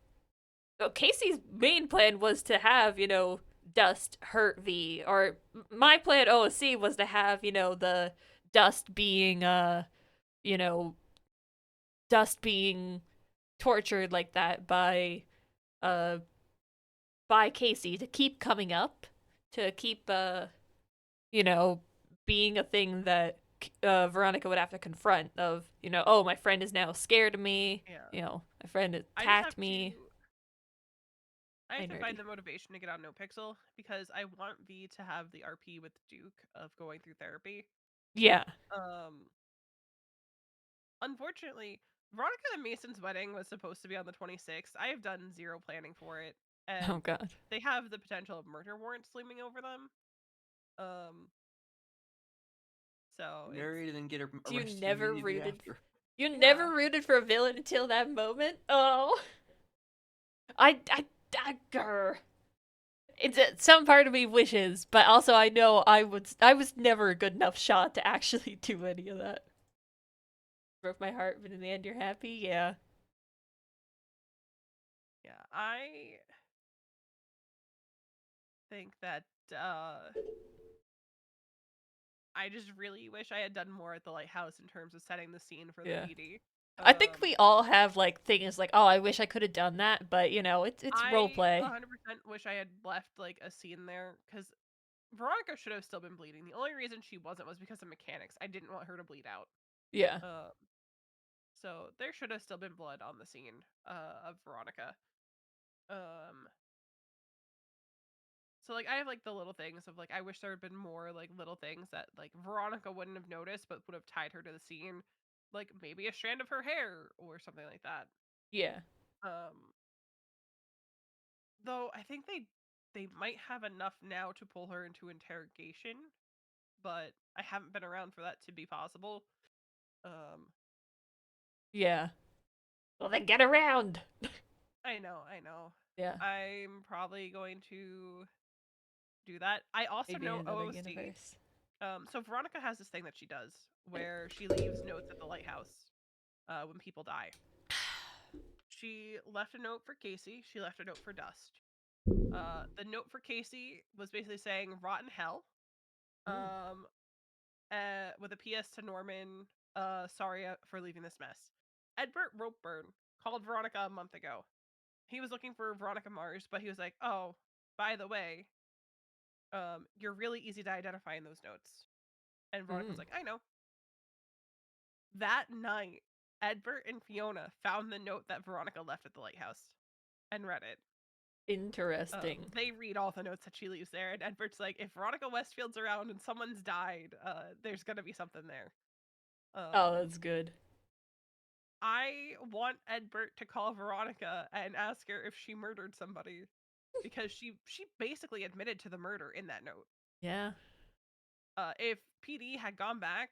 Casey's main plan was to have, Dust hurt V. Or my plan OC was to have, the Dust being, Dust being tortured like that by Casey to keep coming up, to keep, being a thing that Veronica would have to confront of, oh, my friend is now scared of me. Yeah. My friend attacked me. I have to find the motivation to get on No Pixel because I want V to have the RP with Duke of going through therapy. Yeah. Unfortunately, Veronica and Mason's wedding was supposed to be on the 26th. I have done zero planning for it. And Oh god. They have the potential of murder warrants looming over them. So married and get arrested. You never rooted. After. You never rooted for a villain until that moment. Oh. Grr. It's some part of me wishes, but also I know I was never a good enough shot to actually do any of that. Broke my heart, but in the end you're happy. Yeah. Yeah, I think that I just really wish I had done more at the lighthouse in terms of setting the scene for the PD. I think we all have like things like, oh, I wish I could have done that, but it's role play. I 100% wish I had left like a scene there because Veronica should have still been bleeding. The only reason she wasn't was because of mechanics. I didn't want her to bleed out. Yeah. So there should have still been blood on the scene of Veronica. So like I have like the little things of like I wish there had been more like little things that like Veronica wouldn't have noticed but would have tied her to the scene, like maybe a strand of her hair or something like that. Yeah. Though I think they might have enough now to pull her into interrogation, but I haven't been around for that to be possible. Yeah. Well, then get around. I know. Yeah. I'm probably going to do that. I also Maybe know another OOC. universe. So Veronica has this thing that she does where she leaves notes at the lighthouse when people die. She left a note for Casey. She left a note for Dust. The note for Casey was basically saying "rotten hell," with a PS to Norman. Sorry for leaving this mess. Edbert Ropeburn called Veronica a month ago. He was looking for Veronica Mars, but he was like, "Oh, by the way, you're really easy to identify in those notes." And Veronica was like, "I know." That night, Edbert and Fiona found the note that Veronica left at the lighthouse and read it. Interesting. They read all the notes that she leaves there, and Edbert's like, if Veronica Westfield's around and someone's died, there's gonna be something there. Oh, that's good. I want Edbert to call Veronica and ask her if she murdered somebody, because she basically admitted to the murder in that note. Yeah. If PD had gone back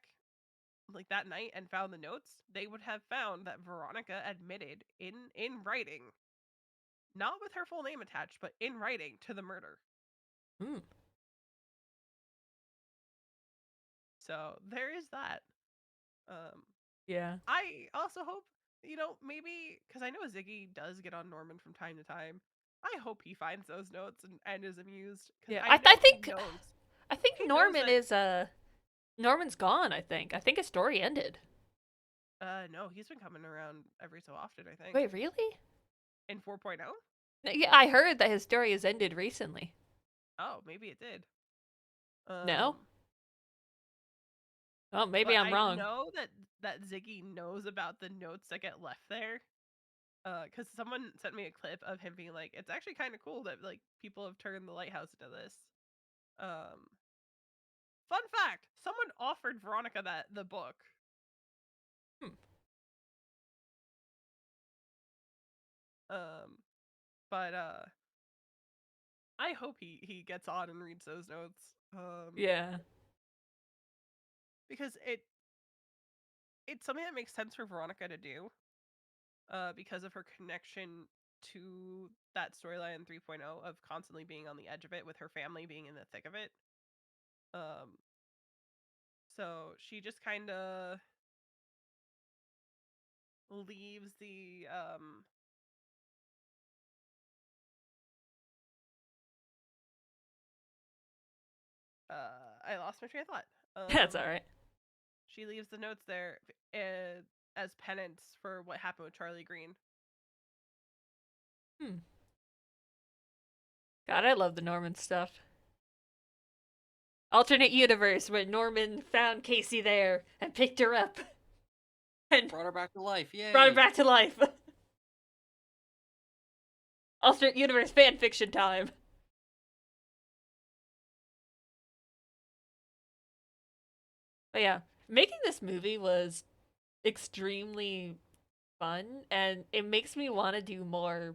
like that night and found the notes, they would have found that Veronica admitted in writing, not with her full name attached, but in writing, to the murder. So there is that. Yeah. I also hope, maybe because I know Ziggy does get on Norman from time to time. I hope he finds those notes and is amused. Yeah, I think Norman is Norman's gone. I think his story ended. No, he's been coming around every so often, I think. Wait, really? In 4.0? Yeah, I heard that his story has ended recently. Oh, maybe it did. No? Oh, maybe I'm wrong. I know that Ziggy knows about the notes that get left there. because someone sent me a clip of him being like, it's actually kind of cool that like people have turned the lighthouse into this. Fun fact: someone offered Veronica the book. But I hope he gets on and reads those notes. Yeah. Because it's something that makes sense for Veronica to do. Because of her connection to that storyline in 3.0 of constantly being on the edge of it with her family being in the thick of it. So she just kind of leaves the I lost my train of thought. That's all right. She leaves the notes there as penance for what happened with Charlie Green. God, I love the Norman stuff. Alternate universe where Norman found Casey there and picked her up. And Brought her back to life. Yay. brought her back to life. Alternate universe fanfiction time. But yeah, making this movie was extremely fun, and it makes me want to do more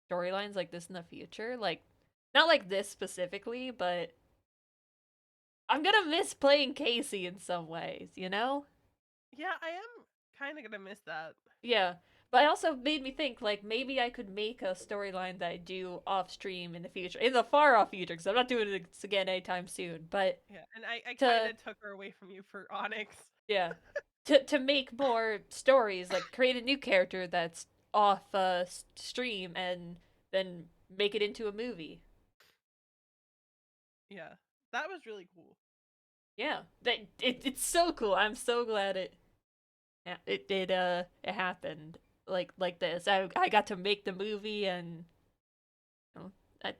storylines like this in the future. Like, not like this specifically, but I'm gonna miss playing Casey in some ways, you know? Yeah, I am kind of gonna miss that. Yeah. But it also made me think, like, maybe I could make a storyline that I do off stream in the future, in the far off future, because I'm not doing this again anytime soon. But yeah, and I kind of took her away from you for Onyx. Yeah, to make more stories, like create a new character that's off stream and then make it into a movie. Yeah, that was really cool. Yeah, it's so cool. I'm so glad it happened like this. I got to make the movie, and you know,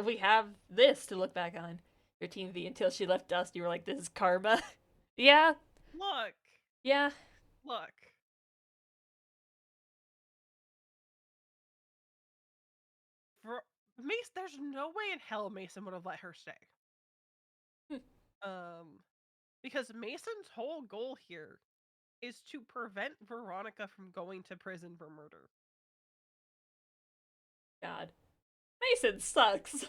we have this to look back on. Your Team V until she left us. You were like, this is karma. Yeah. Look. Yeah. Look. Mace, there's no way in hell Mason would have let her stay. Because Mason's whole goal here is to prevent Veronica from going to prison for murder. God. Mason sucks.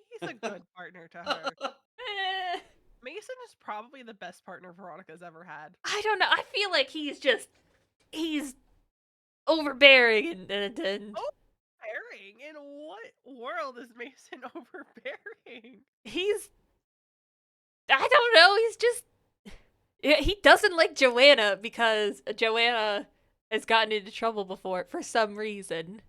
He's a good partner to her. Mason is probably the best partner Veronica's ever had. I don't know. I feel like he's overbearing and Overbearing? In what world is Mason overbearing? I don't know, he's just he doesn't like Joanna because Joanna has gotten into trouble before for some reason.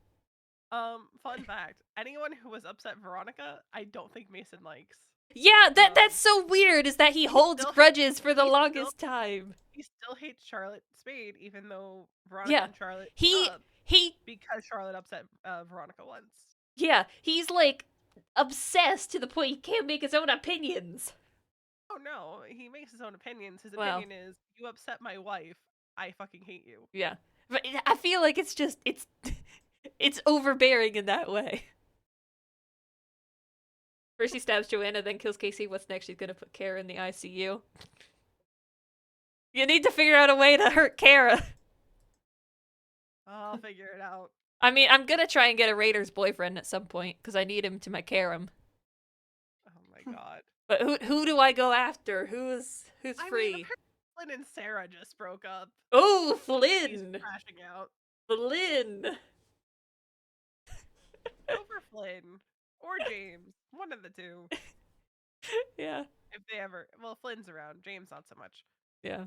Fun fact. Anyone who was upset Veronica, I don't think Mason likes. Yeah, that's so weird, is that he holds grudges for the longest time. He still hates Charlotte Spade, even though Veronica and Charlotte because Charlotte upset Veronica once. Yeah, he's like obsessed to the point he can't make his own opinions. Oh no, he makes his own opinions. His opinion is, you upset my wife, I fucking hate you. Yeah. But I feel like it's it's overbearing in that way. First he stabs Joanna, then kills Casey. What's next? She's gonna put Kara in the ICU. You need to figure out a way to hurt Kara. I'll figure it out. I mean, I'm gonna try and get a Raider's boyfriend at some point, because I need him to my Karam. Oh my god. But who do I go after? Who's free? Mean, Flynn and Sarah just broke up. Oh, Flynn! He's crashing out. Flynn! Over Flynn. Or James. One of the two. Yeah. If they ever... Well, Flynn's around. James not so much. Yeah.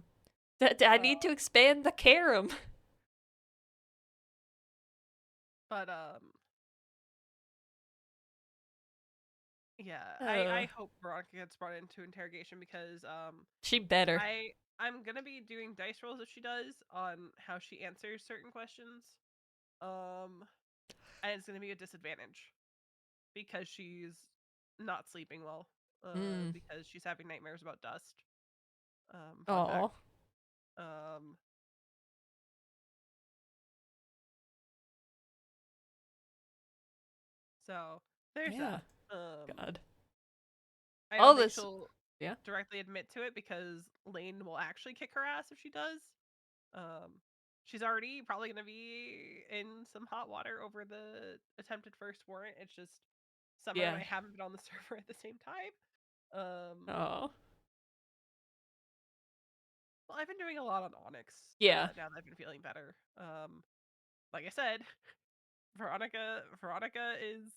I need to expand the Karam. But, yeah, I hope Veronica gets brought into interrogation because, she better. I'm gonna be doing dice rolls if she does on how she answers certain questions. And it's gonna be a disadvantage because she's not sleeping well. Because she's having nightmares about dust. Oh. So there's Yeah. that. God. I All don't think this- she'll yeah. directly admit to it because Lane will actually kick her ass if she does. She's already probably gonna be in some hot water over the attempted first warrant. It's just Summer and I haven't been on the server at the same time. Oh. Well, I've been doing a lot on Onyx. Yeah. Now that I've been feeling better. Like I said, Veronica is.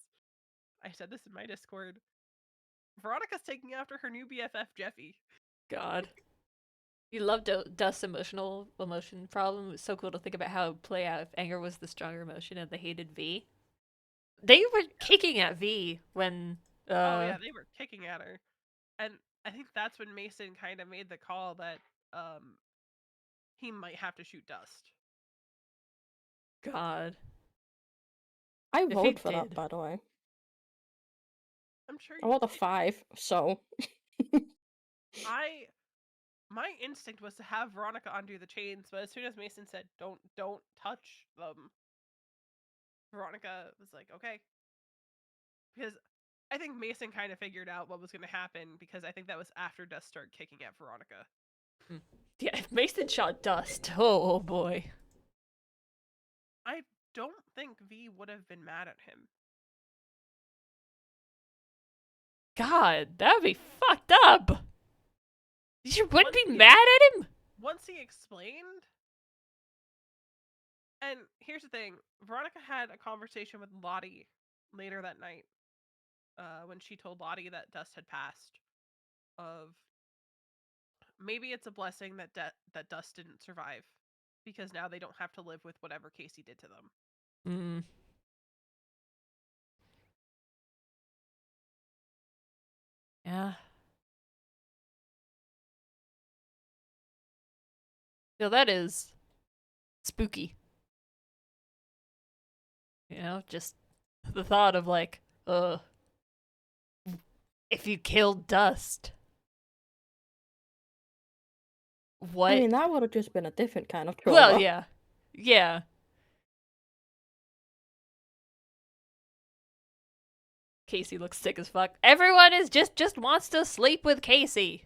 I said this in my Discord. Veronica's taking after her new BFF Jeffy. God. You loved Dust's emotion problem. It was so cool to think about how it would play out if anger was the stronger emotion and they hated V. They were kicking at V when Oh yeah, they were kicking at her. And I think that's when Mason kind of made the call that he might have to shoot Dust. God. I If he voted for that, did. by the way. I'm sure I you want a did. 5, so. My instinct was to have Veronica undo the chains, but as soon as Mason said, don't touch them, Veronica was like, okay. Because I think Mason kind of figured out what was going to happen, because I think that was after Dust started kicking at Veronica. Yeah, if Mason shot Dust, oh boy. I don't think V would have been mad at him. God, that would be fucked up. You wouldn't be mad at him? Once he explained. And here's the thing. Veronica had a conversation with Lottie later that night. When she told Lottie that Dust had passed. Of maybe it's a blessing that that Dust didn't survive. Because now they don't have to live with whatever Casey did to them. Mm. Yeah. So that is spooky. You know, just the thought of like, if you killed Dust. What? I mean, that would have just been a different kind of trauma. Well, yeah. Yeah. Casey looks sick as fuck. Everyone is just wants to sleep with Casey.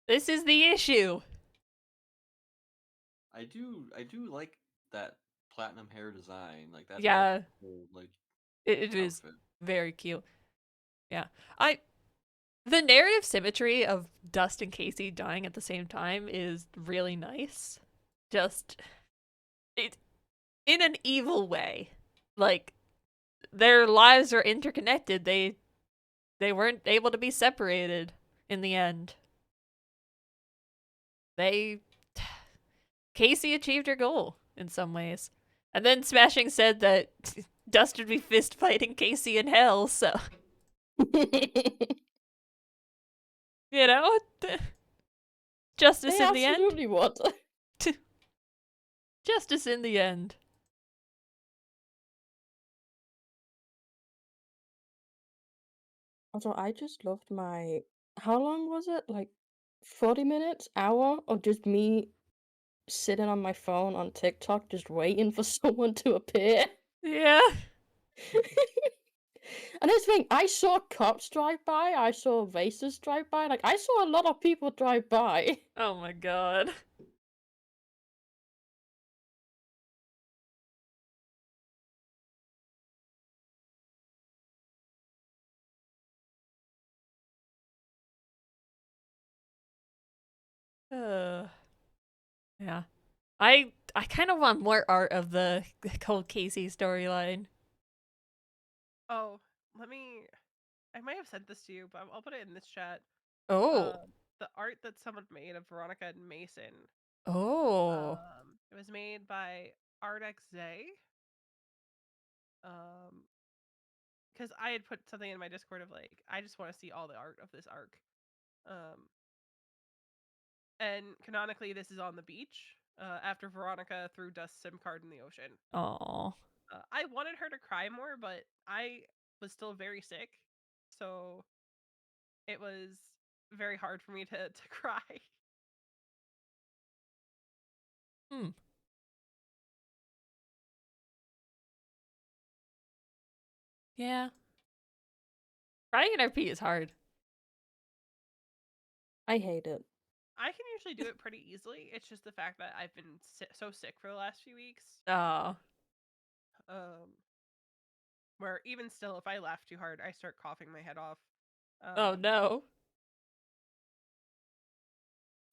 This is the issue. I do like that platinum hair design. Like that. Yeah. That whole, like It is outfit. very cute. Yeah. The narrative symmetry of Dust and Casey dying at the same time is really nice. Just it in an evil way. Like their lives are interconnected. They weren't able to be separated in the end. Casey achieved her goal in some ways. And then Smashing said that Dust would be fist fighting Casey in hell, so you know, justice in the end. Absolutely would. Justice in the end. Also, I just loved my. How long was it? Like 40 minutes? Hour? Of just me sitting on my phone on TikTok just waiting for someone to appear. Yeah. And this thing, I saw cops drive by, I saw vases drive by, like, I saw a lot of people drive by. Oh my god. Yeah. I kind of want more art of the Cold Casey storyline. Oh, I might have sent this to you, but I'll put it in this chat. Oh. The art that someone made of Veronica and Mason. Oh. It was made by ArtXZ. Because I had put something in my Discord of like, I just want to see all the art of this arc. And canonically, this is on the beach after Veronica threw Dust's SIM card in the ocean. Aww. I wanted her to cry more, but I was still very sick, so it was very hard for me to cry. Yeah. Crying in RP is hard. I hate it. I can usually do it pretty easily. It's just the fact that I've been so sick for the last few weeks. Oh. Where even still, if I laugh too hard, I start coughing my head off. Oh no.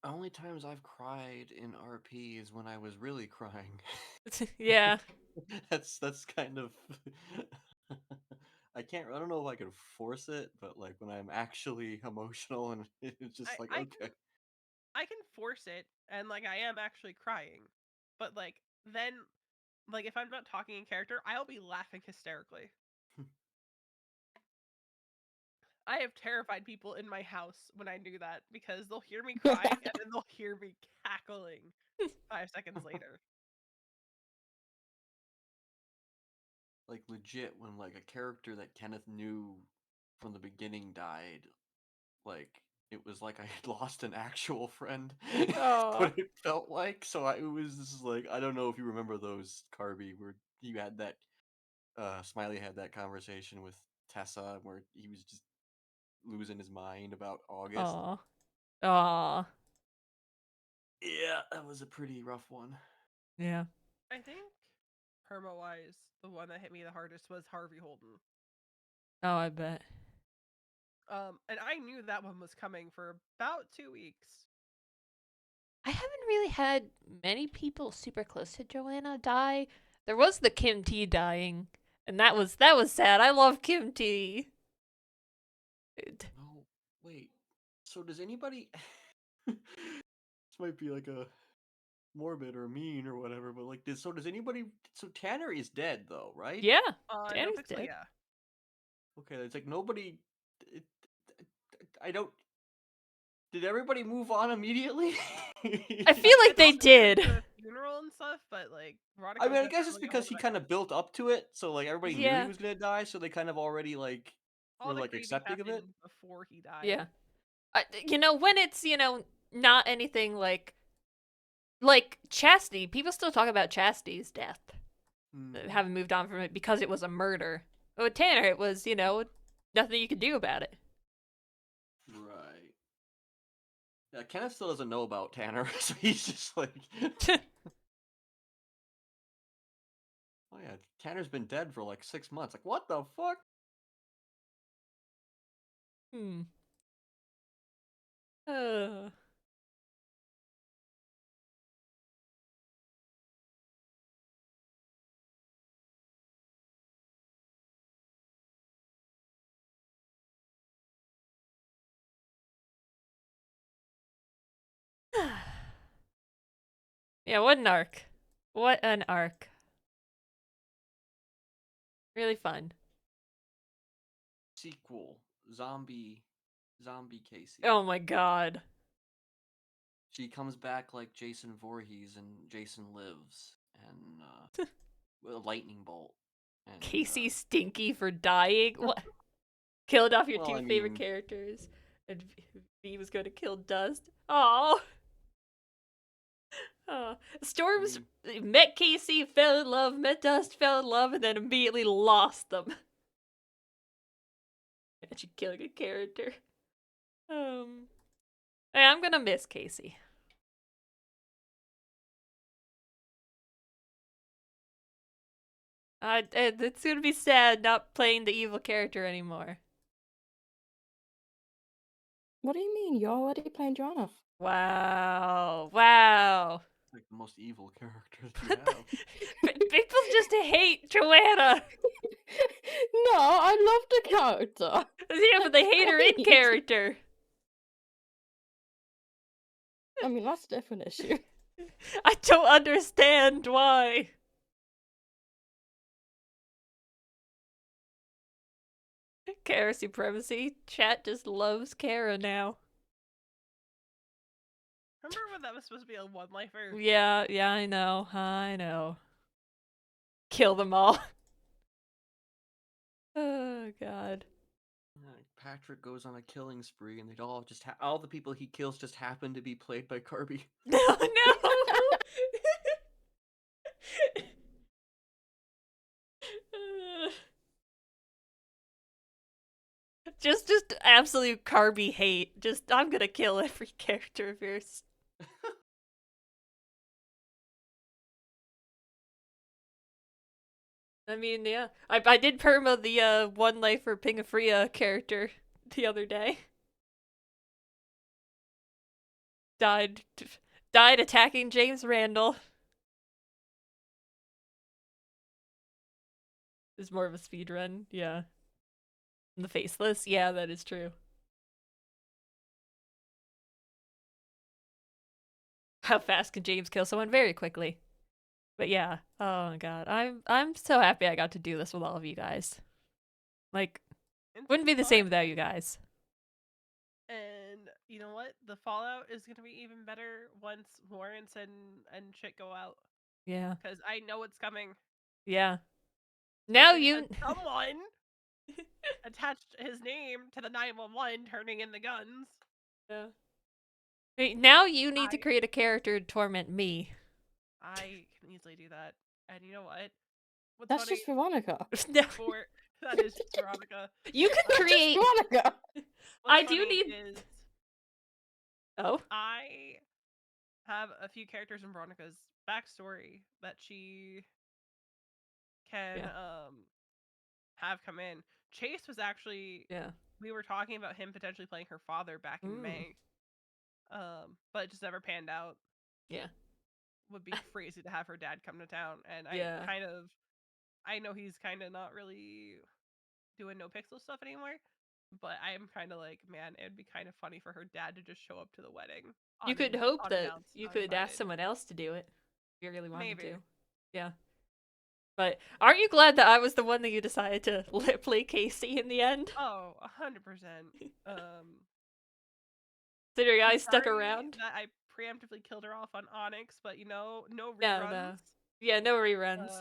Only times I've cried in RP is when I was really crying. Yeah. That's kind of I don't know if I can force it, but like when I'm actually emotional and it's just like okay. I can force it, and like I am actually crying, but like then, like if I'm not talking in character, I'll be laughing hysterically. I have terrified people in my house when I do that because they'll hear me crying and then they'll hear me cackling 5 seconds later. Like legit when like a character that Kenneth knew from the beginning died, like it was like I had lost an actual friend. Aw. What it felt like. So it was just like I don't know if you remember those, Carbie, where you had that Smiley had that conversation with Tessa where he was just losing his mind about August. Aw. Aw. Yeah, that was a pretty rough one. Yeah. I think perma-wise, the one that hit me the hardest was Harvey Holden. Oh, I bet. And I knew that one was coming for about 2 weeks. I haven't really had many people super close to Joanna die. There was the Kim T dying, and that was sad. I love Kim T. Oh, wait. So does anybody this might be like a morbid or mean or whatever, but like does anybody so Tanner is dead though, right? Yeah. Tanner's Tanner's dead. yeah. Okay, it's like nobody it, I don't did everybody move on immediately? I feel like they did. The funeral and stuff, but like Veronica I mean, I was guess it's definitely because he holding kind of built up to it, so like everybody knew he Yeah. was gonna die, so they kind of already like all were the like grieving accepting of it. happened before he died. Yeah. When it's, not anything like Chastity, people still talk about Chastity's death. Haven't moved on from it because it was a murder. But with Tanner, it was, nothing you could do about it. Right. Yeah, Kenneth still doesn't know about Tanner, so he's just like oh yeah, Tanner's been dead for like 6 months. Like, what the fuck? Hmm. Uh. Yeah, what an arc. What an arc. Really fun. Sequel. Zombie Casey. Oh my god. She comes back like Jason Voorhees and Jason Lives and with a lightning bolt. And, Casey Stinky for dying? What? Killed off your Well, two I favorite mean- characters. And V was going to kill Dust. Oh. Storms met Casey, fell in love, met Dust, fell in love, and then immediately lost them. And she killing a character. Hey, I'm gonna miss Casey. It's gonna be sad not playing the evil character anymore. What do you mean? You're already playing Joanna? Wow. Wow. Like the most evil character that you have. People just hate Joanna. No, I love the character. Yeah, but they hate her in Right. character. I mean, that's a different issue. I don't understand why. Kara supremacy. Chat just loves Kara now. Remember when that was supposed to be a one-lifer? Yeah, I know. Kill them all. Oh god. Patrick goes on a killing spree, and they all just all the people he kills just happen to be played by Carbie. No. Just absolute Carbie hate. Just I'm gonna kill every character of yours. I mean, yeah. I did perma the one lifer Pingafria character the other day. Died attacking James Randall. It's more of a speed run, yeah. The faceless, yeah, that is true. How fast can James kill someone? Very quickly. But yeah, oh my god, I'm so happy I got to do this with all of you guys. Like, wouldn't be the same without you guys. And you know what? The fallout is gonna be even better once warrants and shit go out. Yeah. Because I know what's coming. Yeah. Now And you someone attached his name to the 911 turning in the guns. Yeah. Hey, now you need to create a character to torment me. I can easily do that. And you know what? What's That's funny just Veronica. No. that is just Veronica. You can That's just create Veronica. I do need is Oh. I have a few characters in Veronica's backstory that she can have come in. Chase was actually we were talking about him potentially playing her father back in May. But it just never panned out. Yeah. Would be crazy to have her dad come to town, and Yeah. I know he's kind of not really doing no pixel stuff anymore, but I'm kind of like, man, it'd be kind of funny for her dad to just show up to the wedding. You could hope that unannounced, you could ask uninvited. someone else to do it if you really wanted Maybe. to. Yeah. But aren't you glad that I was the one that you decided to play Casey in the end? Oh, 100%. Considering I I'm stuck sorry around. that I preemptively killed her off on Onyx, but you know, no reruns. No. Yeah, no reruns.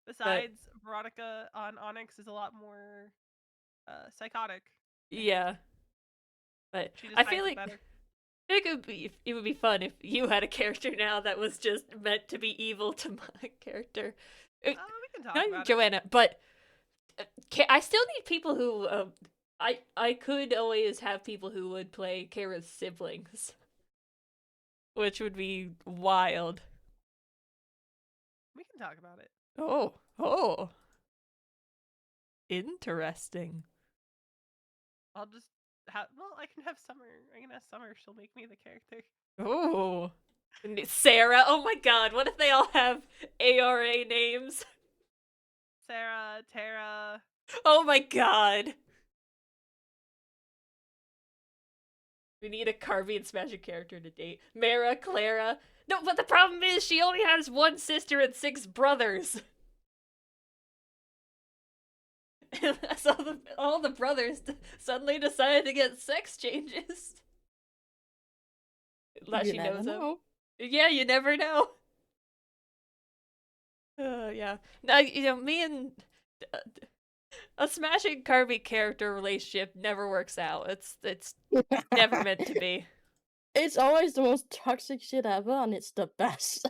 Besides, Veronica on Onyx is a lot more psychotic. Yeah. But She just I hides feel it like better. it would be fun if you had a character now that was just meant to be evil to my character. We can talk Not about Joanna, but I still need people who I could always have people who would play Kara's siblings, which would be wild. We can talk about it. Oh, interesting. I'll just have. Well, I can have Summer. I can ask Summer. She'll make me the character. Oh, Sarah. Oh my God, what if they all have ARA names? Sarah, Tara. Oh my God. We need a Carbie and Smashing character to date. Mara, Clara. No, but the problem is she only has one sister and 6 brothers. So all the brothers suddenly decided to get sex changes. Unless she knows them. Yeah, you never know. Yeah. Now, you know, me and a Smashing Carbie character relationship never works out. It's never meant to be. It's always the most toxic shit ever, and it's the best.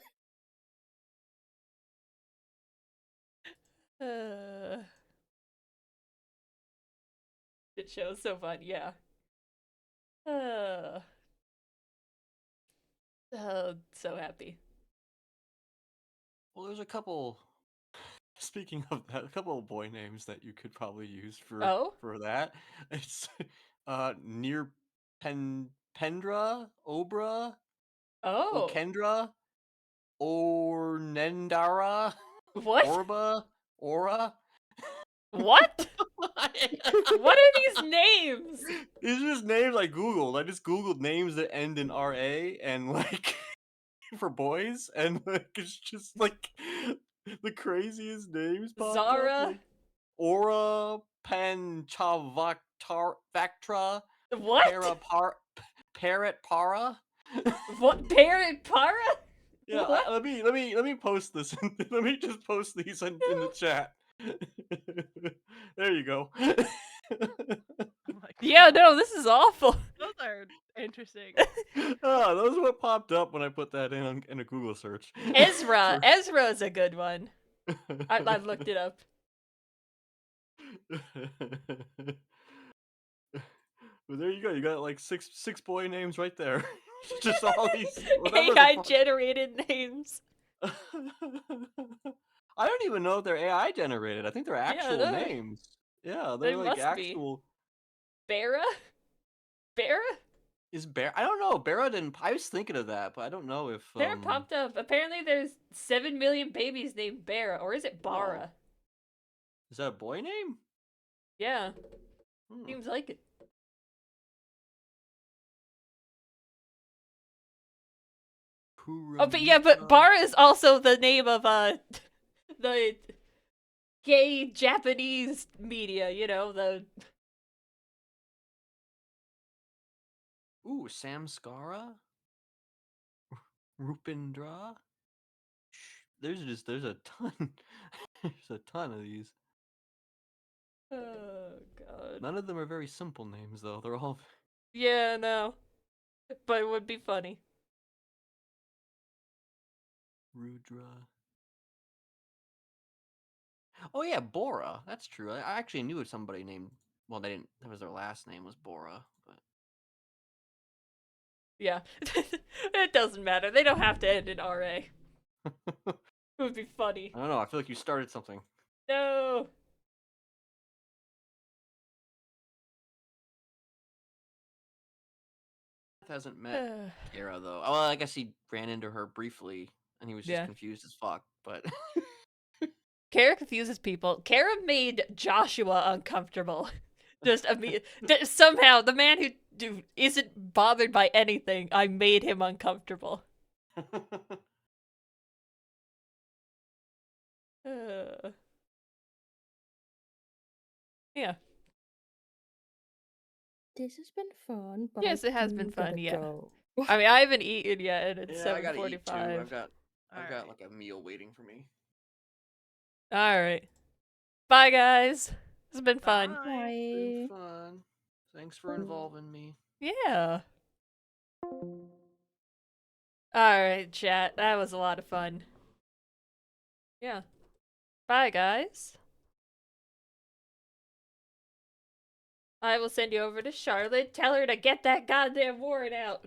It shows so fun, yeah. So happy. Well, there's a couple. Speaking of that, a couple of boy names that you could probably use for that. It's near Pendra, Obra, Okendra, Ornendara, what? Orba, Aura. What? What are these names? These are just names I googled. I just googled names that end in RA and like for boys, and like it's just like the craziest names popped Zara, up. Like, Aura Panchavactra. What? Parrot Para. What? Parrot Para? Yeah, let me post this. Let me just post these in the chat. There you go. Yeah, no, this is awful. Those are interesting. Oh, those are what popped up when I put that in a Google search. Ezra is a good one. I've looked it up. Well, there you go. You got like six boy names right there. Just all these whatever the AI fuck. generated names. I don't even know if they're AI generated. I think they're actual no. names. Yeah, They they're like must be. actual. Bera? Bera? Is Bear? I don't know. Bera didn't. I was thinking of that, but I don't know if. Bera popped up. Apparently there's 7 million babies named Bera. Or is it Bara? Is that a boy name? Yeah. Hmm. Seems like it. Oh, but yeah, but Bara is also the name of the gay Japanese media, you know, the Ooh, Samskara? Rupindra? There's a ton. There's a ton of these. oh god. None of them are very simple names though. They're all Yeah, no. But it would be funny. Rudra. Oh yeah, Bora. That's true. I actually knew somebody named. Well, they didn't. That was their last name was Bora, but. Yeah. It doesn't matter. They don't have to end in RA. It would be funny. I don't know. I feel like you started something. No. Hasn't met Kara though. Well, I guess he ran into her briefly, and he was just Yeah. confused as fuck. But Kara confuses people. Kara made Joshua uncomfortable. Just somehow, the man who isn't bothered by anything, I made him uncomfortable. Yeah. This has been fun, but Yes, it has do been fun, gotta yeah. go. I mean, I haven't eaten yet, and it's yeah, I gotta eat too. 7:45. I've got like a meal waiting for me. Alright. Bye, guys. It's been fun. Bye. Been fun. Thanks for involving me. Yeah. Alright, chat. That was a lot of fun. Yeah. Bye, guys. I will send you over to Charlotte. Tell her to get that goddamn warrant out.